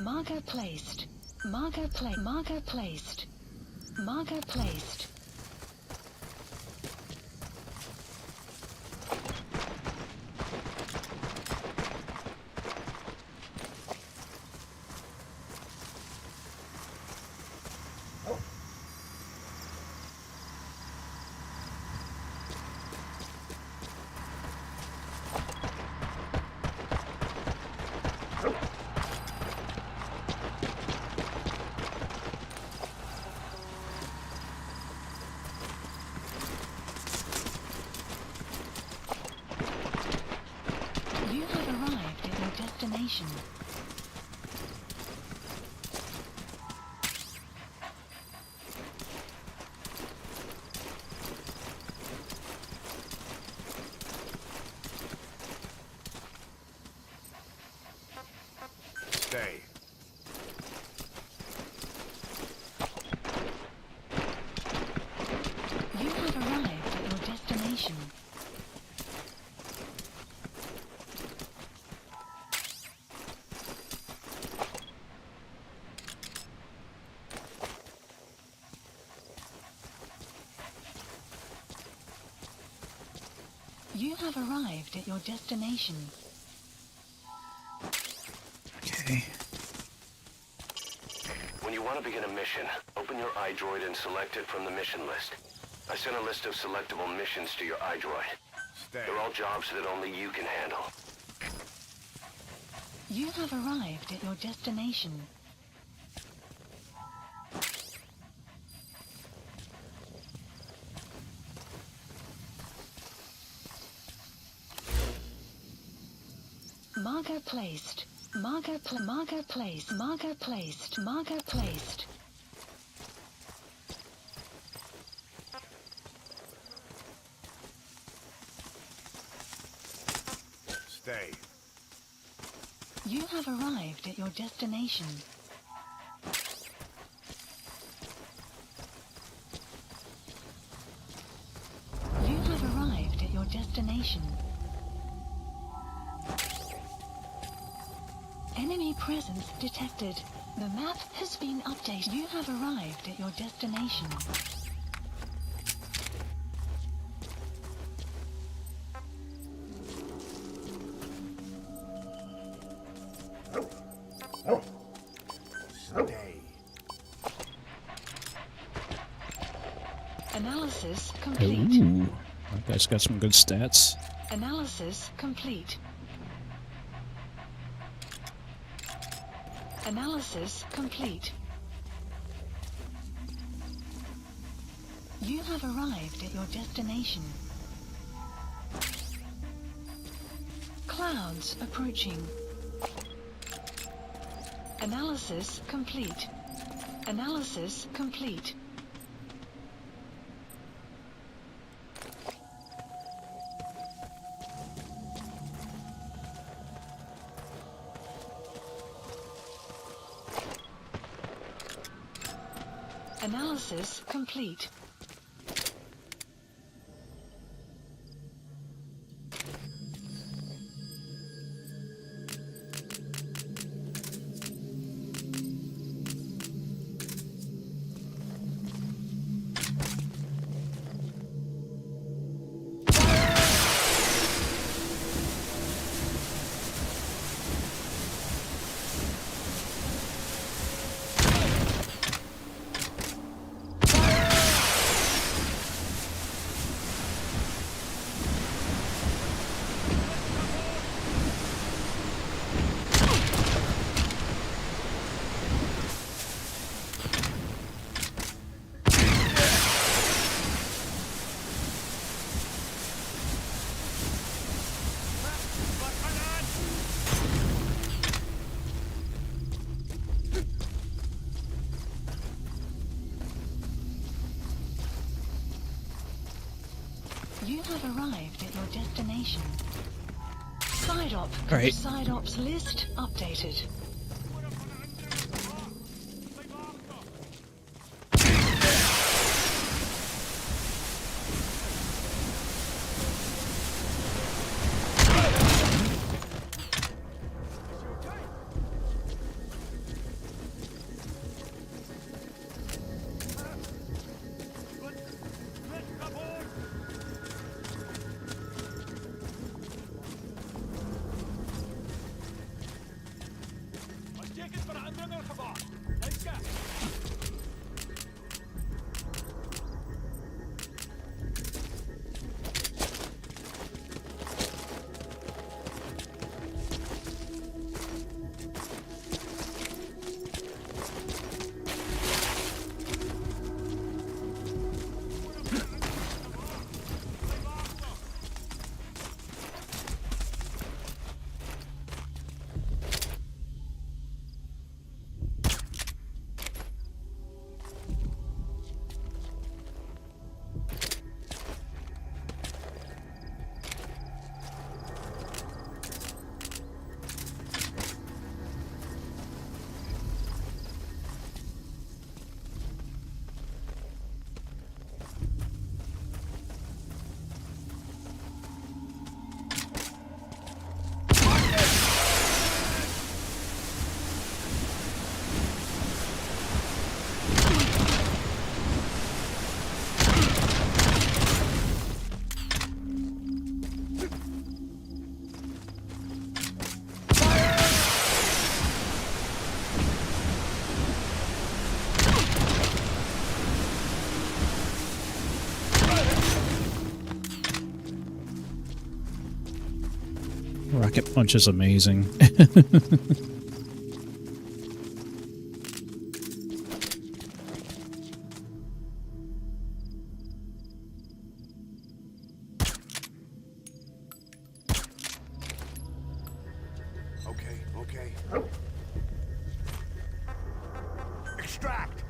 Speaker 12: Marker placed. Marker placed. Marker placed. You have arrived at your destination.
Speaker 9: Stay.
Speaker 12: You have arrived at your destination. You have arrived at your destination.
Speaker 1: Okay.
Speaker 6: When you want to begin a mission, open your iDroid and select it from the mission list. I sent a list of selectable missions to your iDroid.
Speaker 9: Stay.
Speaker 6: They're all jobs that only you can handle.
Speaker 12: You have arrived at your destination. Marker placed. Marker placed. Marker placed. Marker placed.
Speaker 9: Stay.
Speaker 12: You have arrived at your destination. You have arrived at your destination. Enemy presence detected. The map has been updated. You have arrived at your destination.
Speaker 9: Stay.
Speaker 12: Analysis complete.
Speaker 1: Ooh, that guy's got some good stats.
Speaker 12: Analysis complete. Analysis complete. You have arrived at your destination. Clouds approaching. Analysis complete. Analysis complete. Analysis complete. Side op.
Speaker 1: Right.
Speaker 12: Side ops list updated.
Speaker 1: Rocket Punch is amazing.
Speaker 9: Okay. Extract!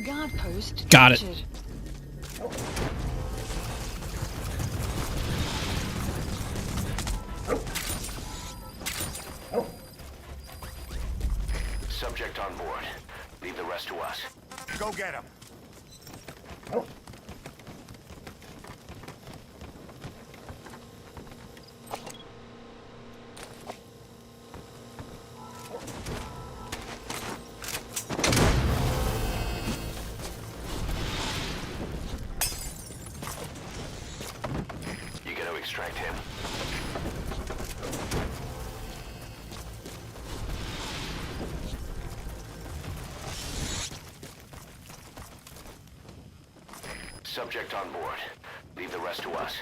Speaker 12: Guard post.
Speaker 1: Got it.
Speaker 12: captured.
Speaker 9: Subject on board. Leave the rest to us. Go get him. You gotta extract him. Subject on board. Leave the rest to us.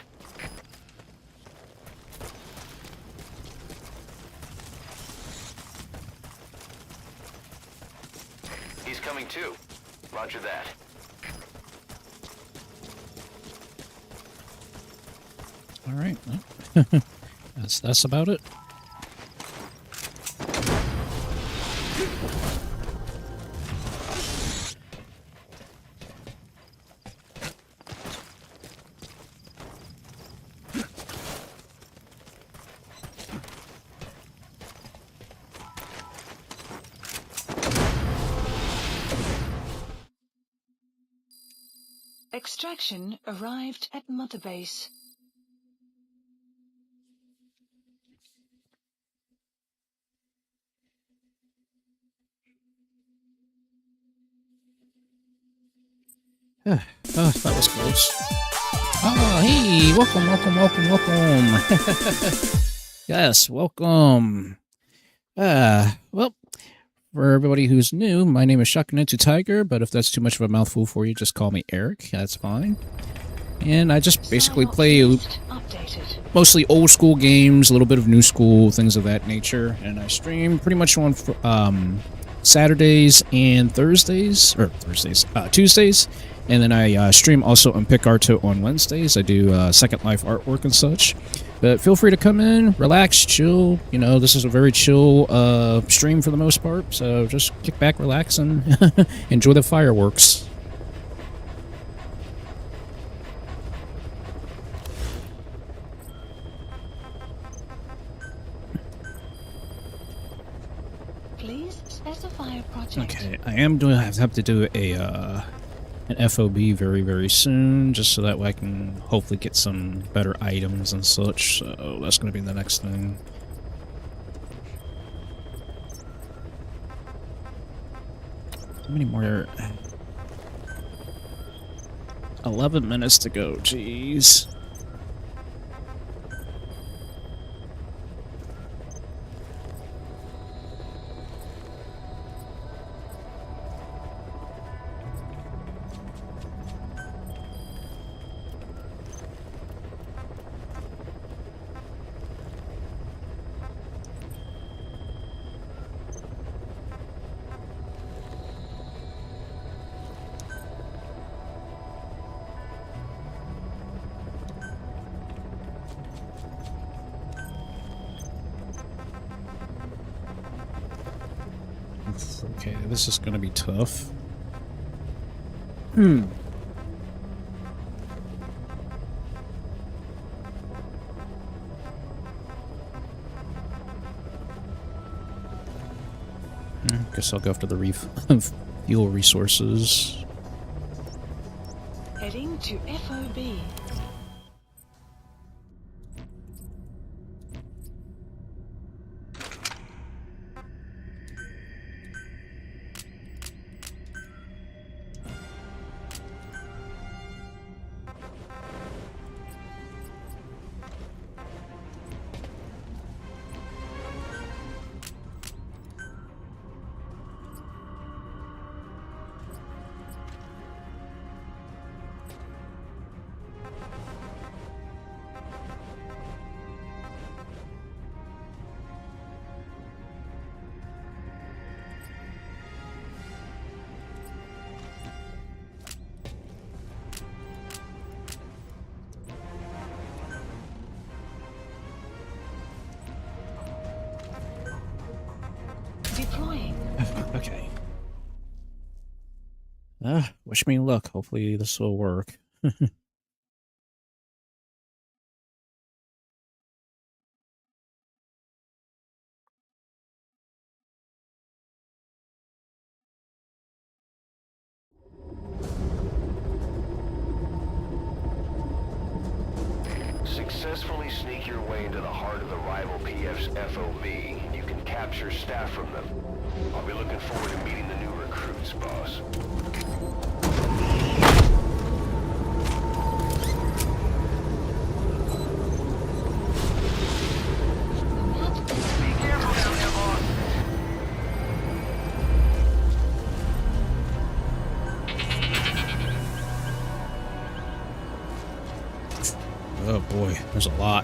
Speaker 9: He's coming too. Roger that.
Speaker 1: All right. That's about it.
Speaker 12: Extraction arrived at Mother Base.
Speaker 1: Oh, that was close. Oh, hey, welcome. Yes, welcome. Well, for everybody who's new, my name is SHAKUNETSU Tiger, but if that's too much of a mouthful for you, just call me Eric. That's fine. And I just basically play mostly old school games, a little bit of new school, things of that nature. And I stream pretty much on Saturdays and Tuesdays. And then I stream also on Picarto on Wednesdays. I do Second Life artwork and such. But feel free to come in, relax, chill. You know, this is a very chill stream for the most part. So just kick back, relax, and enjoy the fireworks.
Speaker 12: project.
Speaker 1: Okay, I am doing. I have to do an FOB very, very soon, just so that way I can hopefully get some better items and such. So that's going to be the next thing. How many more? 11 minutes to go. Jeez. Okay, this is gonna be tough. Guess I'll go after the fuel resources.
Speaker 12: Heading to FOB. Deploying.
Speaker 1: Okay. Wish me luck. Hopefully this will work.
Speaker 9: Successfully sneak your way into the heart of the rival PF's FOB, and you can capture staff from them. I'll be looking forward to meeting the new recruits, boss.
Speaker 1: Oh boy, there's a lot.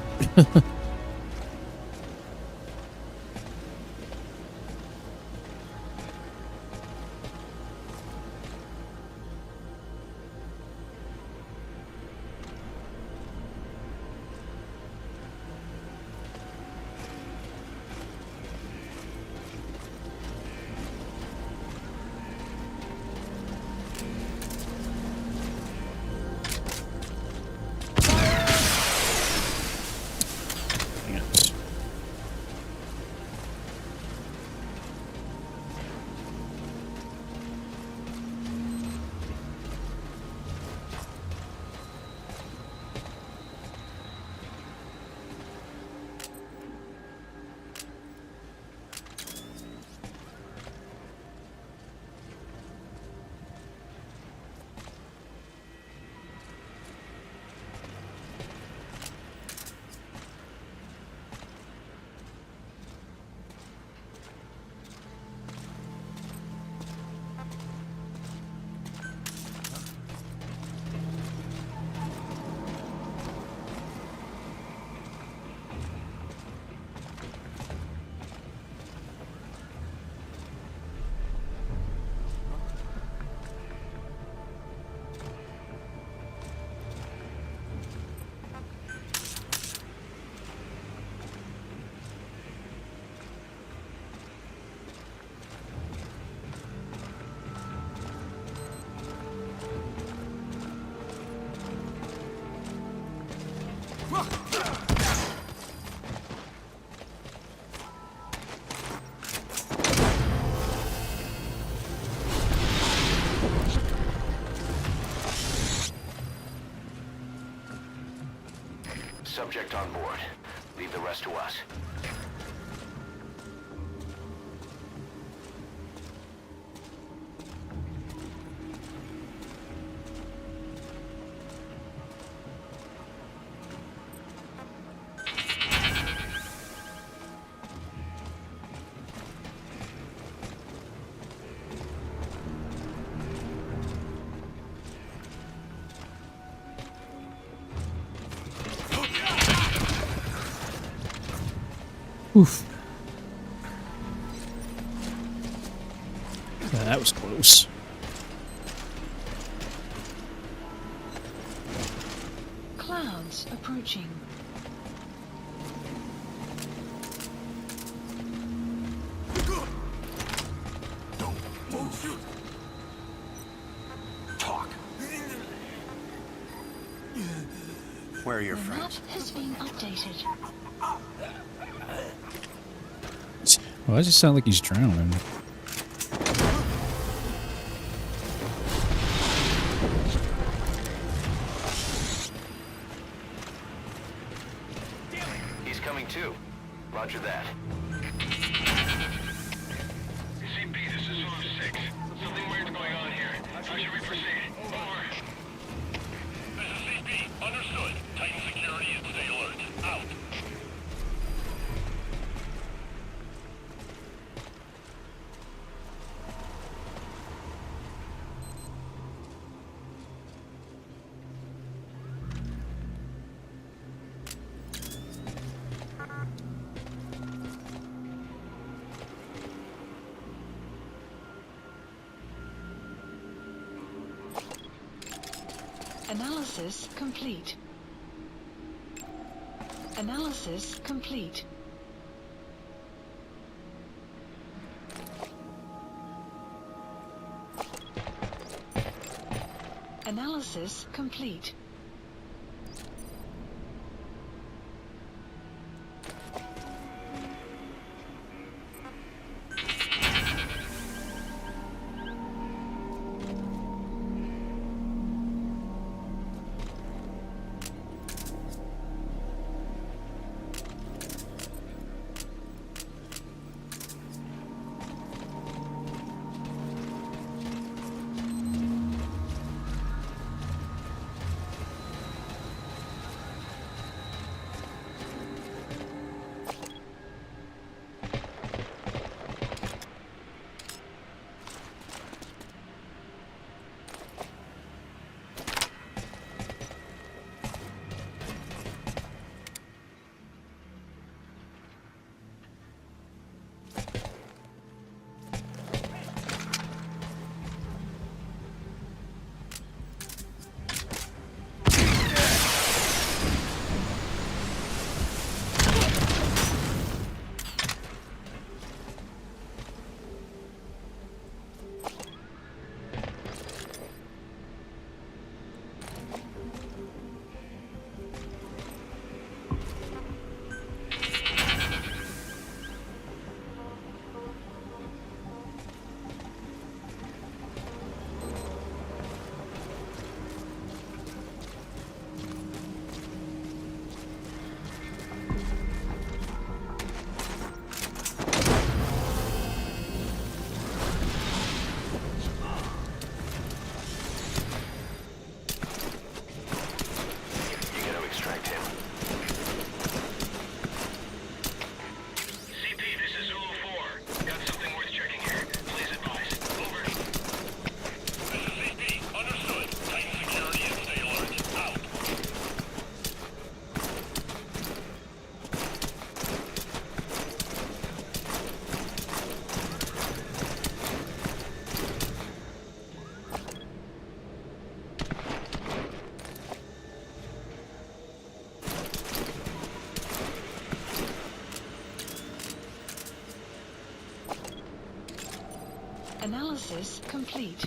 Speaker 9: subject on board. Leave the rest to us.
Speaker 1: Oof. Yeah, that was close.
Speaker 12: Clouds approaching.
Speaker 3: Don't shoot. Talk. Where are your
Speaker 12: The map
Speaker 3: friends?
Speaker 12: has been updated.
Speaker 1: Why does it sound like he's drowning?
Speaker 9: He's coming too. Roger that.
Speaker 6: CP, this is Zulu 6. Something weird's going on here. How should we proceed? Over. This is CP. Understood. Tighten security and stay alert. Out.
Speaker 12: Analysis complete. Analysis complete. Analysis complete. Analysis complete.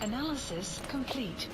Speaker 12: Analysis complete.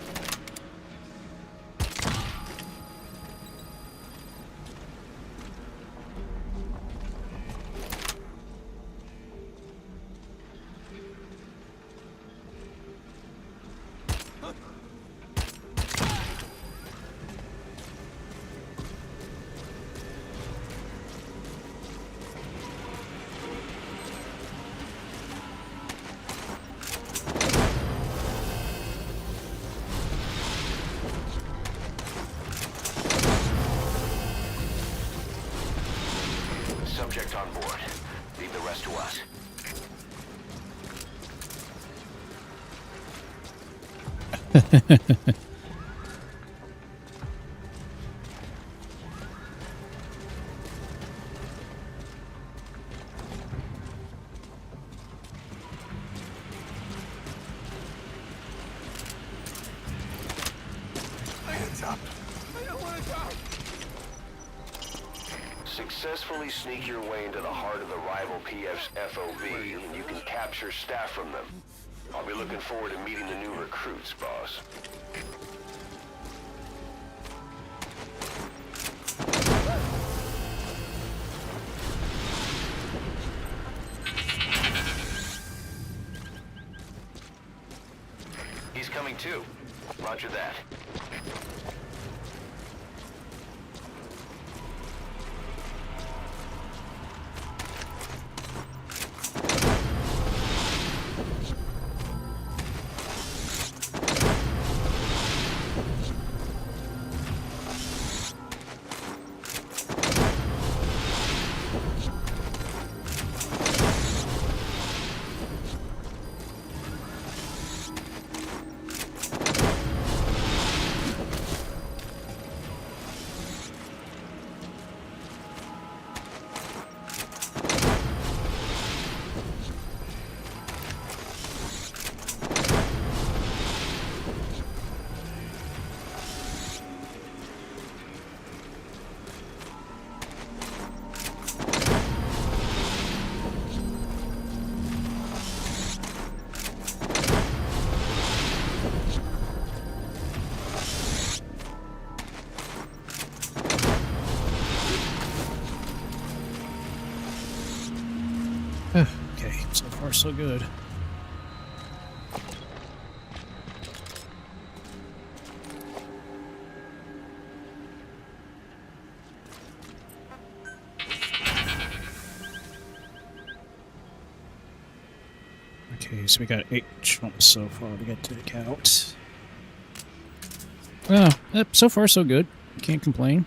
Speaker 9: Subject on board. Leave the rest to us. Successfully sneak your way into the heart of the rival PF's FOV, and you can capture staff from them. I'll be looking forward to meeting the new recruits, boss. He's coming too. Roger that.
Speaker 1: Okay, so far so good. Okay, so we got 8 jumps so far to get to the count. Well, so far so good. Can't complain.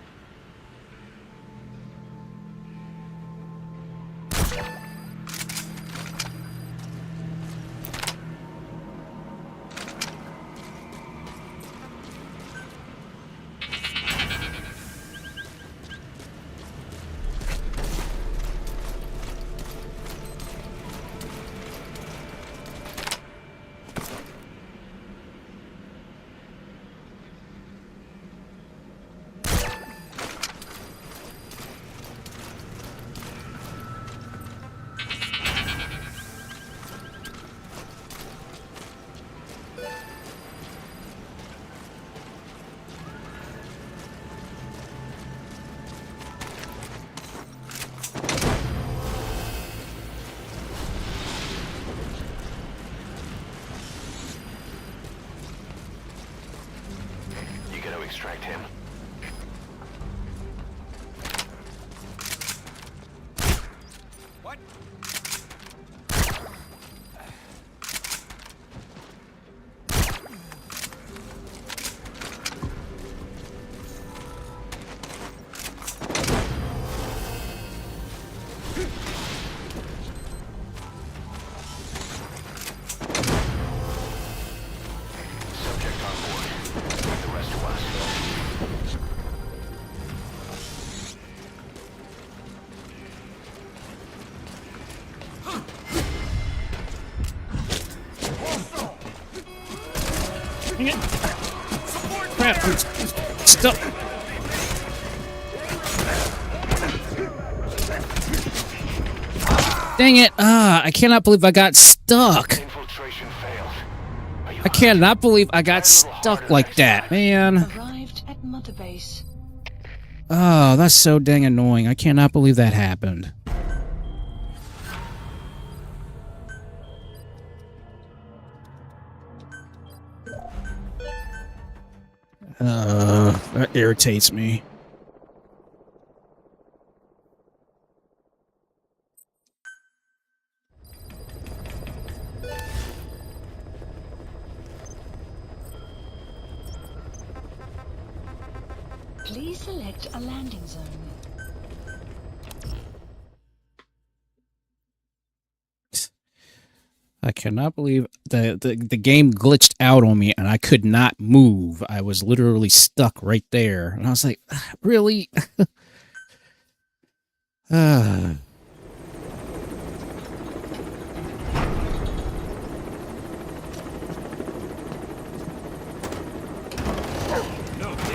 Speaker 9: Extract him.
Speaker 7: What?
Speaker 9: Subject on board. Leave the rest to us.
Speaker 1: Dang it. Crap, I'm stuck. Dang it. I cannot believe I got stuck.
Speaker 9: Infiltration failed. Are you
Speaker 1: I cannot believe I got stuck like that, man.
Speaker 12: Arrived at Mother Base.
Speaker 1: Oh, that's so dang annoying. I cannot believe that happened. That irritates me.
Speaker 12: Please select a landing zone.
Speaker 1: I cannot believe the game glitched out on me and I could not move. I was literally stuck right there. And I was like, really?
Speaker 13: No,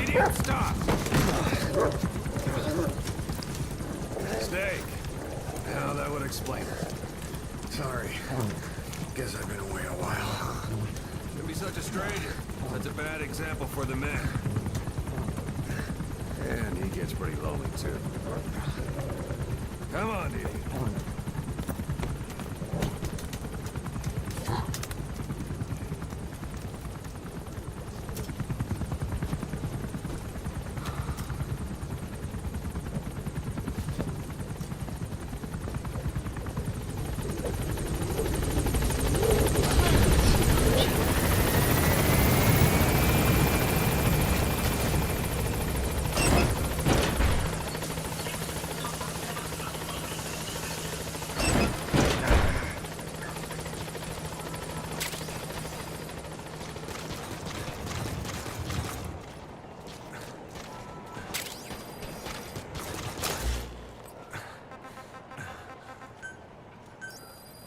Speaker 13: idiot, stop! Steak. Now that would explain it. Sorry. Guess I've been away a while. Don't be such a stranger. Such a bad example for the men. And he gets pretty lonely, too. Come on, idiot.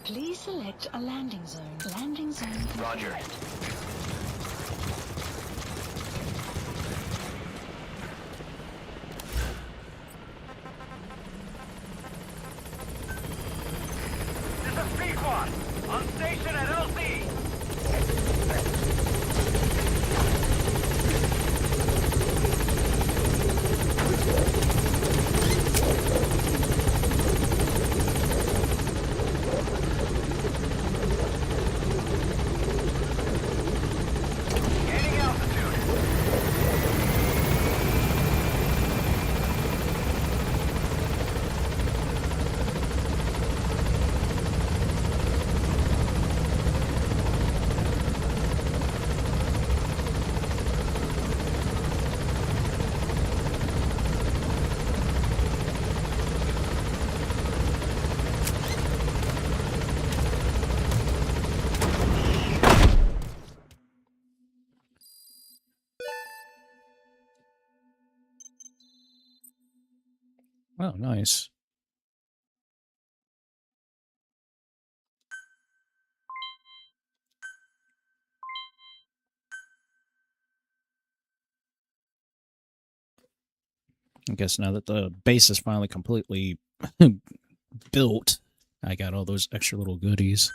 Speaker 12: Please select a landing zone. Landing zone.
Speaker 9: Roger.
Speaker 7: This is P-Quad, on station at LZ. Gaining altitude.
Speaker 1: Oh, nice. I guess now that the base is finally completely built, I got all those extra little goodies.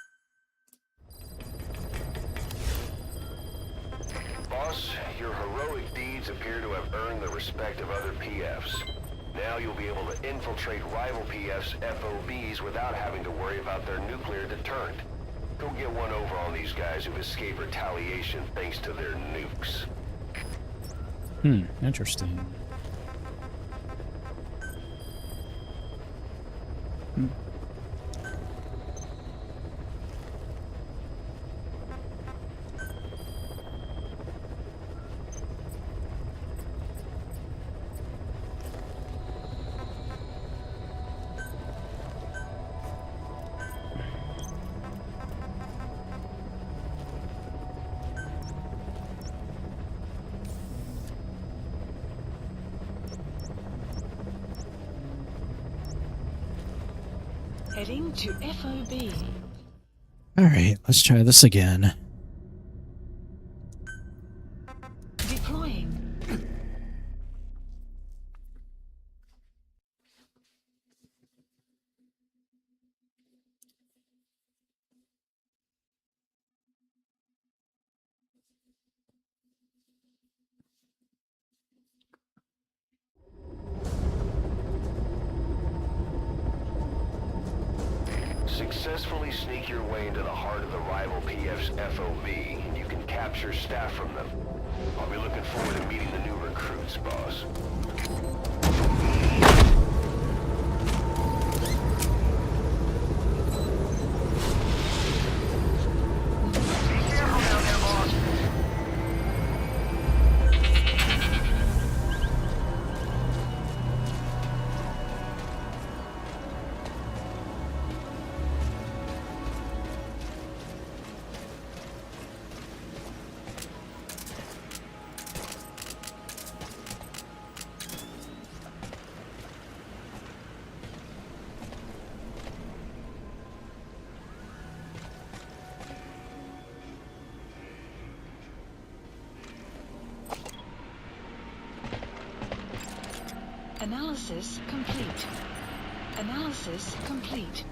Speaker 9: Boss, your heroic deeds appear to have earned the respect of other PFs. Now you'll be able to infiltrate rival PFs' FOBs without having to worry about their nuclear deterrent. Go get one over on these guys who've escaped retaliation thanks to their nukes.
Speaker 1: Interesting.
Speaker 12: Heading to FOB.
Speaker 1: All right, let's try this again.
Speaker 12: Deploying.
Speaker 9: Successfully sneak your way into the heart of the rival PF's FOB, and you can capture staff from them. I'll be looking forward to meeting the new recruits, boss.
Speaker 12: Analysis complete. Analysis complete.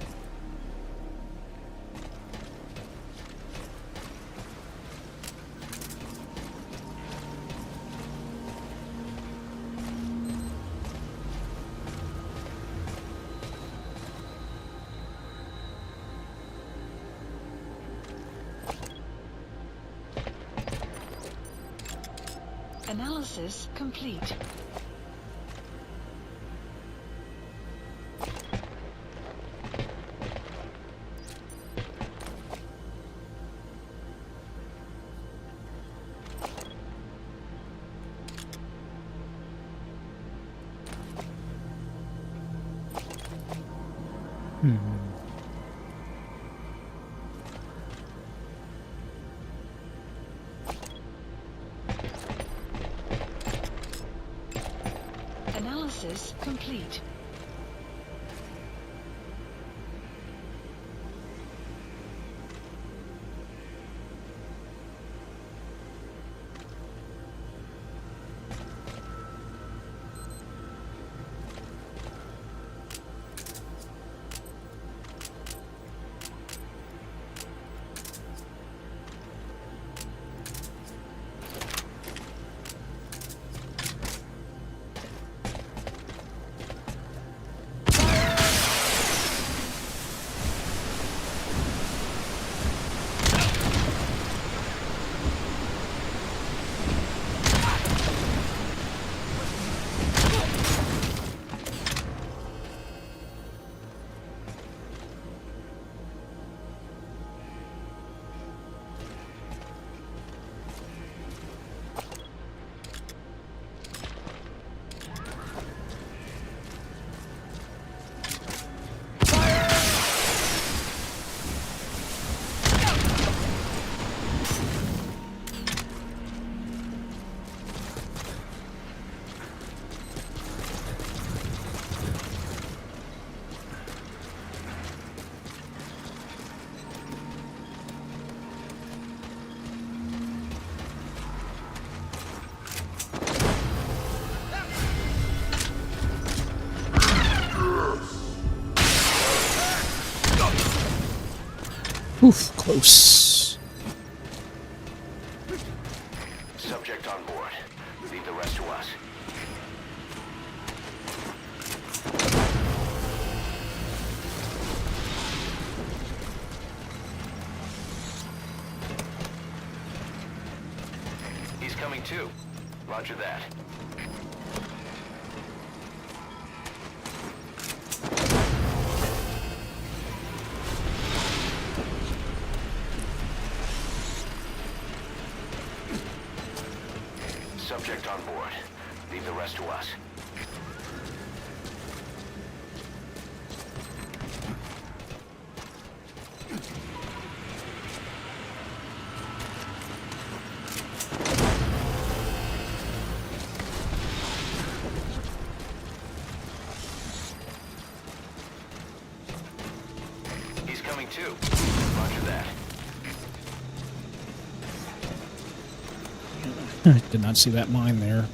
Speaker 12: Analysis complete. Analysis complete.
Speaker 1: Oof, close.
Speaker 9: Subject on board. Leave the rest to us. He's coming too. Roger that. Subject on board. Leave the rest to us. He's coming too. Roger that.
Speaker 1: Did not see that mine there.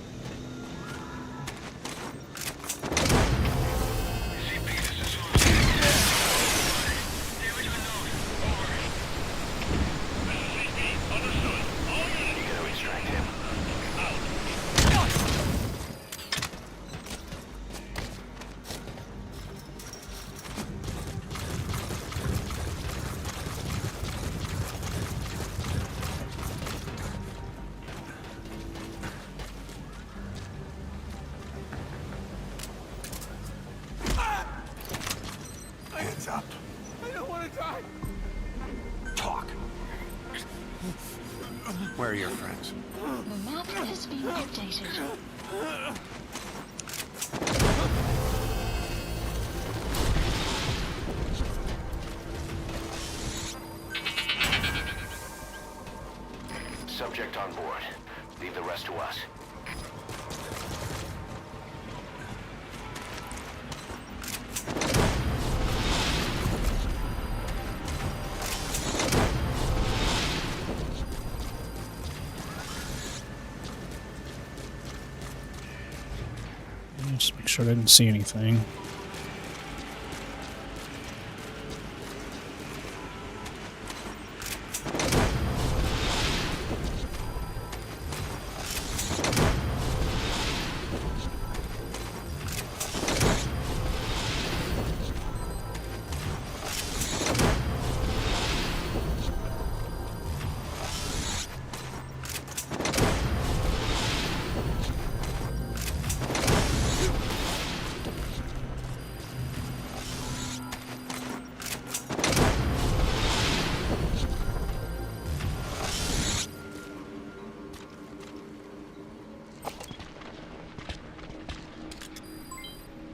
Speaker 9: Talk. Where are your friends?
Speaker 12: The map has been updated.
Speaker 9: Subject on board. Leave the rest to us.
Speaker 1: Just make sure I didn't see anything.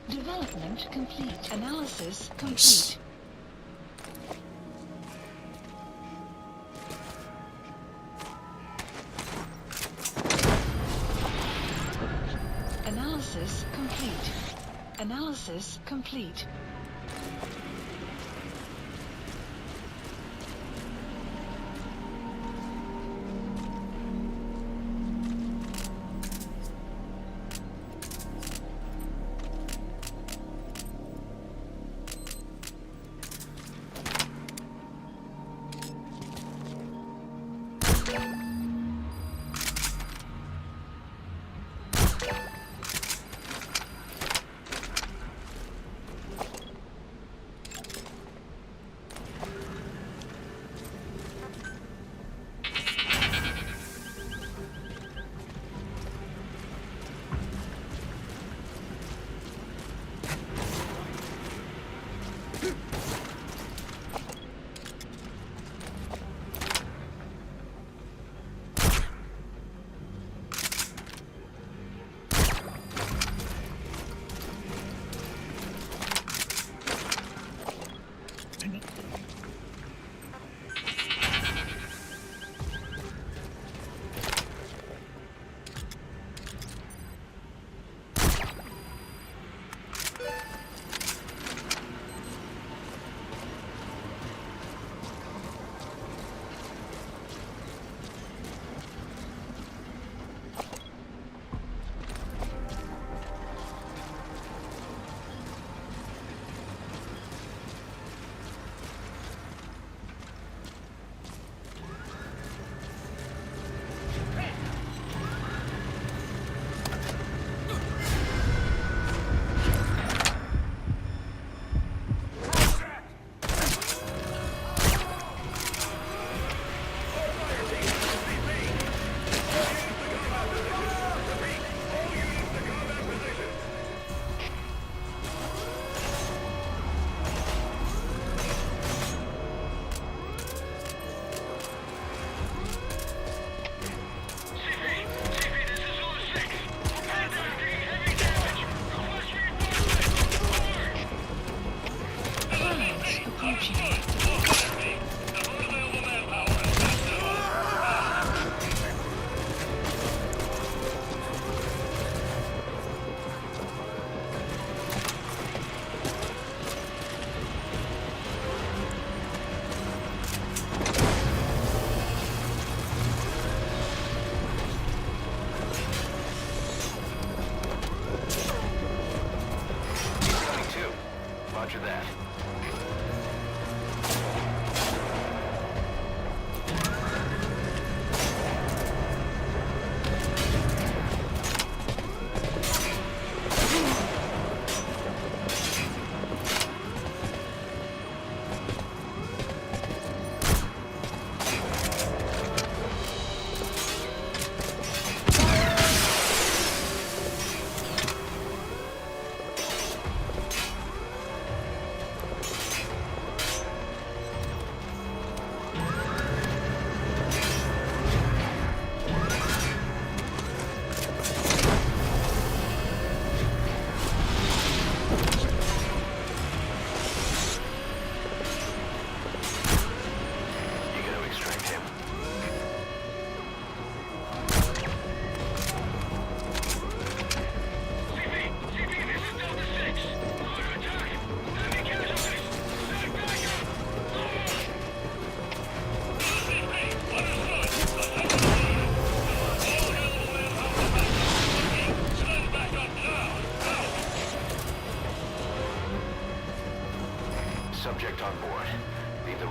Speaker 12: Development complete. Analysis complete. Analysis complete. Analysis complete.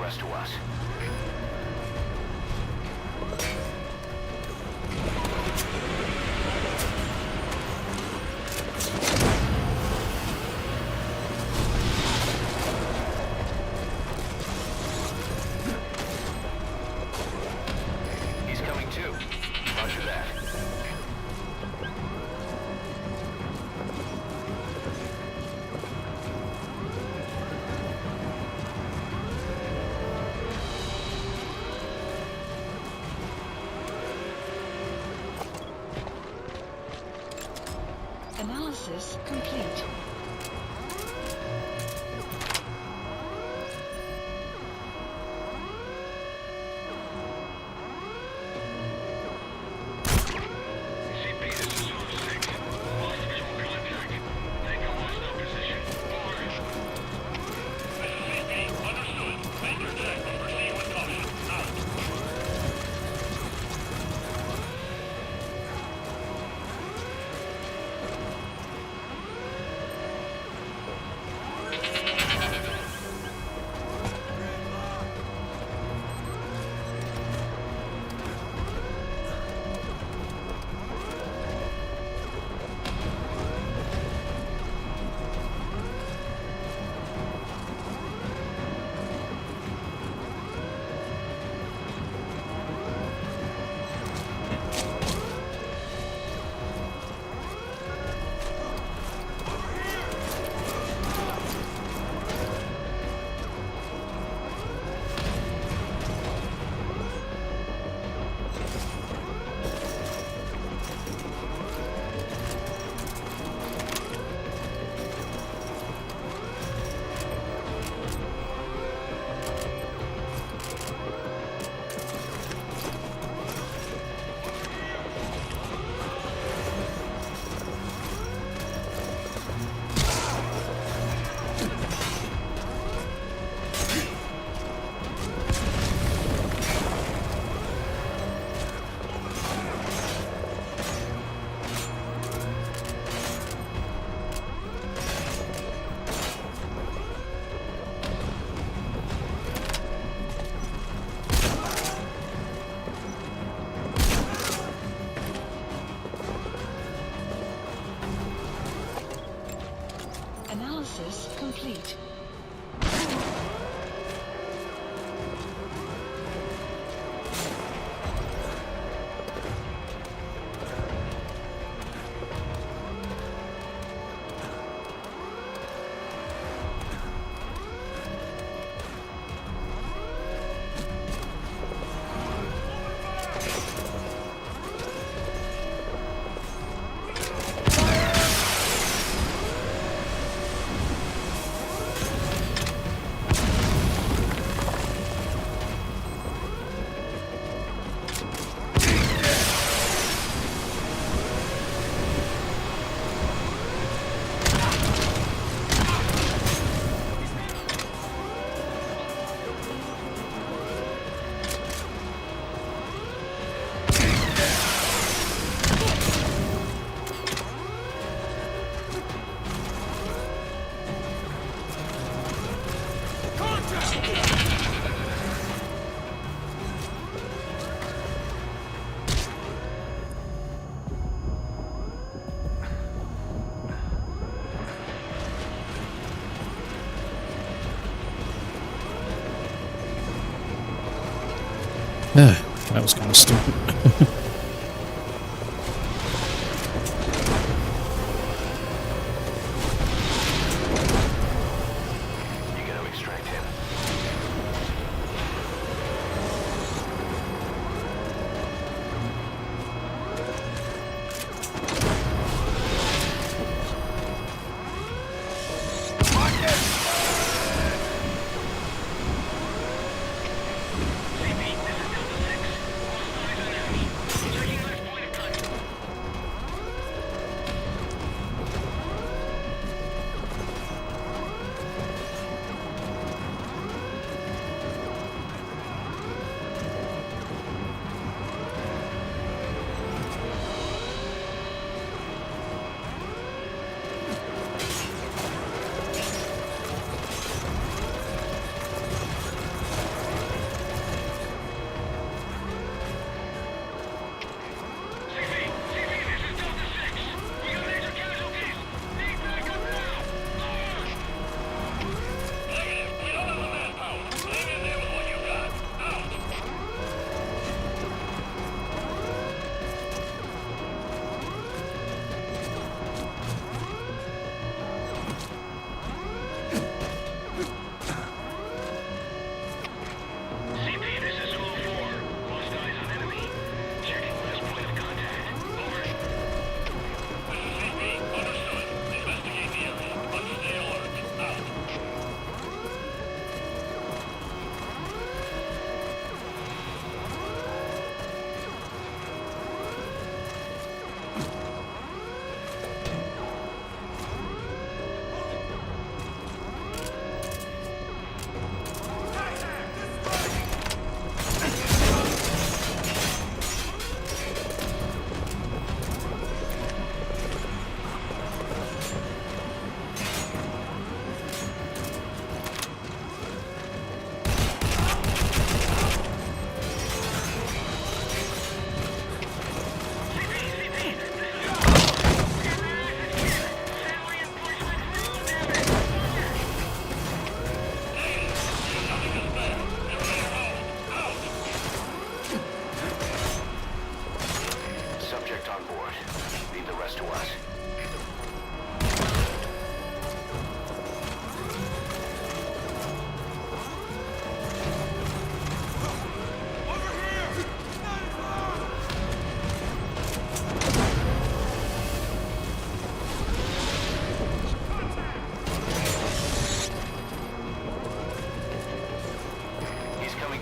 Speaker 9: trust to us. He's coming too. Roger that.
Speaker 12: Analysis complete. Analysis complete.
Speaker 1: That was kind of stupid.
Speaker 9: You gotta extract him.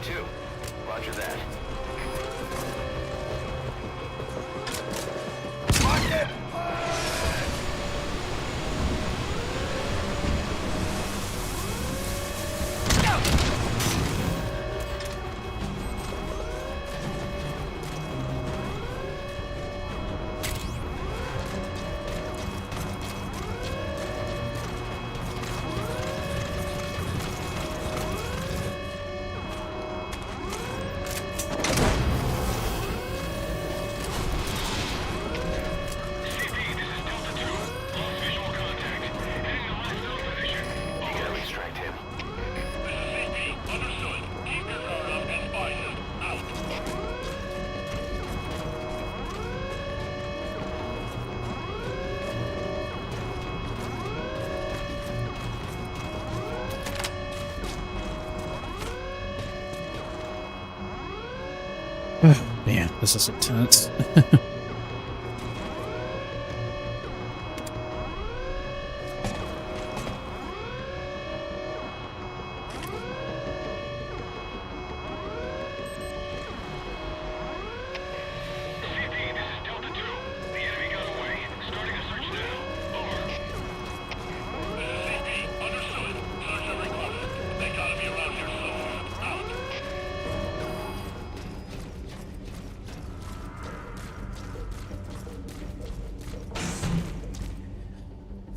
Speaker 9: 2. Roger that.
Speaker 1: Man, this is intense.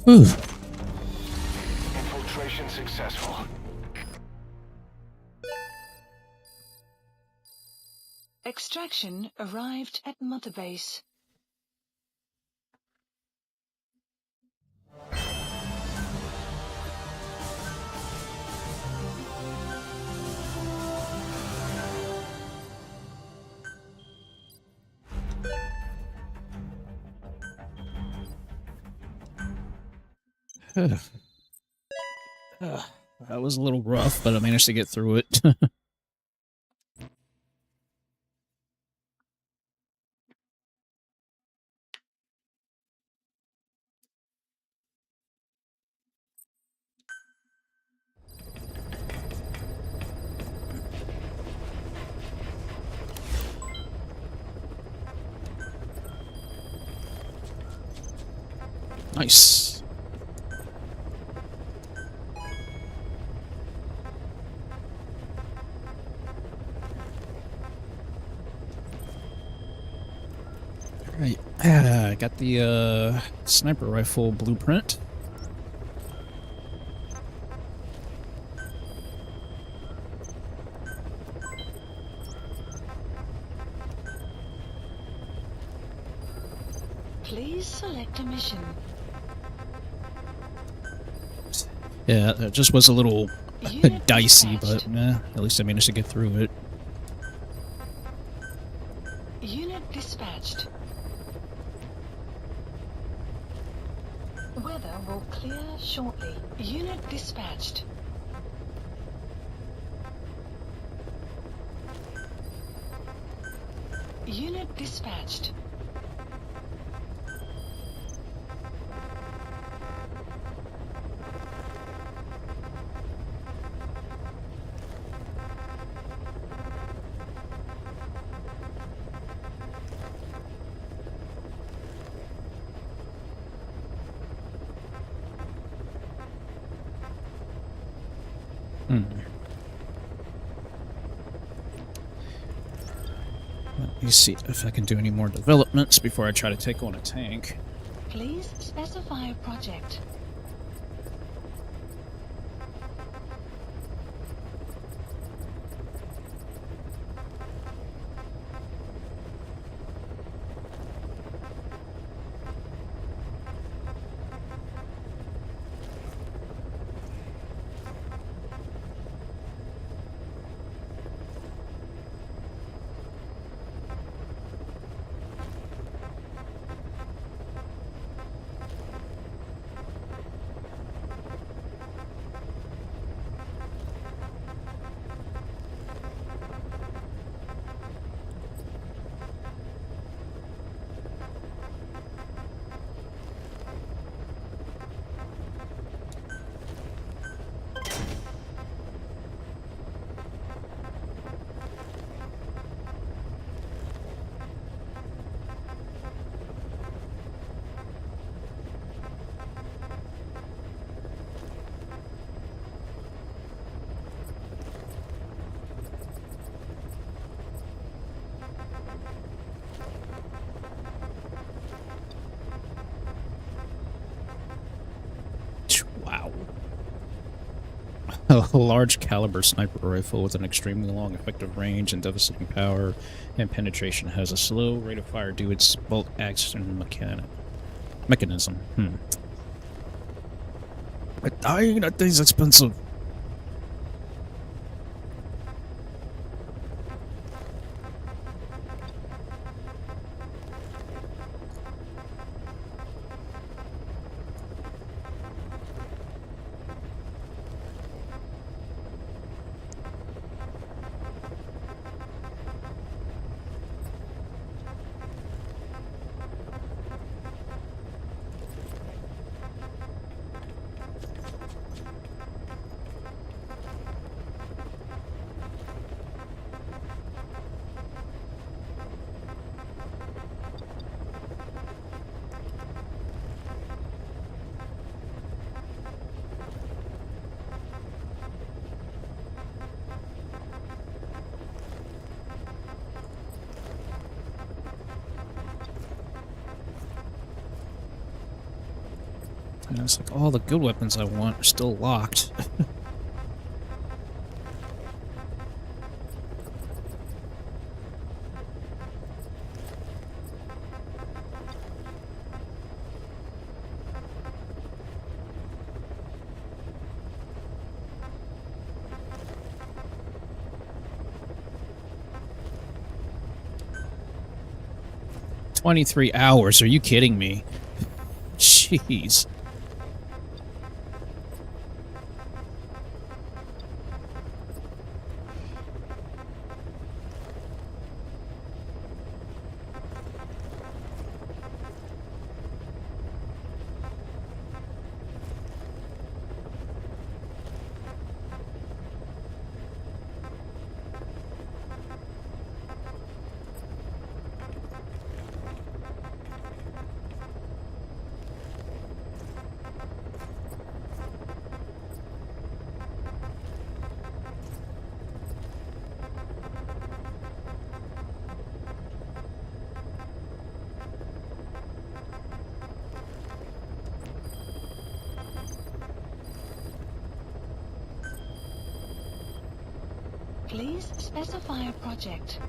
Speaker 1: Whew.
Speaker 9: Infiltration successful.
Speaker 12: Extraction arrived at Mother Base.
Speaker 1: That was a little rough, but I managed to get through it. Nice. Alright, got the sniper rifle blueprint.
Speaker 12: Please select a mission.
Speaker 1: Yeah, it just was a little dicey, but at least I managed to get through it.
Speaker 12: Unit dispatched. Weather will clear shortly. Unit dispatched. Unit dispatched.
Speaker 1: Let me see if I can do any more developments before I try to take on a tank.
Speaker 12: Please specify a project.
Speaker 1: A large caliber sniper rifle with an extremely long effective range and devastating power and penetration has a slow rate of fire due to its bolt action mechanism. But dying, that thing's expensive. And it's like all the good weapons I want are still locked. 23 hours, are you kidding me? Jeez.
Speaker 12: Please specify a project.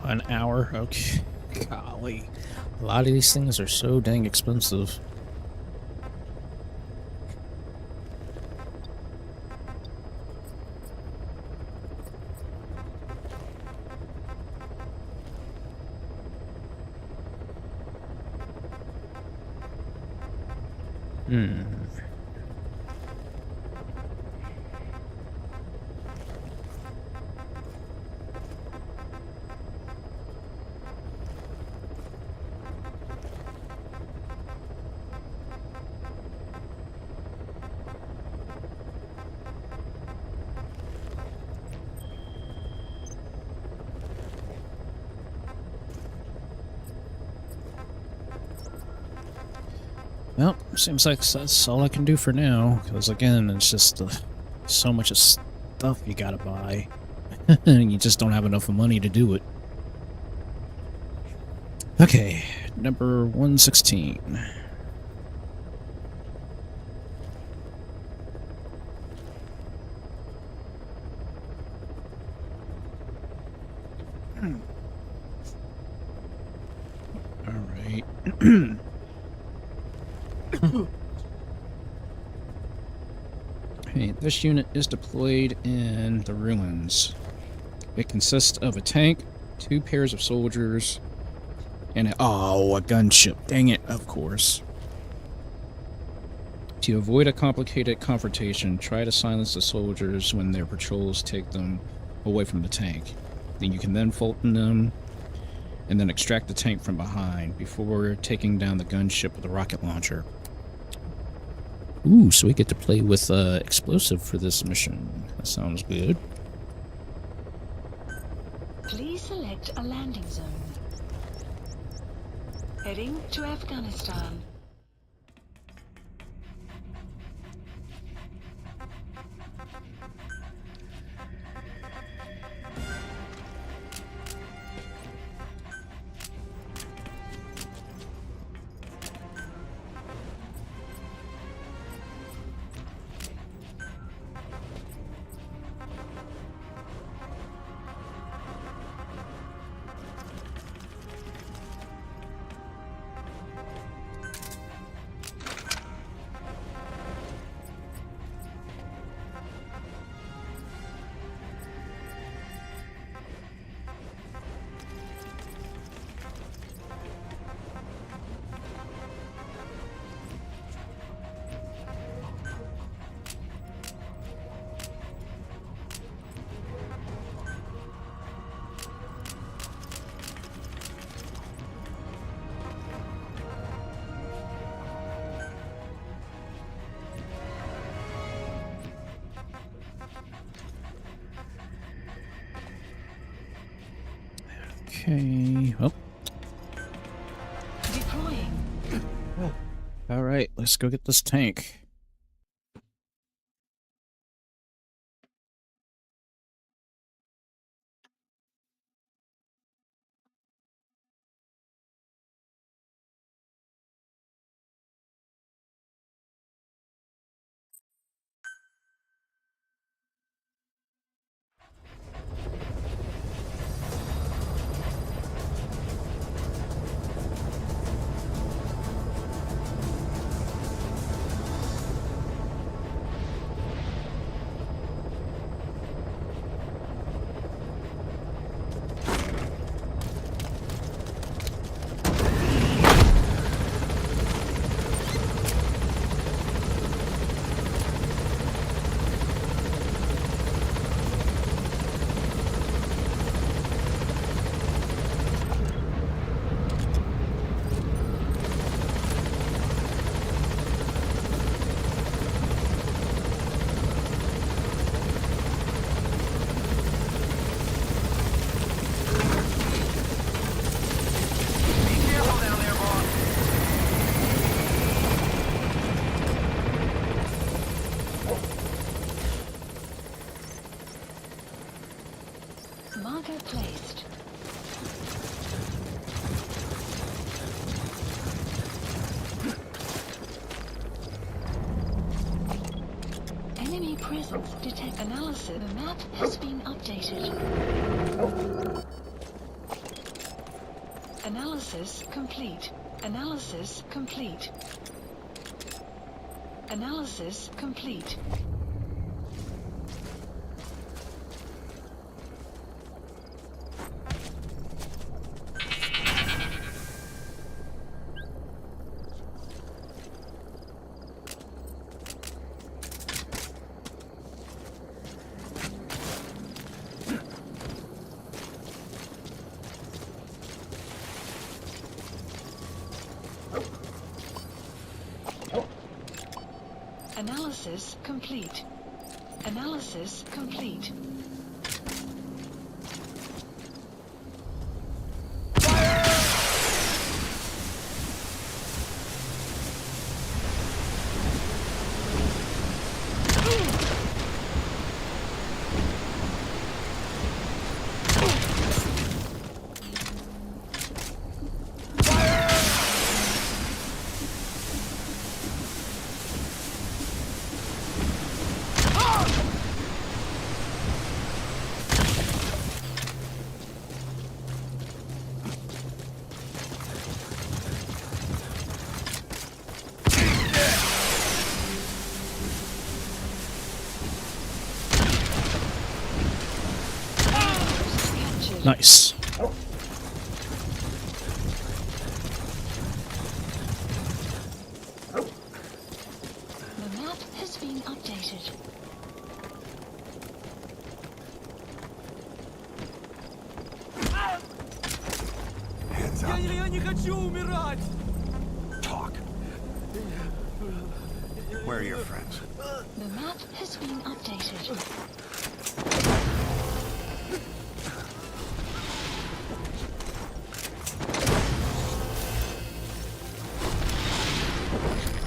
Speaker 12: An hour? Okay. Golly. A lot of these things are so dang expensive. Well, seems like that's all I can do for now, because again, it's just so much stuff you gotta buy, and you just don't have enough money to do it. Okay, number 116. All right. Okay, this unit is deployed in the ruins. It consists of a tank, 2 pairs of soldiers, and a gunship. Dang it, of course. To avoid a complicated confrontation, try to silence the soldiers when their patrols take them away from the tank. Then you can Fulton them
Speaker 1: and then extract the tank from behind before taking down the gunship with a rocket launcher. Ooh, so we get to play with explosive for this mission. That sounds good.
Speaker 14: Please select a landing zone. Heading to Afghanistan.
Speaker 1: Okay, well.
Speaker 14: Deploying.
Speaker 1: All right, let's go get this tank.
Speaker 14: Marker placed. Enemy presence detect analysis. The map has been updated. Analysis complete. Analysis complete. Analysis complete. Analysis complete. Analysis complete.
Speaker 1: Nice.
Speaker 14: The map has been updated.
Speaker 13: хочу умирать!
Speaker 3: Talk. Where are your friends?
Speaker 14: The map has been updated.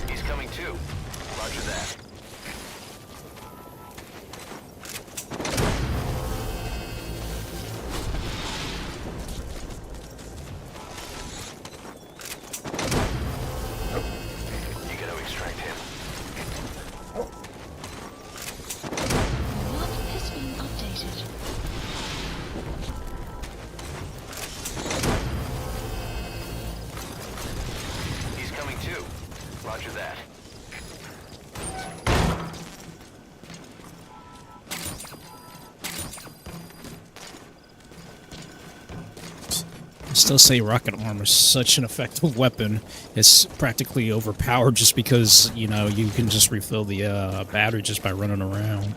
Speaker 9: He's coming too. Roger that. You gotta extract him.
Speaker 14: The map has been updated.
Speaker 9: He's coming too. Roger that.
Speaker 1: I still say rocket armor is such an effective weapon. It's practically overpowered just because, you know, you can just refill the battery just by running around.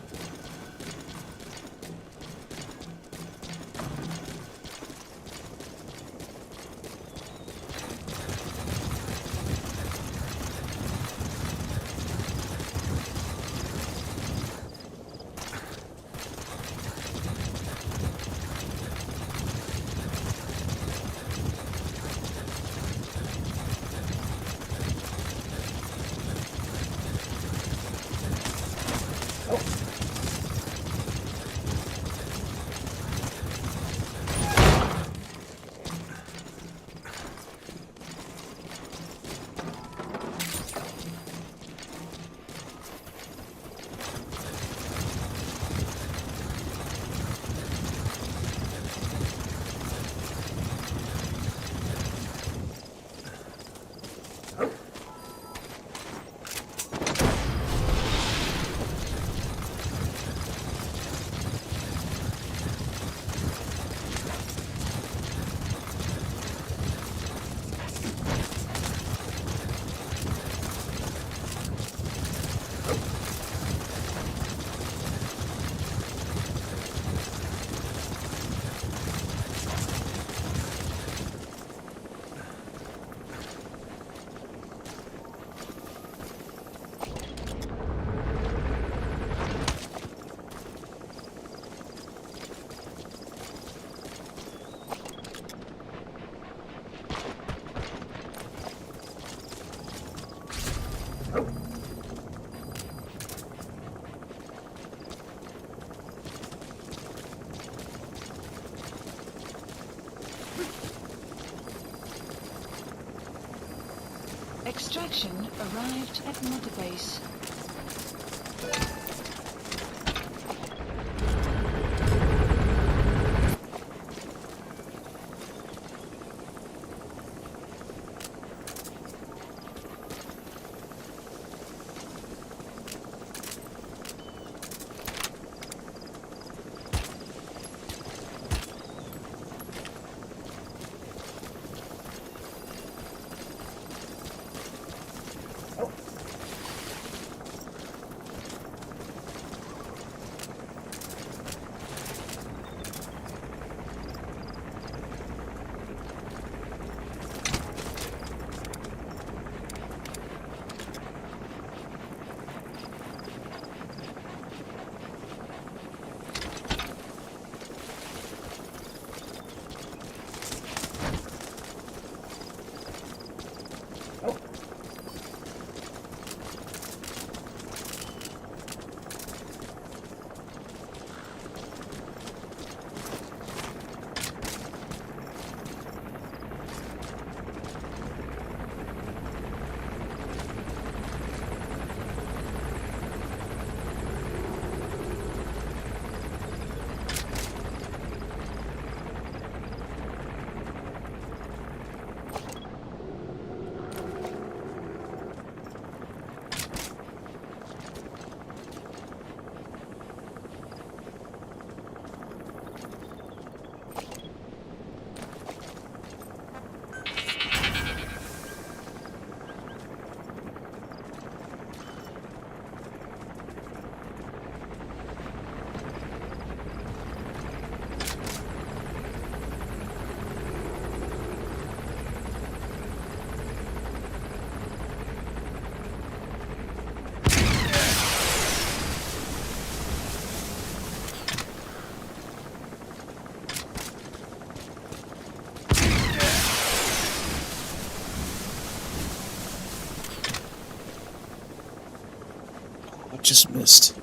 Speaker 14: Extraction arrived at Mother Base.
Speaker 12: just missed.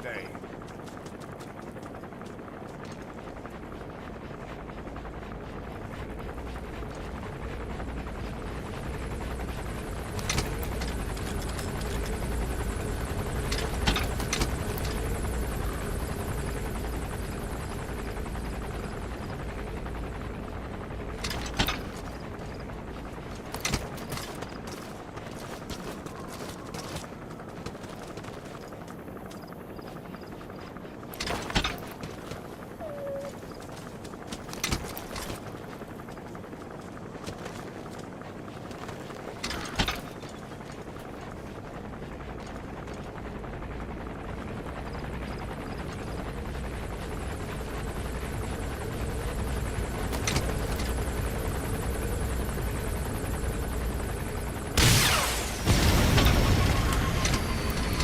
Speaker 13: Stay.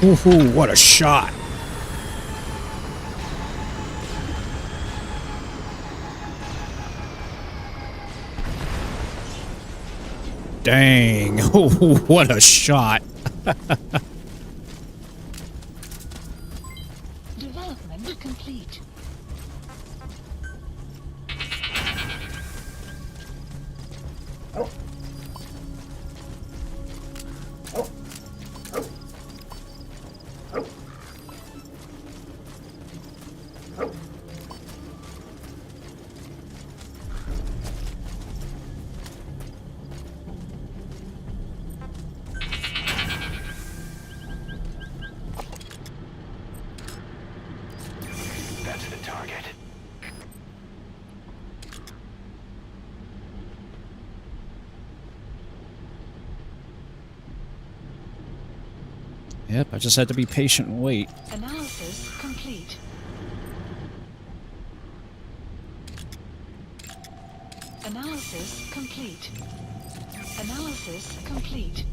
Speaker 12: Ooh, what a shot. Dang. Oh, what a shot.
Speaker 14: Development complete.
Speaker 9: That's the target.
Speaker 12: Yep, I just had to be patient and wait.
Speaker 14: Analysis complete. Analysis complete. Analysis complete.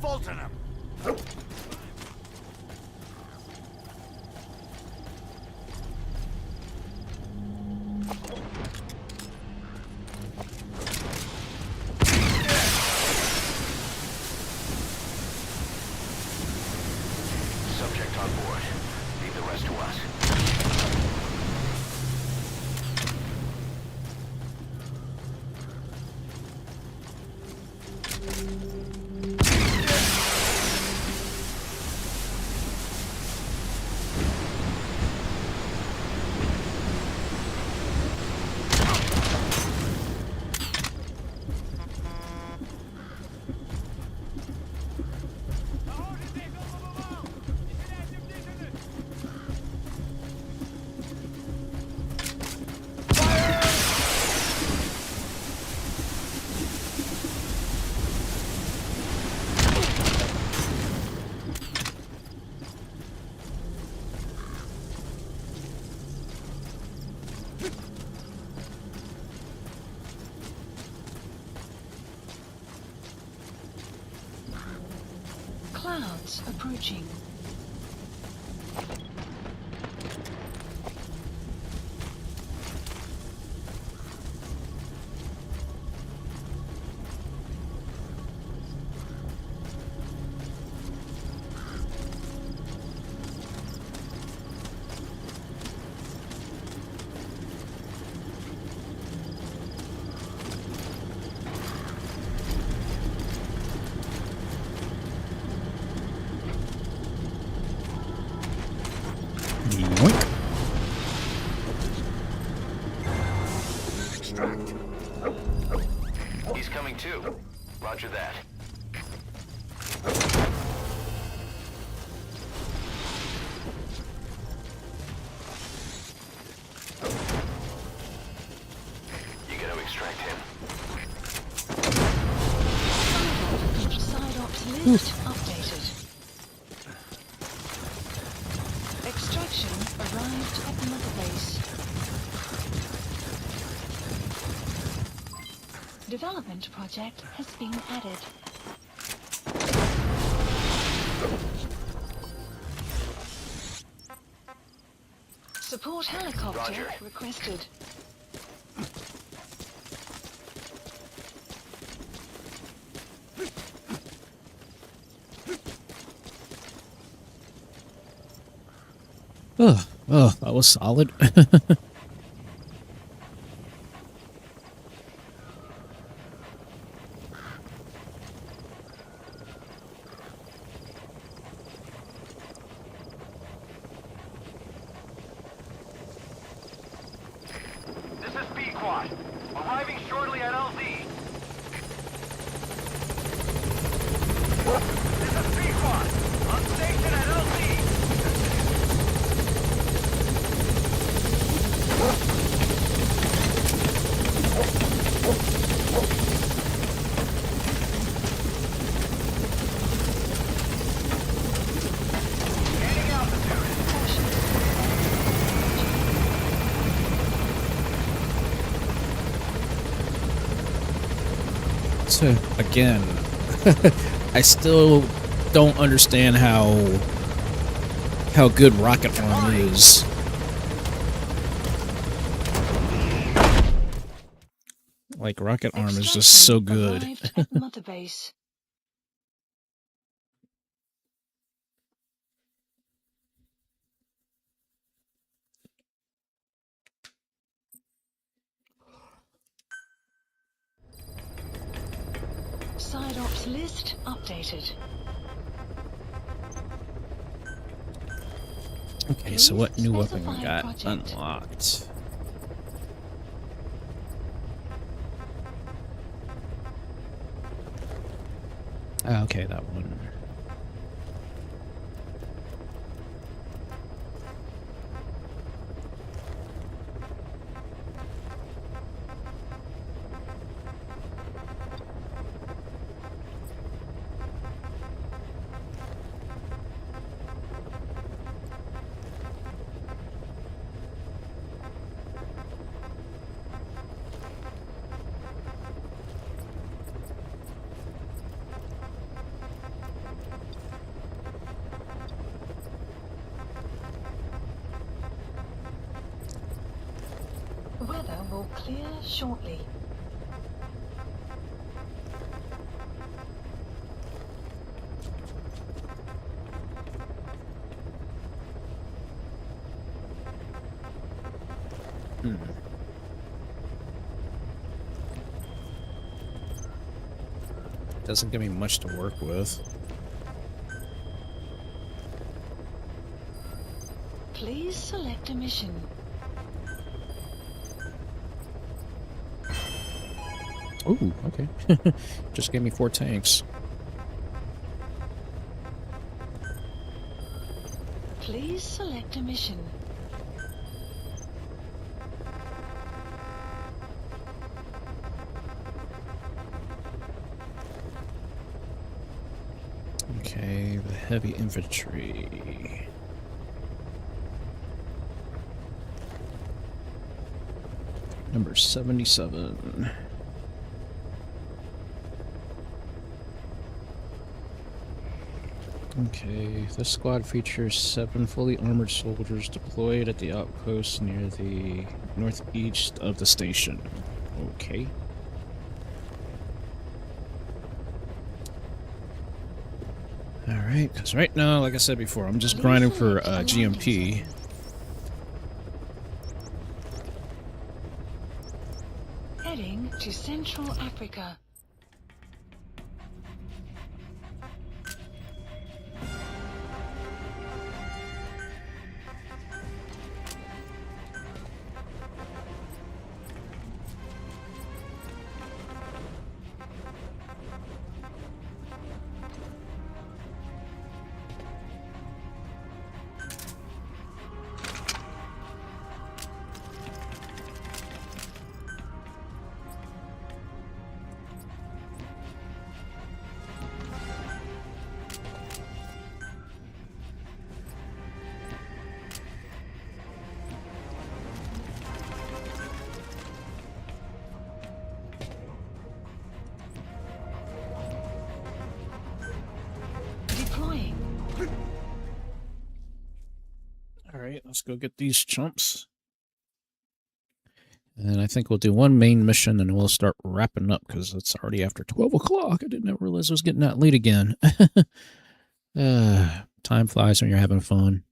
Speaker 13: Fulton him.
Speaker 9: Subject on board. Leave the rest to us.
Speaker 14: approaching.
Speaker 12: Yoink.
Speaker 9: Extract. He's coming too. Roger that. You gotta extract him.
Speaker 14: Side ops list updated. Extraction arrived at the mother base. Development project has been added. Support helicopter
Speaker 9: Roger.
Speaker 14: requested.
Speaker 12: Oh, that was solid.
Speaker 9: This is B-Quad. Arriving shortly at LZ. This is B-Quad. On station at LZ. Gaining altitude.
Speaker 12: So, again, I still don't understand how good rocket arm is. Like, rocket arm is just so good.
Speaker 14: Arrived at mother base. Side ops list updated.
Speaker 12: Okay, so what new weapon we
Speaker 14: Specify
Speaker 12: got
Speaker 14: project.
Speaker 12: unlocked? Okay, that one.
Speaker 14: Weather will clear shortly.
Speaker 12: Doesn't give me much to work with.
Speaker 14: Please select a mission.
Speaker 12: Ooh, okay. Just gave me 4 tanks.
Speaker 14: Please select a mission.
Speaker 12: Okay, the heavy infantry. Number 77. Okay, this squad features 7 fully armored soldiers deployed at the outpost near the northeast of the station. Okay. Alright, because right now, like I said before, I'm just grinding for GMP.
Speaker 14: Heading to Central Africa.
Speaker 12: Alright, let's go get these chumps. And I think we'll do one main mission and we'll start wrapping up because it's already after 12 o'clock. I didn't realize I was getting that late again. Time flies when you're having fun.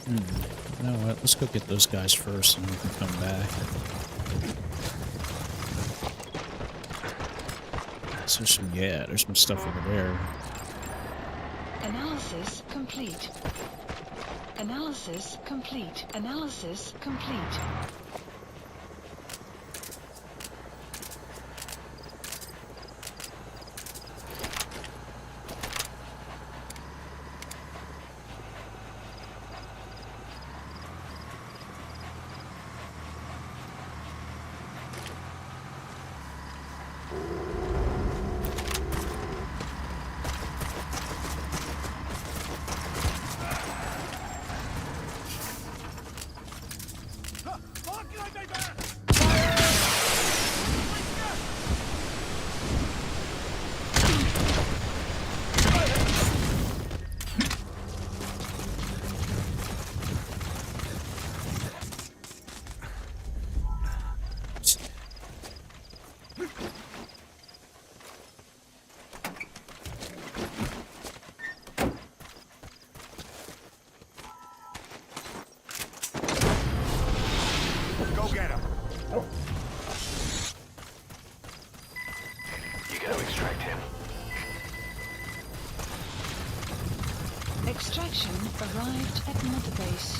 Speaker 12: You know what? Let's go get those guys first and we can come back. So there's some stuff over there.
Speaker 14: Analysis complete. Analysis complete. Analysis complete. Extraction arrived at Mother Base.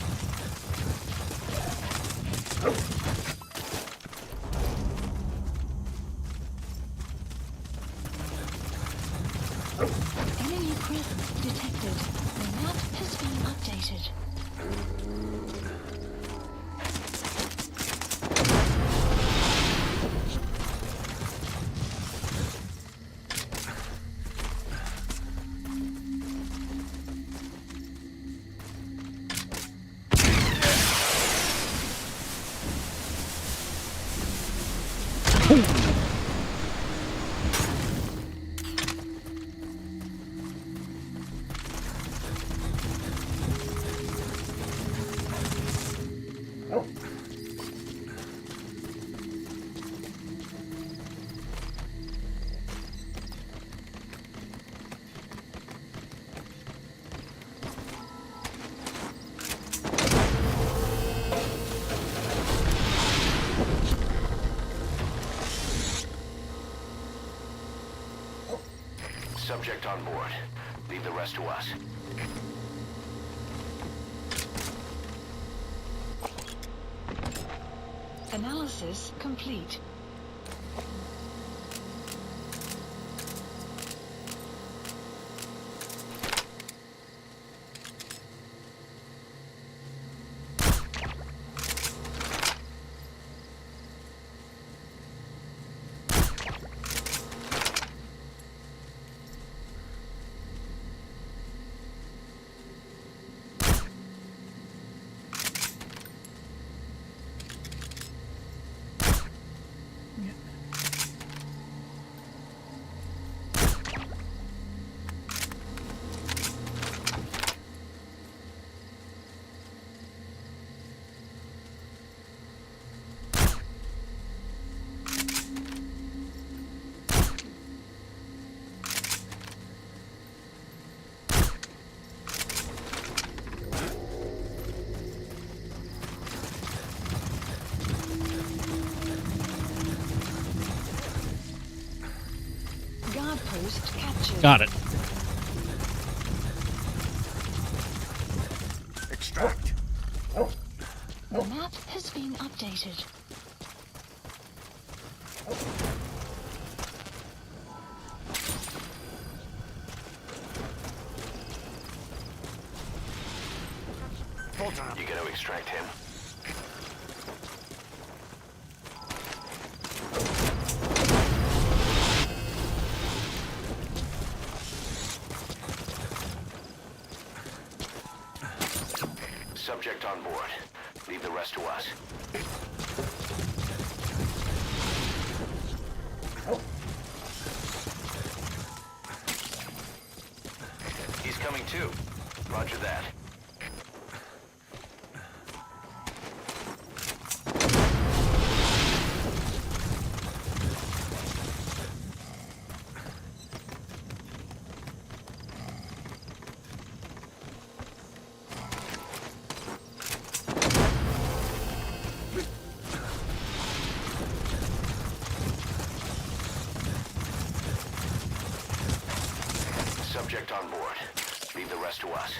Speaker 14: Enemy presence detected. The map has been updated.
Speaker 9: Subject on board. Leave the rest to us.
Speaker 14: Analysis complete. Guard post captured.
Speaker 1: Got it.
Speaker 13: Extract.
Speaker 14: The map has been updated.
Speaker 13: Full time.
Speaker 9: You gonna extract him? Subject on board. Leave the rest to us. He's coming too. Roger that. Subject on board. Leave the rest to us.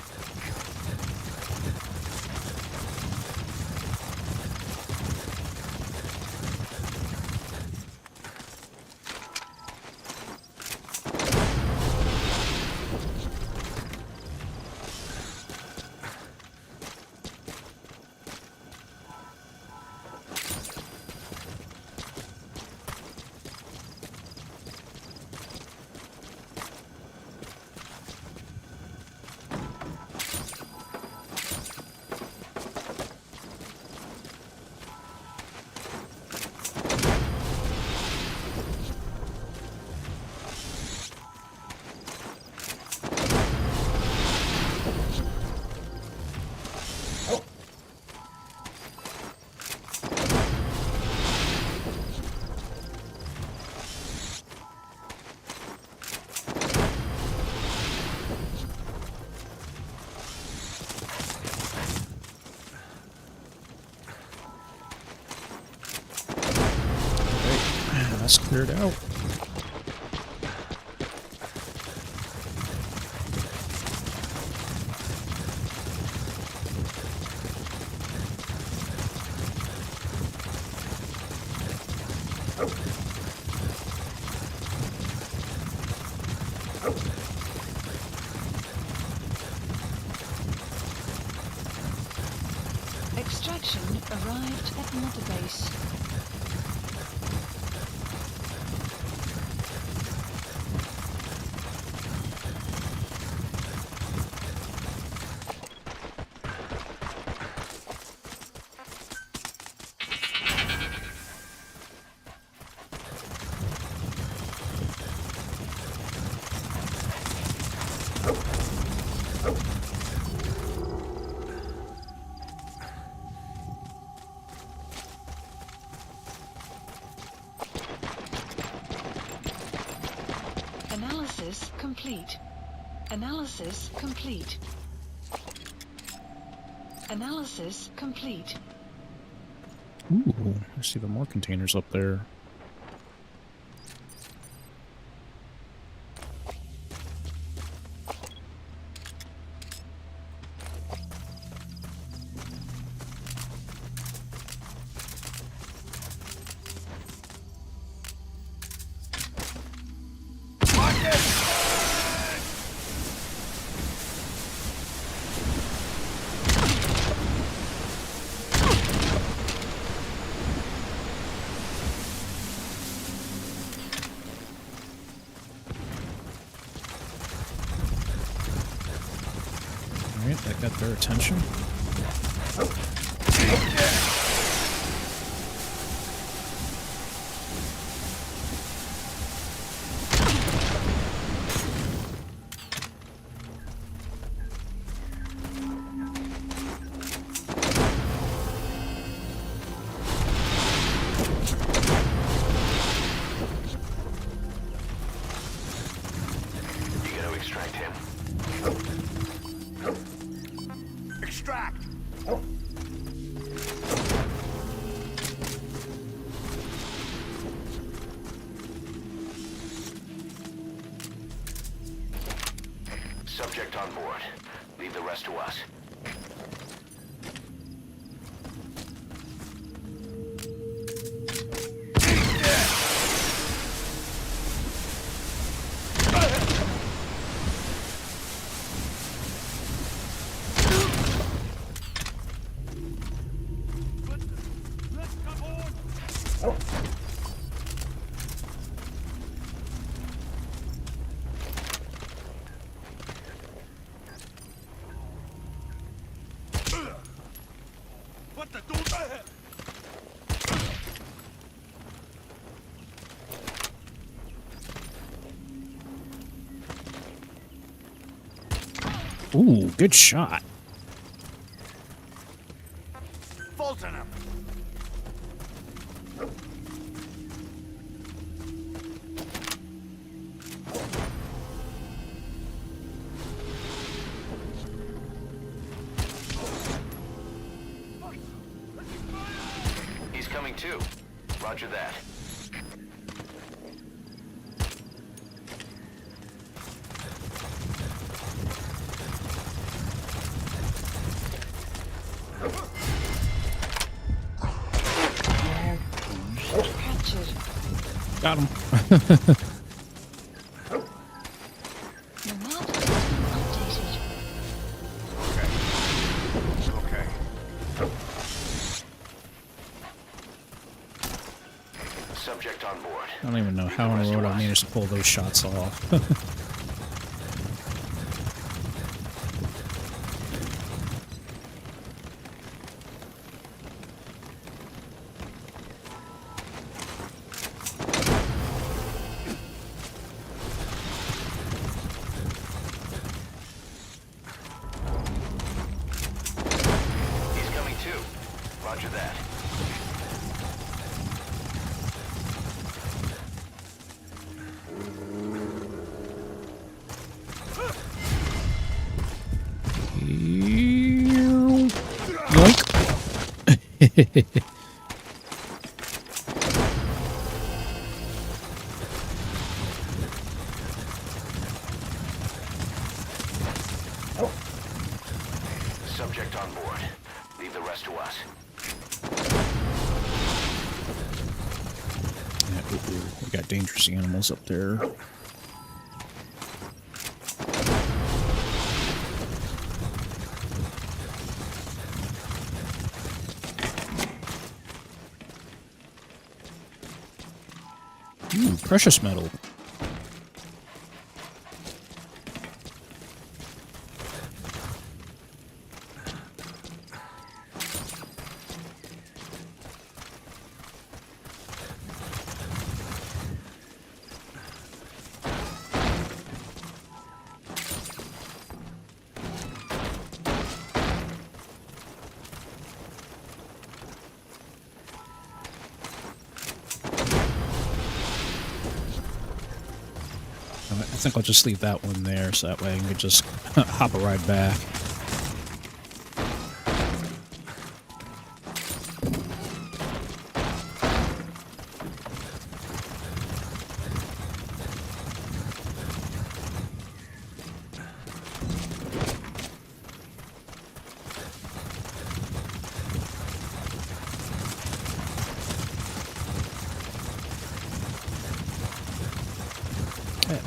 Speaker 1: That's cleared out.
Speaker 14: Extraction arrived at Mother Base. Analysis complete. Analysis complete. Analysis complete.
Speaker 1: Ooh, there's even more containers up there.
Speaker 12: Alright, that got their attention.
Speaker 9: You gotta extract him.
Speaker 13: Extract!
Speaker 9: Subject on board. Leave the rest to us.
Speaker 13: What the do?
Speaker 12: Ooh, good shot.
Speaker 13: Fulton him!
Speaker 9: He's coming too. Roger that.
Speaker 14: Captured.
Speaker 12: Got him.
Speaker 14: The map has been updated.
Speaker 13: Okay.
Speaker 9: Subject on board.
Speaker 12: I don't even know how in the world I managed to pull those shots off.
Speaker 9: He's coming too. Roger that.
Speaker 12: Yoink.
Speaker 9: Subject on board. Leave the rest to us.
Speaker 12: Yeah, ooh, we got dangerous animals up there. Ooh, precious metal. I think I'll just leave that one there, so that way I can just hop a ride back.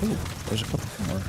Speaker 12: Ooh, there's a couple more.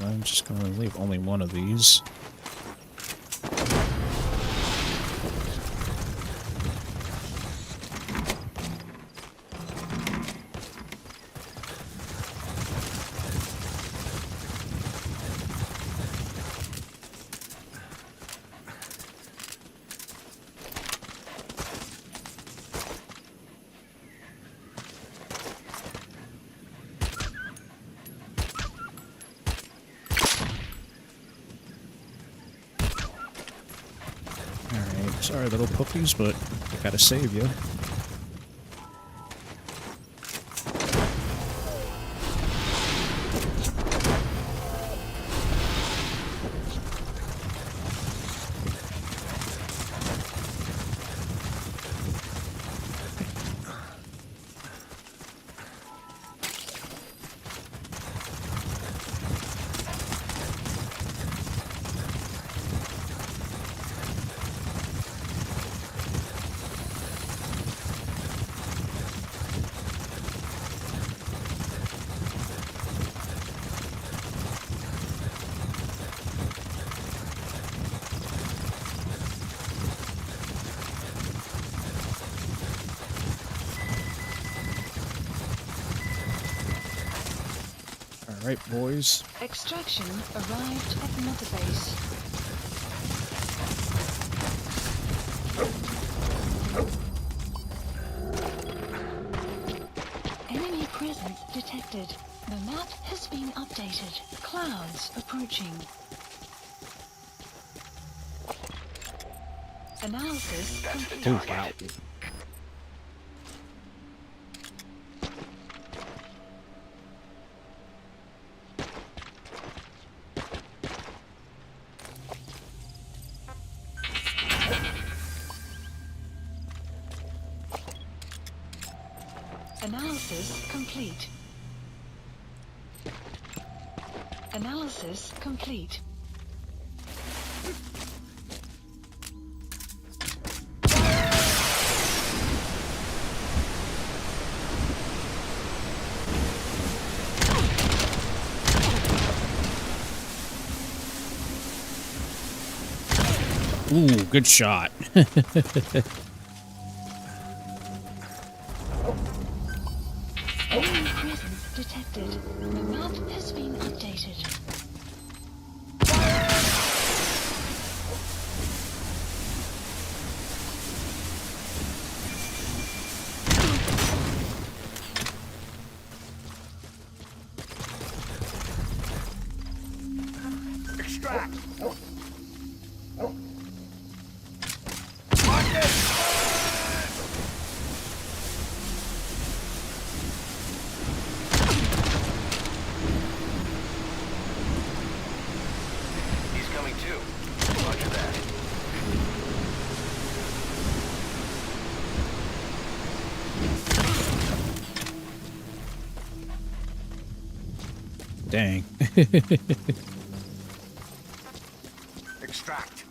Speaker 12: I'm just going to leave only one of these. Sorry, little puppies, but I gotta save you. Alright, boys.
Speaker 14: Extraction arrived at Mother Base. Enemy presence detected. The map has been updated. Clouds approaching. Analysis complete.
Speaker 12: Oh, wow.
Speaker 14: Analysis complete. Analysis complete.
Speaker 12: Ooh, good shot.
Speaker 14: Enemy presence detected. The map has been updated.
Speaker 8: Extract!
Speaker 9: He's coming too. Roger that.
Speaker 12: Dang.
Speaker 8: Extract.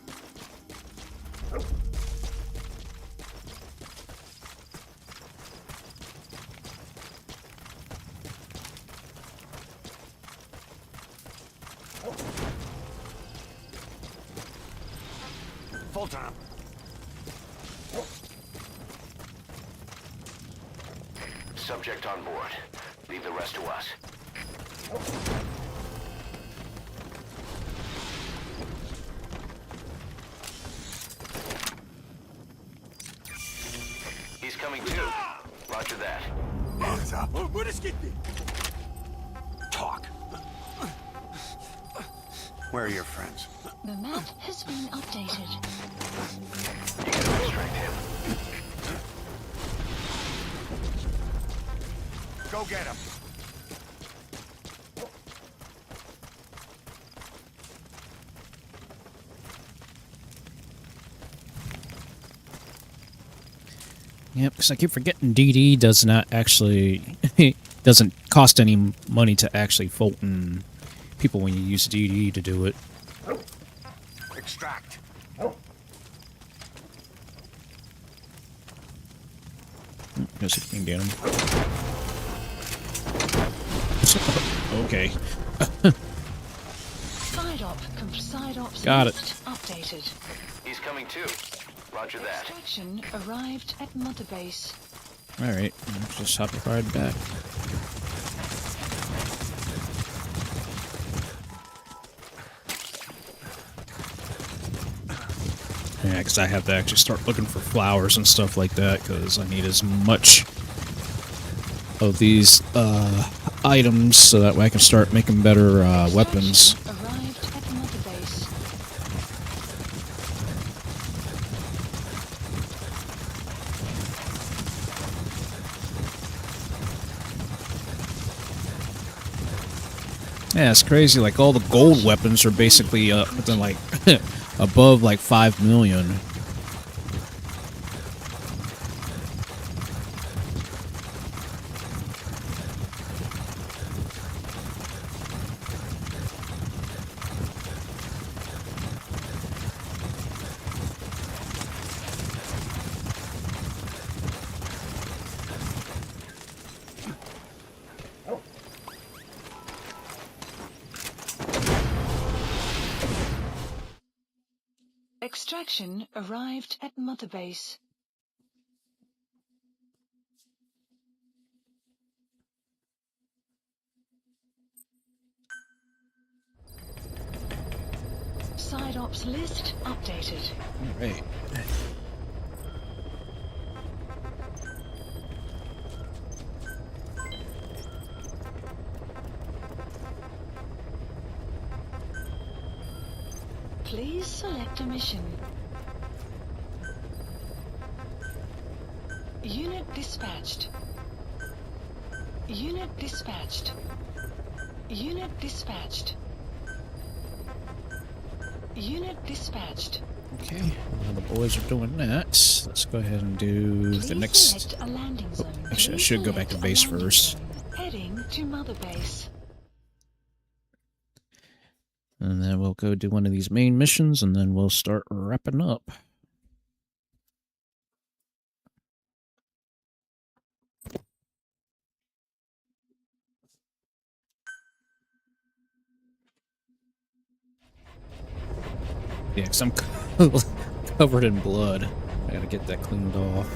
Speaker 8: Full time.
Speaker 9: Subject on board. Leave the rest to us. He's coming too. Roger that.
Speaker 13: Hands up. Talk. Where are your friends?
Speaker 14: The map has been updated.
Speaker 9: You gotta extract him.
Speaker 8: Go get him.
Speaker 12: Yep, because I keep forgetting DD does not actually... doesn't cost any money to actually Fulton people when you use DD to do it.
Speaker 8: Extract.
Speaker 12: Guess you can get him. Okay.
Speaker 14: Side ops
Speaker 1: Got it.
Speaker 14: list updated.
Speaker 9: He's coming too. Roger that.
Speaker 14: Extraction arrived at Mother Base.
Speaker 1: Alright, just hop right back. Yeah, because I have to actually start looking for flowers and stuff like that, because I need as much of these items so that way I can start making better weapons.
Speaker 14: Arrived at Mother Base.
Speaker 1: Yeah, it's crazy. Like, all the gold weapons are basically within, like, above, like, 5 million.
Speaker 14: Extraction arrived at Mother Base. Side ops list updated.
Speaker 1: Alright.
Speaker 14: Please select a mission. Unit dispatched. Unit dispatched. Unit dispatched. Unit dispatched.
Speaker 1: Okay, while the boys are doing that, let's go ahead and do the next...
Speaker 14: Select a landing zone.
Speaker 1: Actually, I should go back to base first.
Speaker 14: Heading to Mother Base.
Speaker 1: And then we'll go do one of these main missions, and then we'll start wrapping up. Yeah, because I'm covered in blood. I gotta get that cleaned off.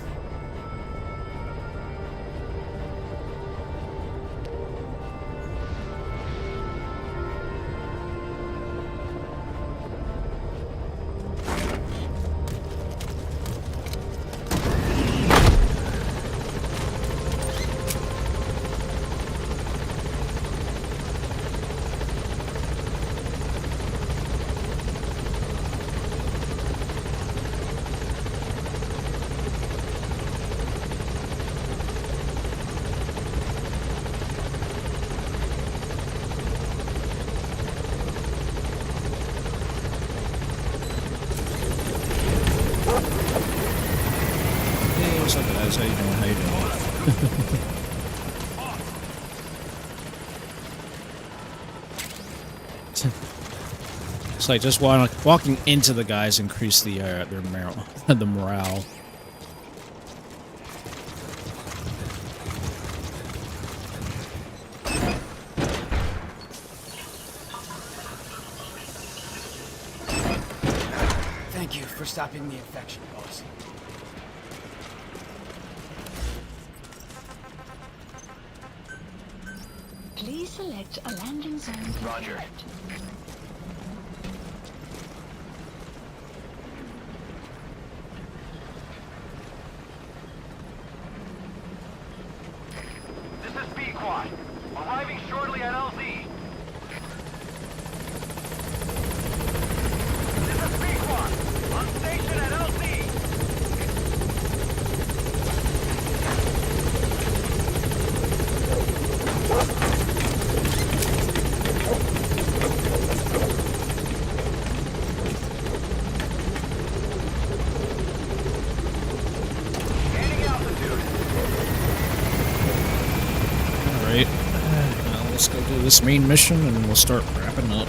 Speaker 1: What's up, guys? How you doing? How you doing? It's like just walking into the guys increase the their the morale.
Speaker 15: Thank you for stopping the infection, boss.
Speaker 14: Please select a landing zone.
Speaker 9: Roger.
Speaker 16: This is B-Quad. Arriving shortly at LZ. This is B-Quad. On station at LZ.
Speaker 1: Alright. Now let's go do this main mission and we'll start wrapping up.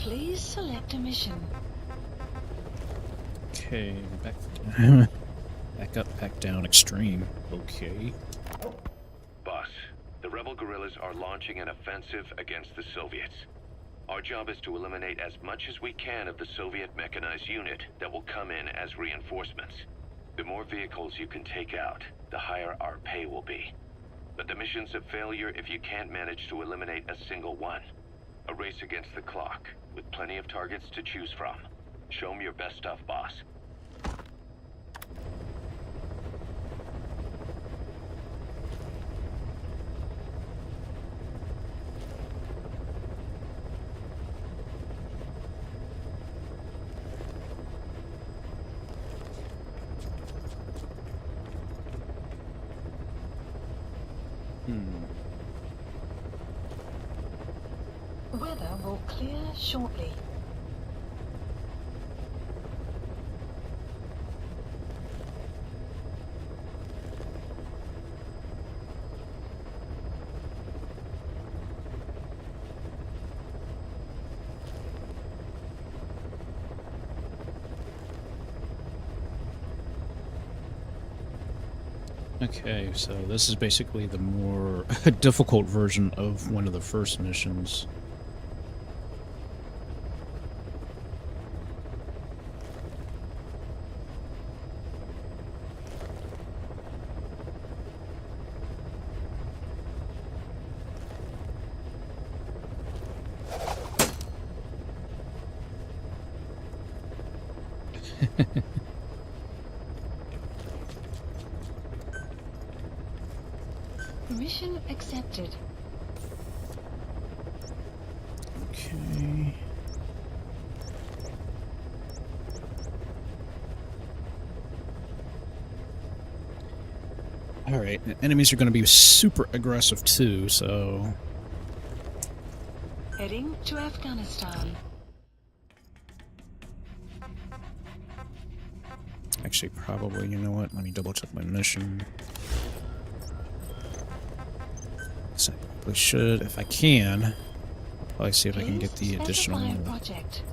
Speaker 14: Please select a mission.
Speaker 12: Okay, back up, back down, extreme. Okay.
Speaker 9: Boss, the rebel guerrillas are launching an offensive against the Soviets. Our job is to eliminate as much as we can of the Soviet mechanized unit that will come in as reinforcements. The more vehicles you can take out, the higher our pay will be. But the mission's a failure if you can't manage to eliminate a single one. A race against the clock, with plenty of targets to choose from. Show 'em your best stuff, boss.
Speaker 14: Weather will clear shortly.
Speaker 12: Okay, so this is basically the more difficult version of one of the first missions.
Speaker 14: Mission accepted.
Speaker 12: Okay. Alright, enemies are going to be super aggressive too, so...
Speaker 14: Heading to Afghanistan.
Speaker 12: Actually, probably, you know what? Let me double check my mission. So I probably should, if I can. I'll probably see if I can get the additional one.
Speaker 14: Project.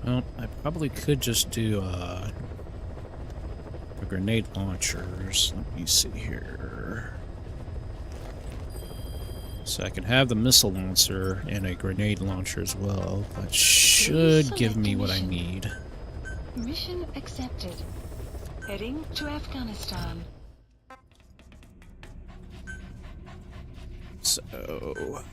Speaker 12: Well, I probably could just do the grenade launchers. Let me see here. So I can have the missile launcher and a grenade launcher as well. That should give me what I need.
Speaker 14: Mission accepted. Heading to Afghanistan.
Speaker 12: So...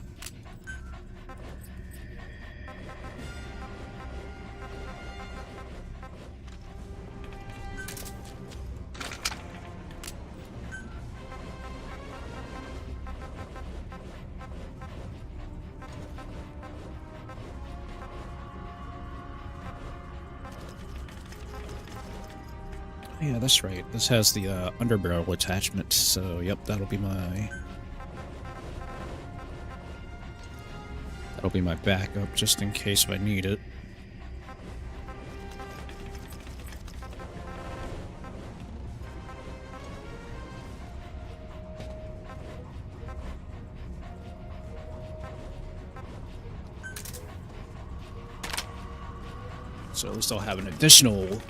Speaker 12: yeah, that's right. This has the underbarrel attachment, so yep, that'll be my backup just in case if I need it. So at least I'll have an additional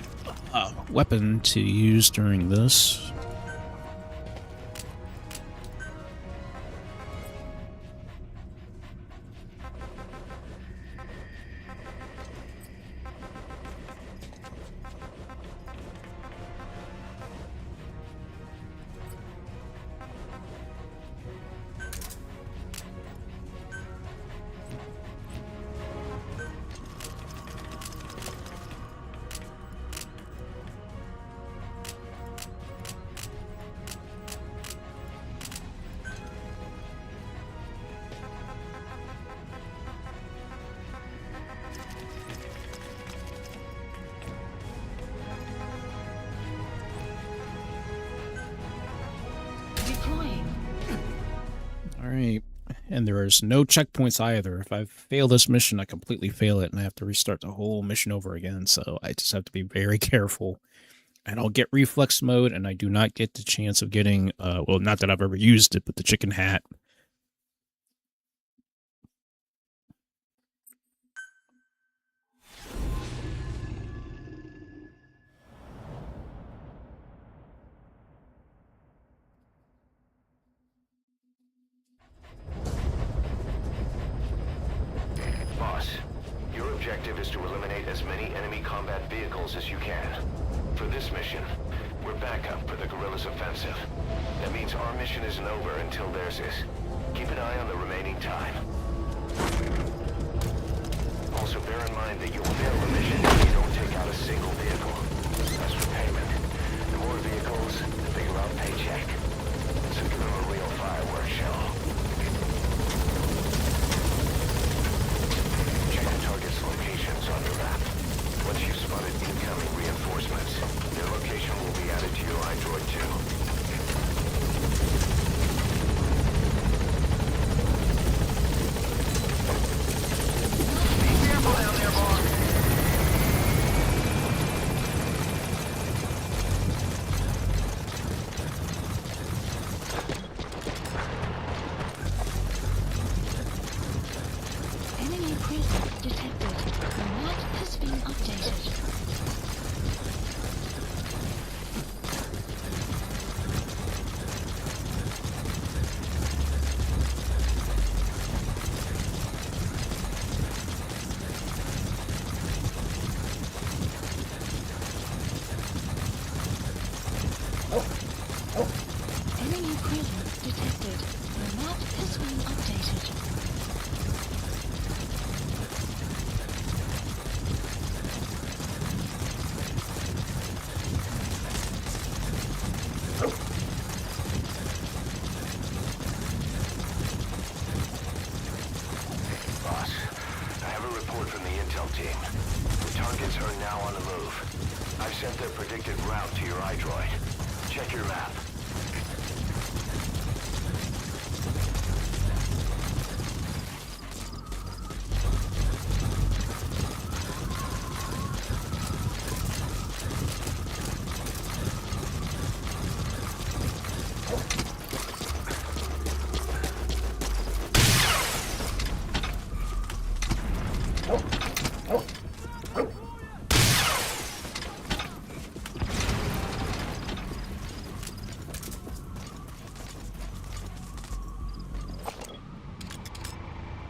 Speaker 12: weapon to use during this.
Speaker 1: Alright. And there is no checkpoints either. If I fail this mission, I completely fail it, and I have to restart the whole mission over again. So I just have to be very careful. And I'll get reflex mode, and I do not get the chance of getting, well, not that I've ever used it, but the chicken hat.
Speaker 9: Boss, your objective is to eliminate as many enemy combat vehicles as you can. For this mission, we're backup for the guerrillas' offensive. That means our mission isn't over until theirs is. Keep an eye on the remaining time. Also bear in mind that you will fail the mission if you don't take out a single vehicle. As for payment, the more vehicles, the bigger our paycheck. So give them a real fireworks show. Check the target's locations on your map. Once you've spotted incoming reinforcements, their location will be added to your iDroid too.
Speaker 16: Be careful down there, boss.
Speaker 14: Enemy presence detected. The map has been updated. Enemy presence detected. The map has been updated.
Speaker 9: Boss, I have a report from the intel team. The targets are now on the move. I've sent their predicted route to your iDroid. Check your map.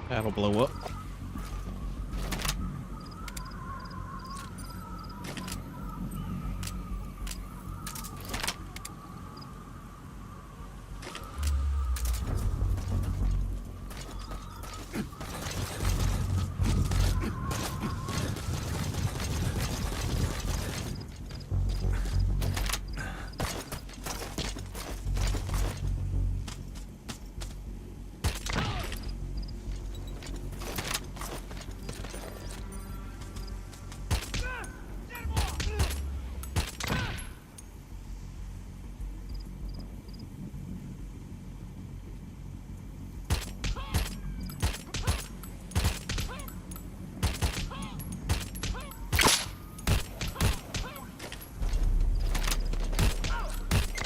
Speaker 1: That'll blow up.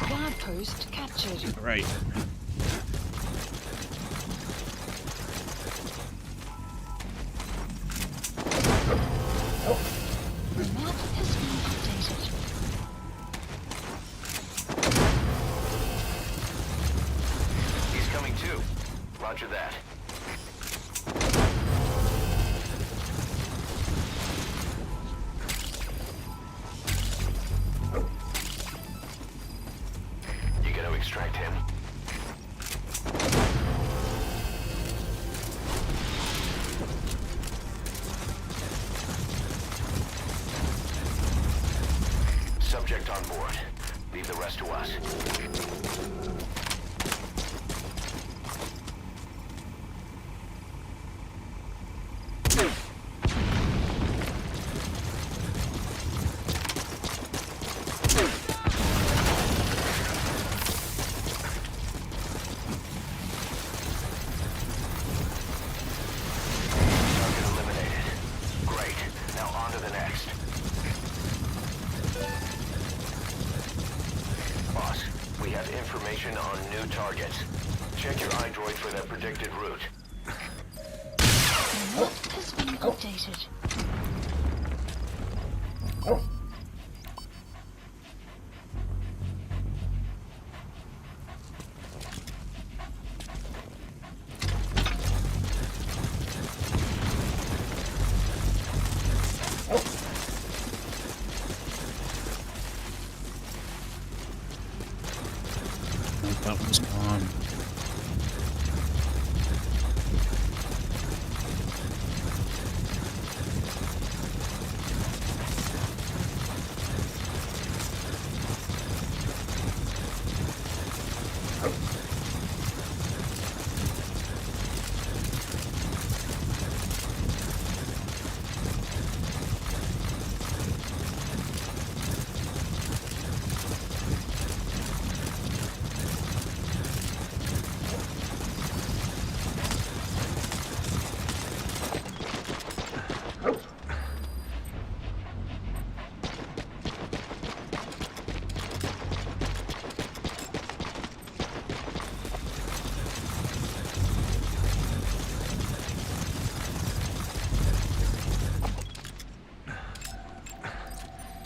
Speaker 14: Guard post captured.
Speaker 1: Right.
Speaker 14: The map has been updated.
Speaker 9: He's coming too. Roger that. You gonna extract him? Subject on board. Leave the rest to us. Check your iDroid for that predicted route.
Speaker 14: The map has been updated.
Speaker 1: That one's gone.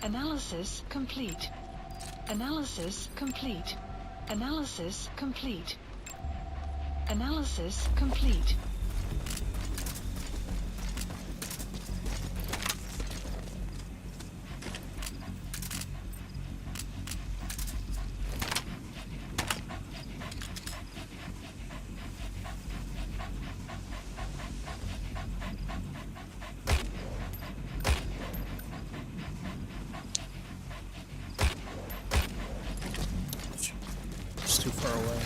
Speaker 14: Analysis complete. Analysis complete. Analysis complete. Analysis complete.
Speaker 1: It's too far away.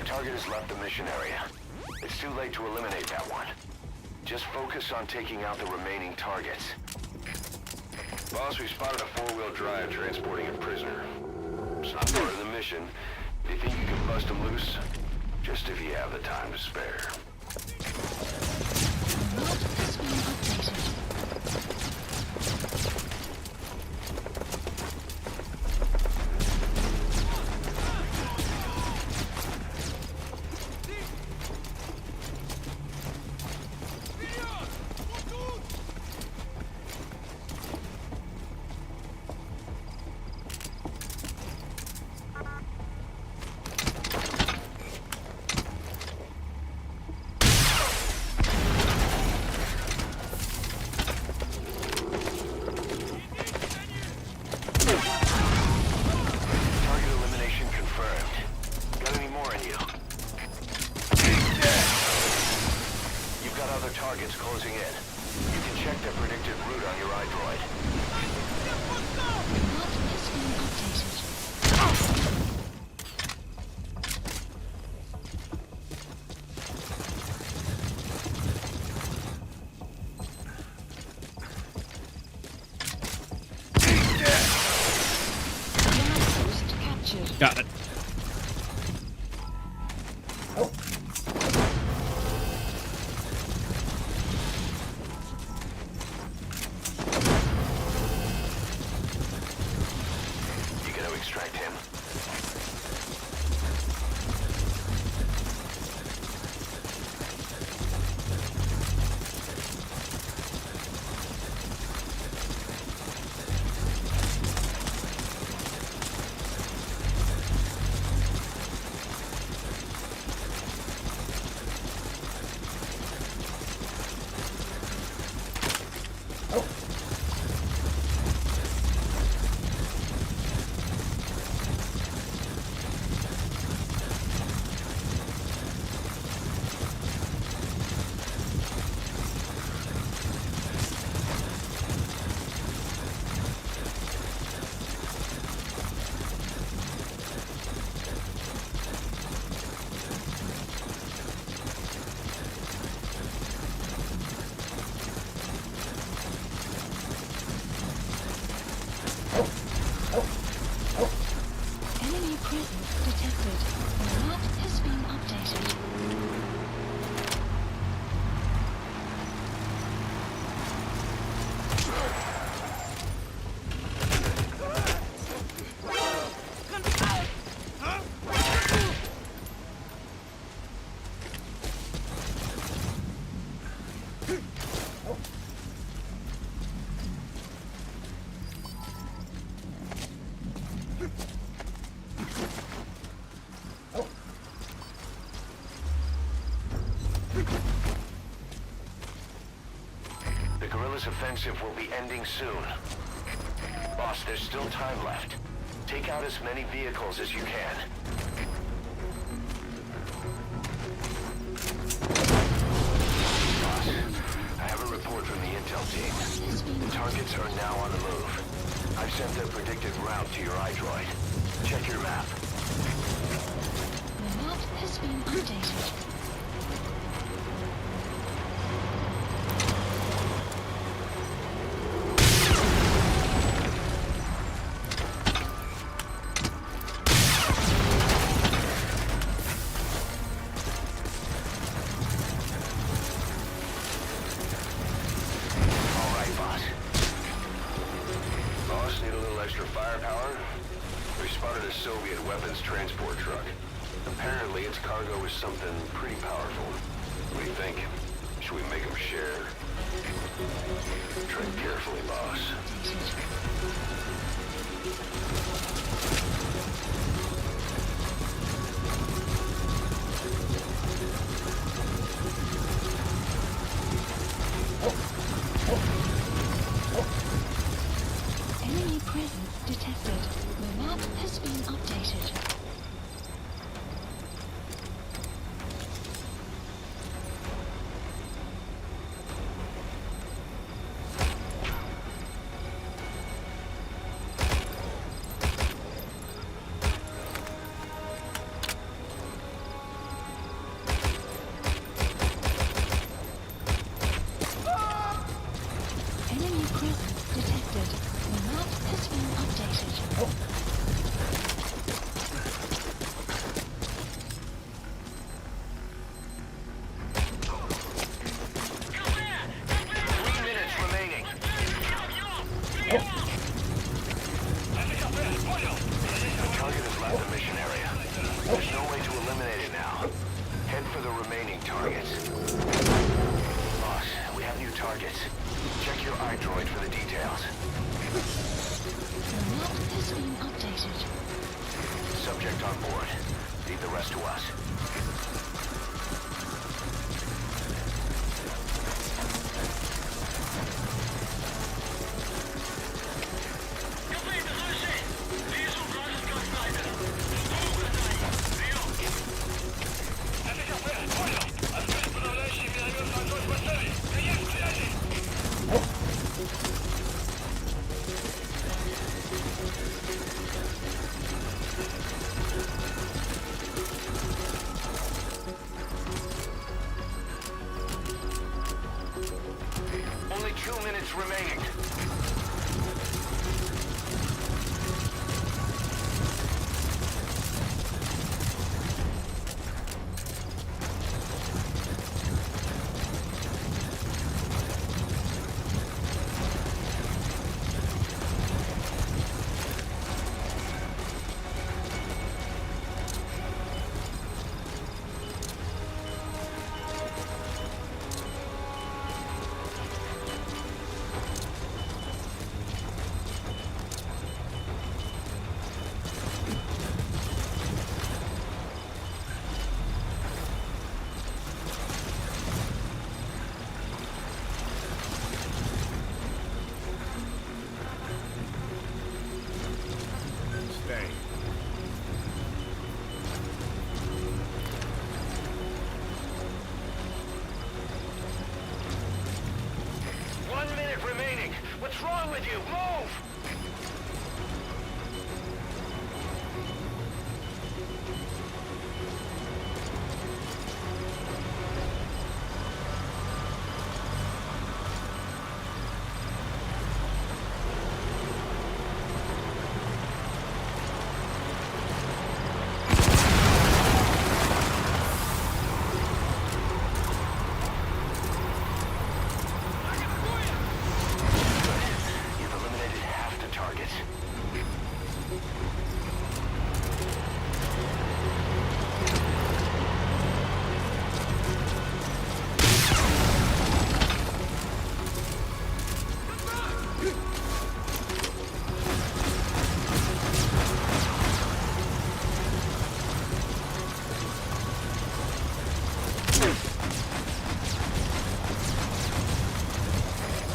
Speaker 9: Target has left the mission area. It's too late to eliminate that one. Just focus on taking out the remaining targets. Boss, we spotted a four-wheel drive transporting a prisoner. It's not part of the mission. Do you think you can bust him loose? Just if you have the time to spare.
Speaker 14: The map has been updated.
Speaker 9: Targets closing in. You can check their predicted route on your iDroid.
Speaker 14: The map has been updated. Outpost captured.
Speaker 1: Got it.
Speaker 9: this offensive will be ending soon. Boss, there's still time left. Take out as many vehicles as you can. Boss, I have a report from the intel team. The targets are now on the move. I've sent their predicted route to your iDroid. Check your map.
Speaker 14: The map has been updated.
Speaker 9: Soviet weapons transport truck. Apparently its cargo is something pretty powerful. What do you think? Should we make them share? Tread carefully, boss.
Speaker 14: Enemy presence detected. The map has been updated. Enemy presence detected. The map has been updated.
Speaker 9: 3 minutes remaining. The target has left the mission area. There's no way to eliminate it now. Head for the remaining targets. Boss, we have new targets. Check your iDroid for the details.
Speaker 14: The map has been updated.
Speaker 9: Subject on board. Leave the rest to us. Only 2 minutes remaining. Stay. One minute remaining. What's wrong with you? Move! You've eliminated half the targets.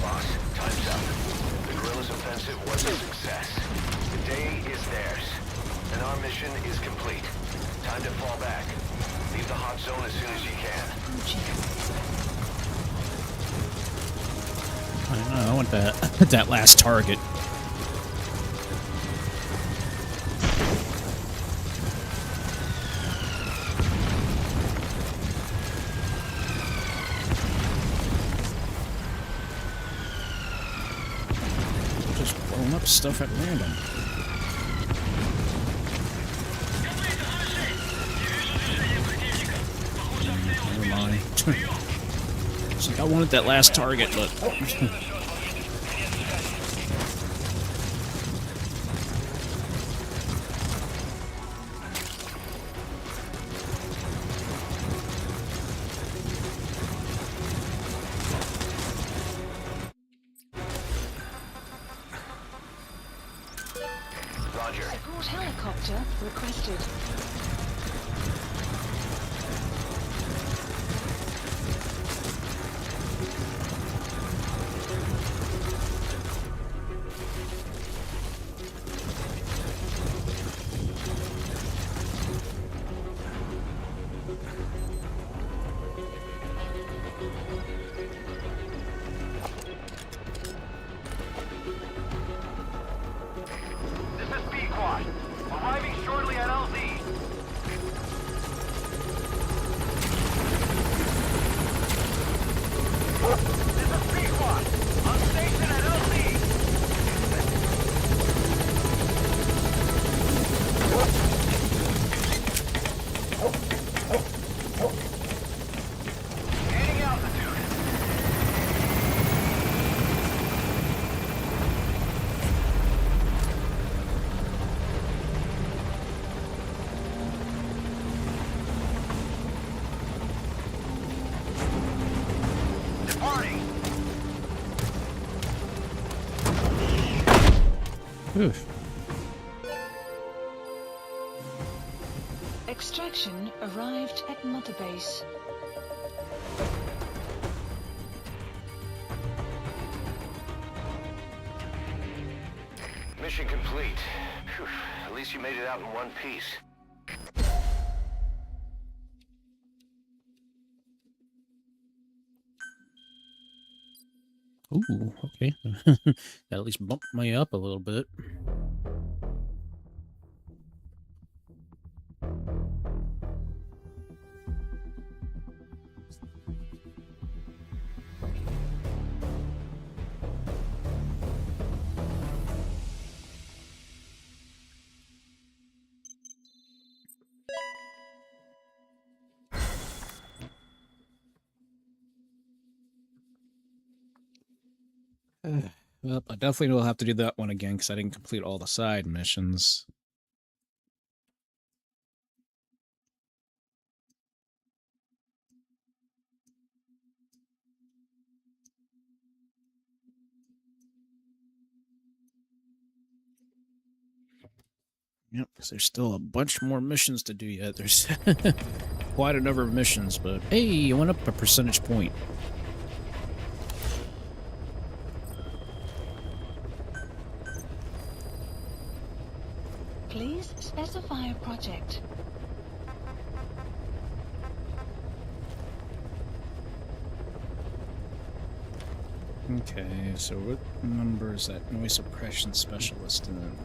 Speaker 9: Boss,
Speaker 1: want that that last target. Just blowing up stuff at random. Never mind. It's like I wanted that last target, but...
Speaker 9: Roger.
Speaker 14: Support helicopter requested.
Speaker 16: This is B-Quad. Arriving shortly at LZ. This is B-Quad. On station at LZ. Gaining altitude. Departing.
Speaker 1: Oof.
Speaker 14: Extraction arrived at Mother Base.
Speaker 9: Mission complete. Phew, at least you made it out in one piece.
Speaker 1: Ooh, okay. That at least bumped me up a little bit. Well, I definitely will have to do that one again because I didn't complete all the side missions. Yep, because there's still a bunch more missions to do yet. There's quite a number of missions, but hey, you went up a percentage point.
Speaker 14: Please specify a project.
Speaker 1: Okay, so what number is that noise suppression specialist in?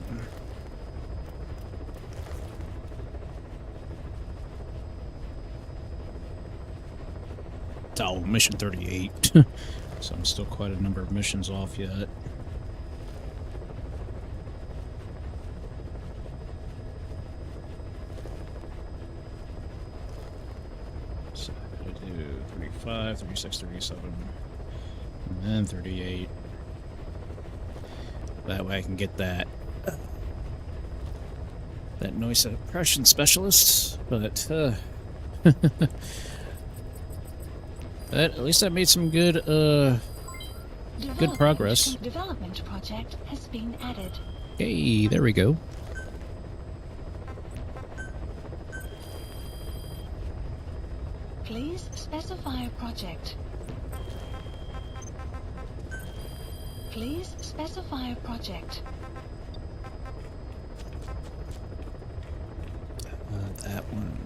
Speaker 1: Oh, mission 38. So I'm still quite a number of missions off yet. So I gotta do 35, 36, 37, and then 38. That way I can get that noise suppression specialist, but but at least I made some good progress.
Speaker 14: Development project has been added.
Speaker 1: Hey, there we go.
Speaker 14: Please specify a project. Please specify a project.
Speaker 1: That one.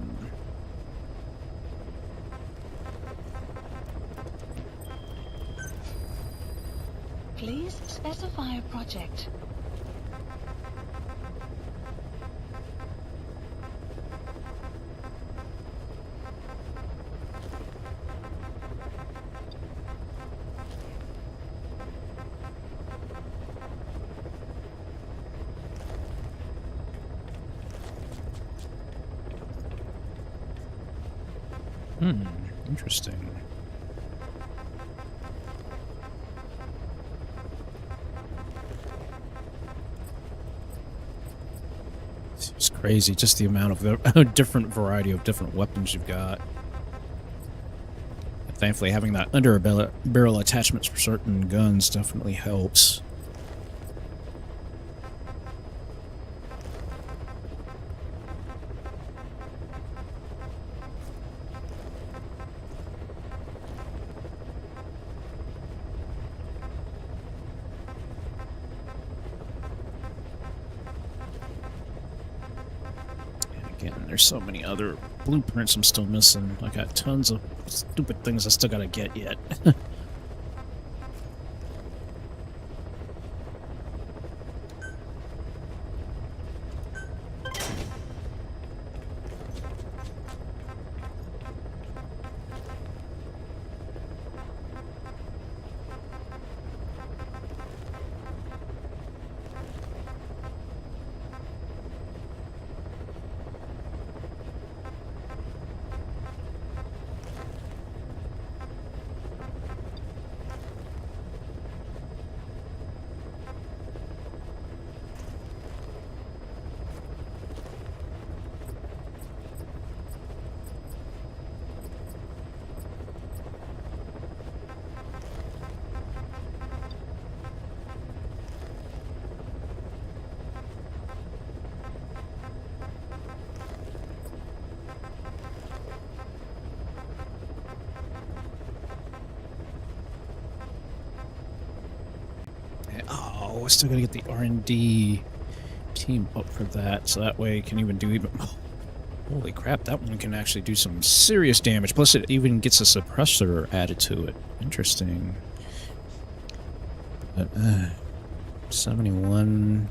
Speaker 14: Please specify a project.
Speaker 1: Interesting. It's crazy, just the amount of different variety of different weapons you've got. Thankfully, having that under barrel attachments for certain guns definitely helps. There's so many other blueprints I'm still missing. I got tons of stupid things I still gotta get yet. Oh, we're still gonna get the R&D team up for that, so that way it can even do even... Oh, holy crap, that one can actually do some serious damage. Plus it even gets a suppressor added to it. Interesting. But, 71...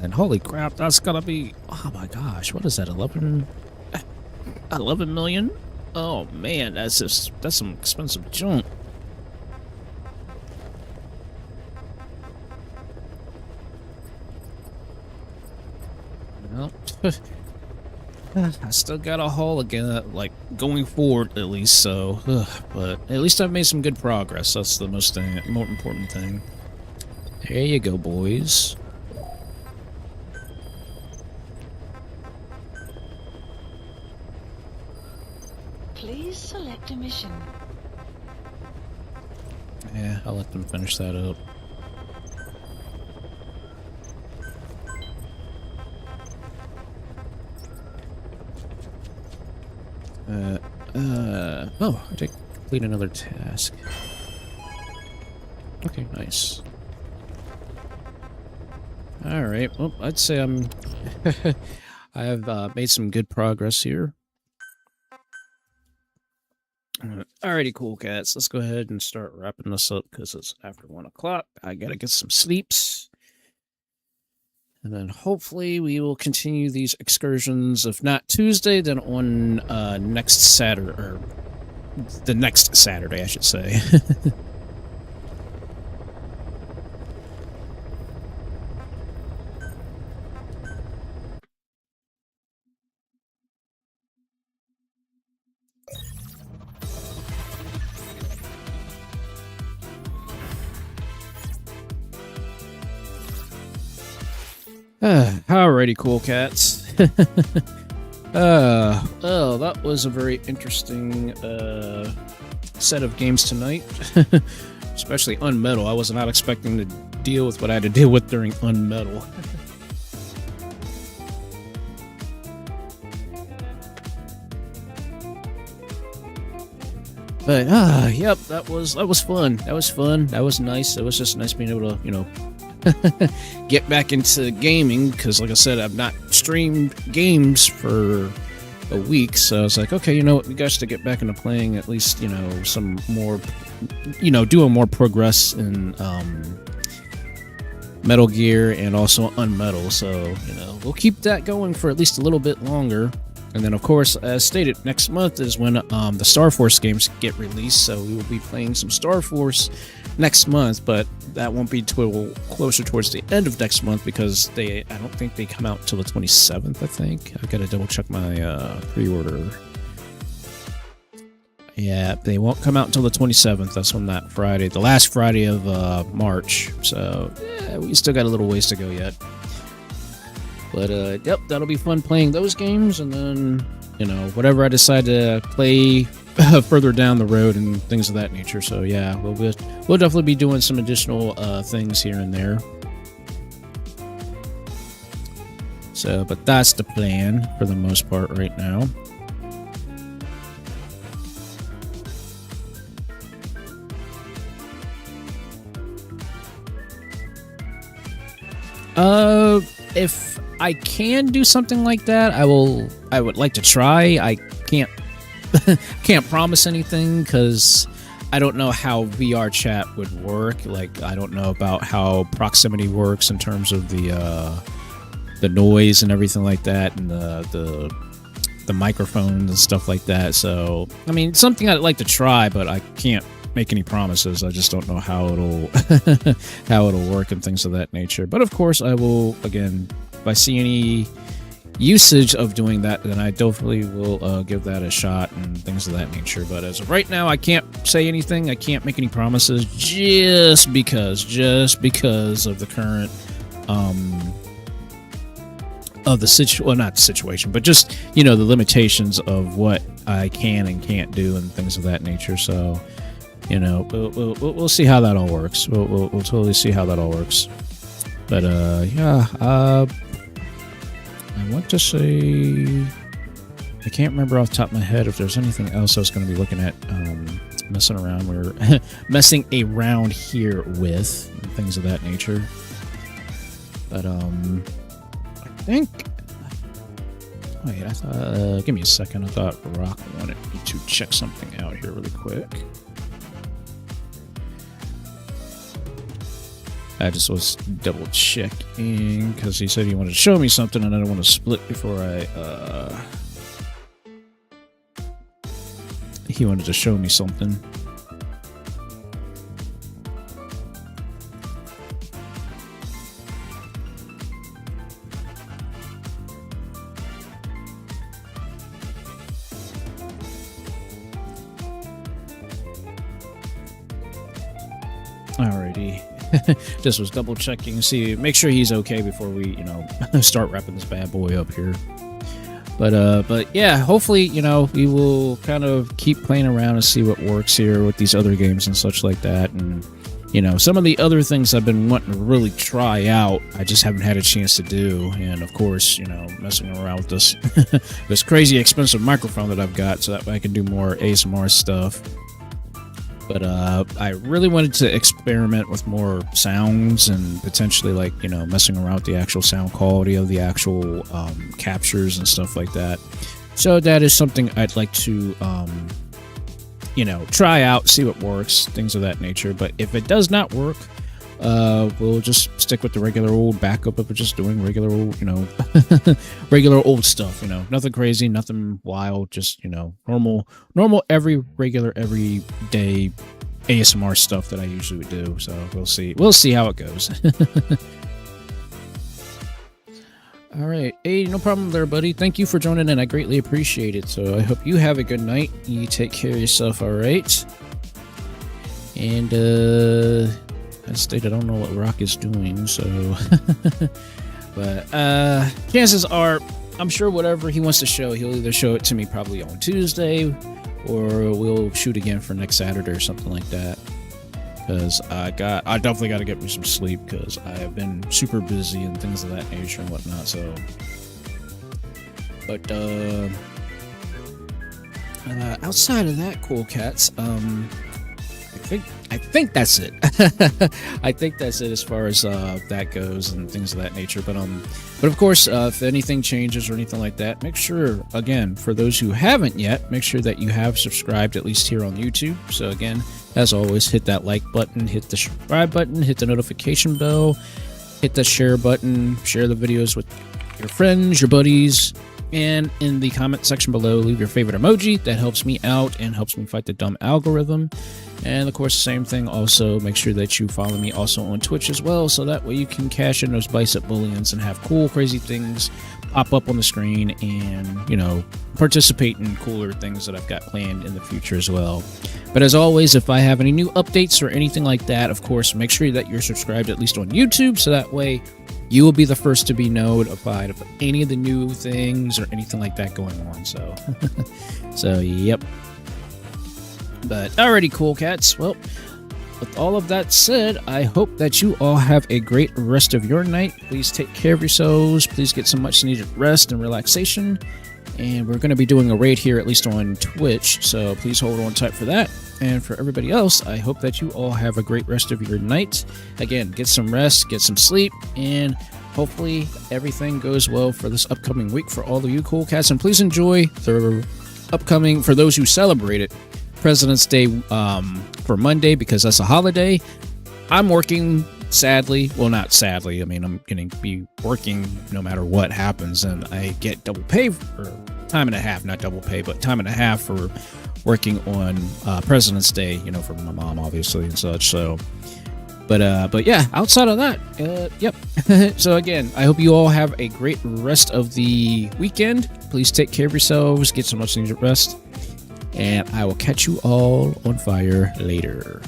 Speaker 1: And holy crap, that's gotta be... Oh my gosh, what is that, 11 million? Oh man, that's some expensive junk. Well, I still got a haul again, like, going forward at least, so, but at least I've made some good progress. That's the more important thing. There you go, boys.
Speaker 14: Please select a mission.
Speaker 1: Yeah, I'll let them finish that up. Oh, I did complete another task. Okay, nice. Alright, well, I'd say I have made some good progress here. Alrighty, cool cats. Let's go ahead and start wrapping this up because it's after 1 o'clock. I gotta get some sleeps. And then hopefully we will continue these excursions, if not Tuesday, then on next Saturday, or the next Saturday, I should say. Alrighty, cool cats. Oh, that was a very interesting set of games tonight. Especially UnMetal. I was not expecting to deal with what I had to deal with during UnMetal. But yep, that was fun. That was fun. That was nice. It was just nice being able to, you know, get back into gaming, because like I said, I've not streamed games for a week, so I was like, okay, you know what, we got to get back into playing at least, you know, some more, you know, doing more progress in Metal Gear and also UnMetal, so, you know, we'll keep that going for at least a little bit longer. And then, of course, as stated, next month is when the Star Force games get released, so we will be playing some Star Force next month, but that won't be till closer towards the end of next month because I don't think they come out till the 27th, I think. I've got to double check my pre-order. Yeah, they won't come out until the 27th. That's on that Friday, the last Friday of March. So, yeah, we still got a little ways to go yet. But, yep, that'll be fun playing those games. And then, you know, whatever I decide to play further down the road and things of that nature. So, yeah, we'll definitely be doing some additional things here and there. So, but that's the plan for the most part right now. If I can do something like that, I would like to try. I can't promise anything because I don't know how VR chat would work. Like, I don't know about how proximity works in terms of the noise and everything like that, and the microphones and stuff like that. So, I mean, something I'd like to try, but I can't make any promises. I just don't know how it'll work and things of that nature. But of course, I will, again, if I see any usage of doing that, then I definitely will give that a shot and things of that nature. But as of right now, I can't say anything. I can't make any promises just because of the current of the not the situation, but just, you know, the limitations of what I can and can't do and things of that nature. So, you know, we'll see how that all works. We'll totally see how that all works. But yeah, I want to say, I can't remember off the top of my head if there's anything else I was going to be looking at, messing around. We're messing around here with and things of that nature. But I think. Wait, I thought. Give me a second. I thought Rock wanted me to check something out here really quick. I just was double checking because he said he wanted to show me something, and I don't want to split before he wanted to show me something. Alrighty. Just was double checking, make sure he's okay before we, you know, start wrapping this bad boy up here. But yeah, hopefully, you know, we will kind of keep playing around and see what works here with these other games and such like that. And, you know, some of the other things I've been wanting to really try out, I just haven't had a chance to do. And of course, you know, messing around with this this crazy expensive microphone that I've got so that way I can do more ASMR stuff. But I really wanted to experiment with more sounds and potentially, like, you know, messing around with the actual sound quality of the actual captures and stuff like that. So that is something I'd like to, you know, try out, see what works, things of that nature. But if it does not work, we'll just stick with the regular old backup of just doing regular old, you know, regular old stuff, you know, nothing crazy, nothing wild, just, you know, normal, everyday ASMR stuff that I usually would do. So we'll see how it goes. All right. Hey, no problem there, buddy. Thank you for joining in. I greatly appreciate it. So I hope you have a good night. You take care of yourself. All right. And, as stated, I don't know what Rock is doing, so but chances are, I'm sure whatever he wants to show, he'll either show it to me probably on Tuesday, or we'll shoot again for next Saturday or something like that. Because I definitely got to get me some sleep because I have been super busy and things of that nature and whatnot. So, but outside of that, cool cats, I think I think that's it. I think that's it as far as that goes and things of that nature. But of course, if anything changes or anything like that, make sure, again, for those who haven't yet, make sure that you have subscribed, at least here on YouTube. So again, as always, hit that like button, hit the subscribe button, hit the notification bell, hit the share button, share the videos with your friends, your buddies, and in the comment section below, leave your favorite emoji. That helps me out and helps me fight the dumb algorithm. And of course, same thing, also make sure that you follow me also on Twitch as well, so that way you can cash in those bicep bullions and have cool, crazy things pop up on the screen and, you know, participate in cooler things that I've got planned in the future as well. But as always, if I have any new updates or anything like that, of course, make sure that you're subscribed at least on YouTube, so that way you will be the first to be notified of any of the new things or anything like that going on. So, so yep. But alrighty, cool cats. Well, with all of that said, I hope that you all have a great rest of your night. Please take care of yourselves. Please get some much needed rest and relaxation. And we're going to be doing a raid here, at least on Twitch. So please hold on tight for that. And for everybody else, I hope that you all have a great rest of your night. Again, get some rest, get some sleep, and hopefully everything goes well for this upcoming week for all of you cool cats. And please enjoy the upcoming, for those who celebrate it, President's Day for Monday, because that's a holiday. I'm working, sadly. Well, not sadly. I mean, I'm going to be working no matter what happens, and I get double pay for time and a half, not double pay, but time and a half for working on President's Day, you know, for my mom, obviously, and such. So, but yeah, outside of that, yep. So again, I hope you all have a great rest of the weekend. Please take care of yourselves, get some much needed rest. And I will catch you all on fire later.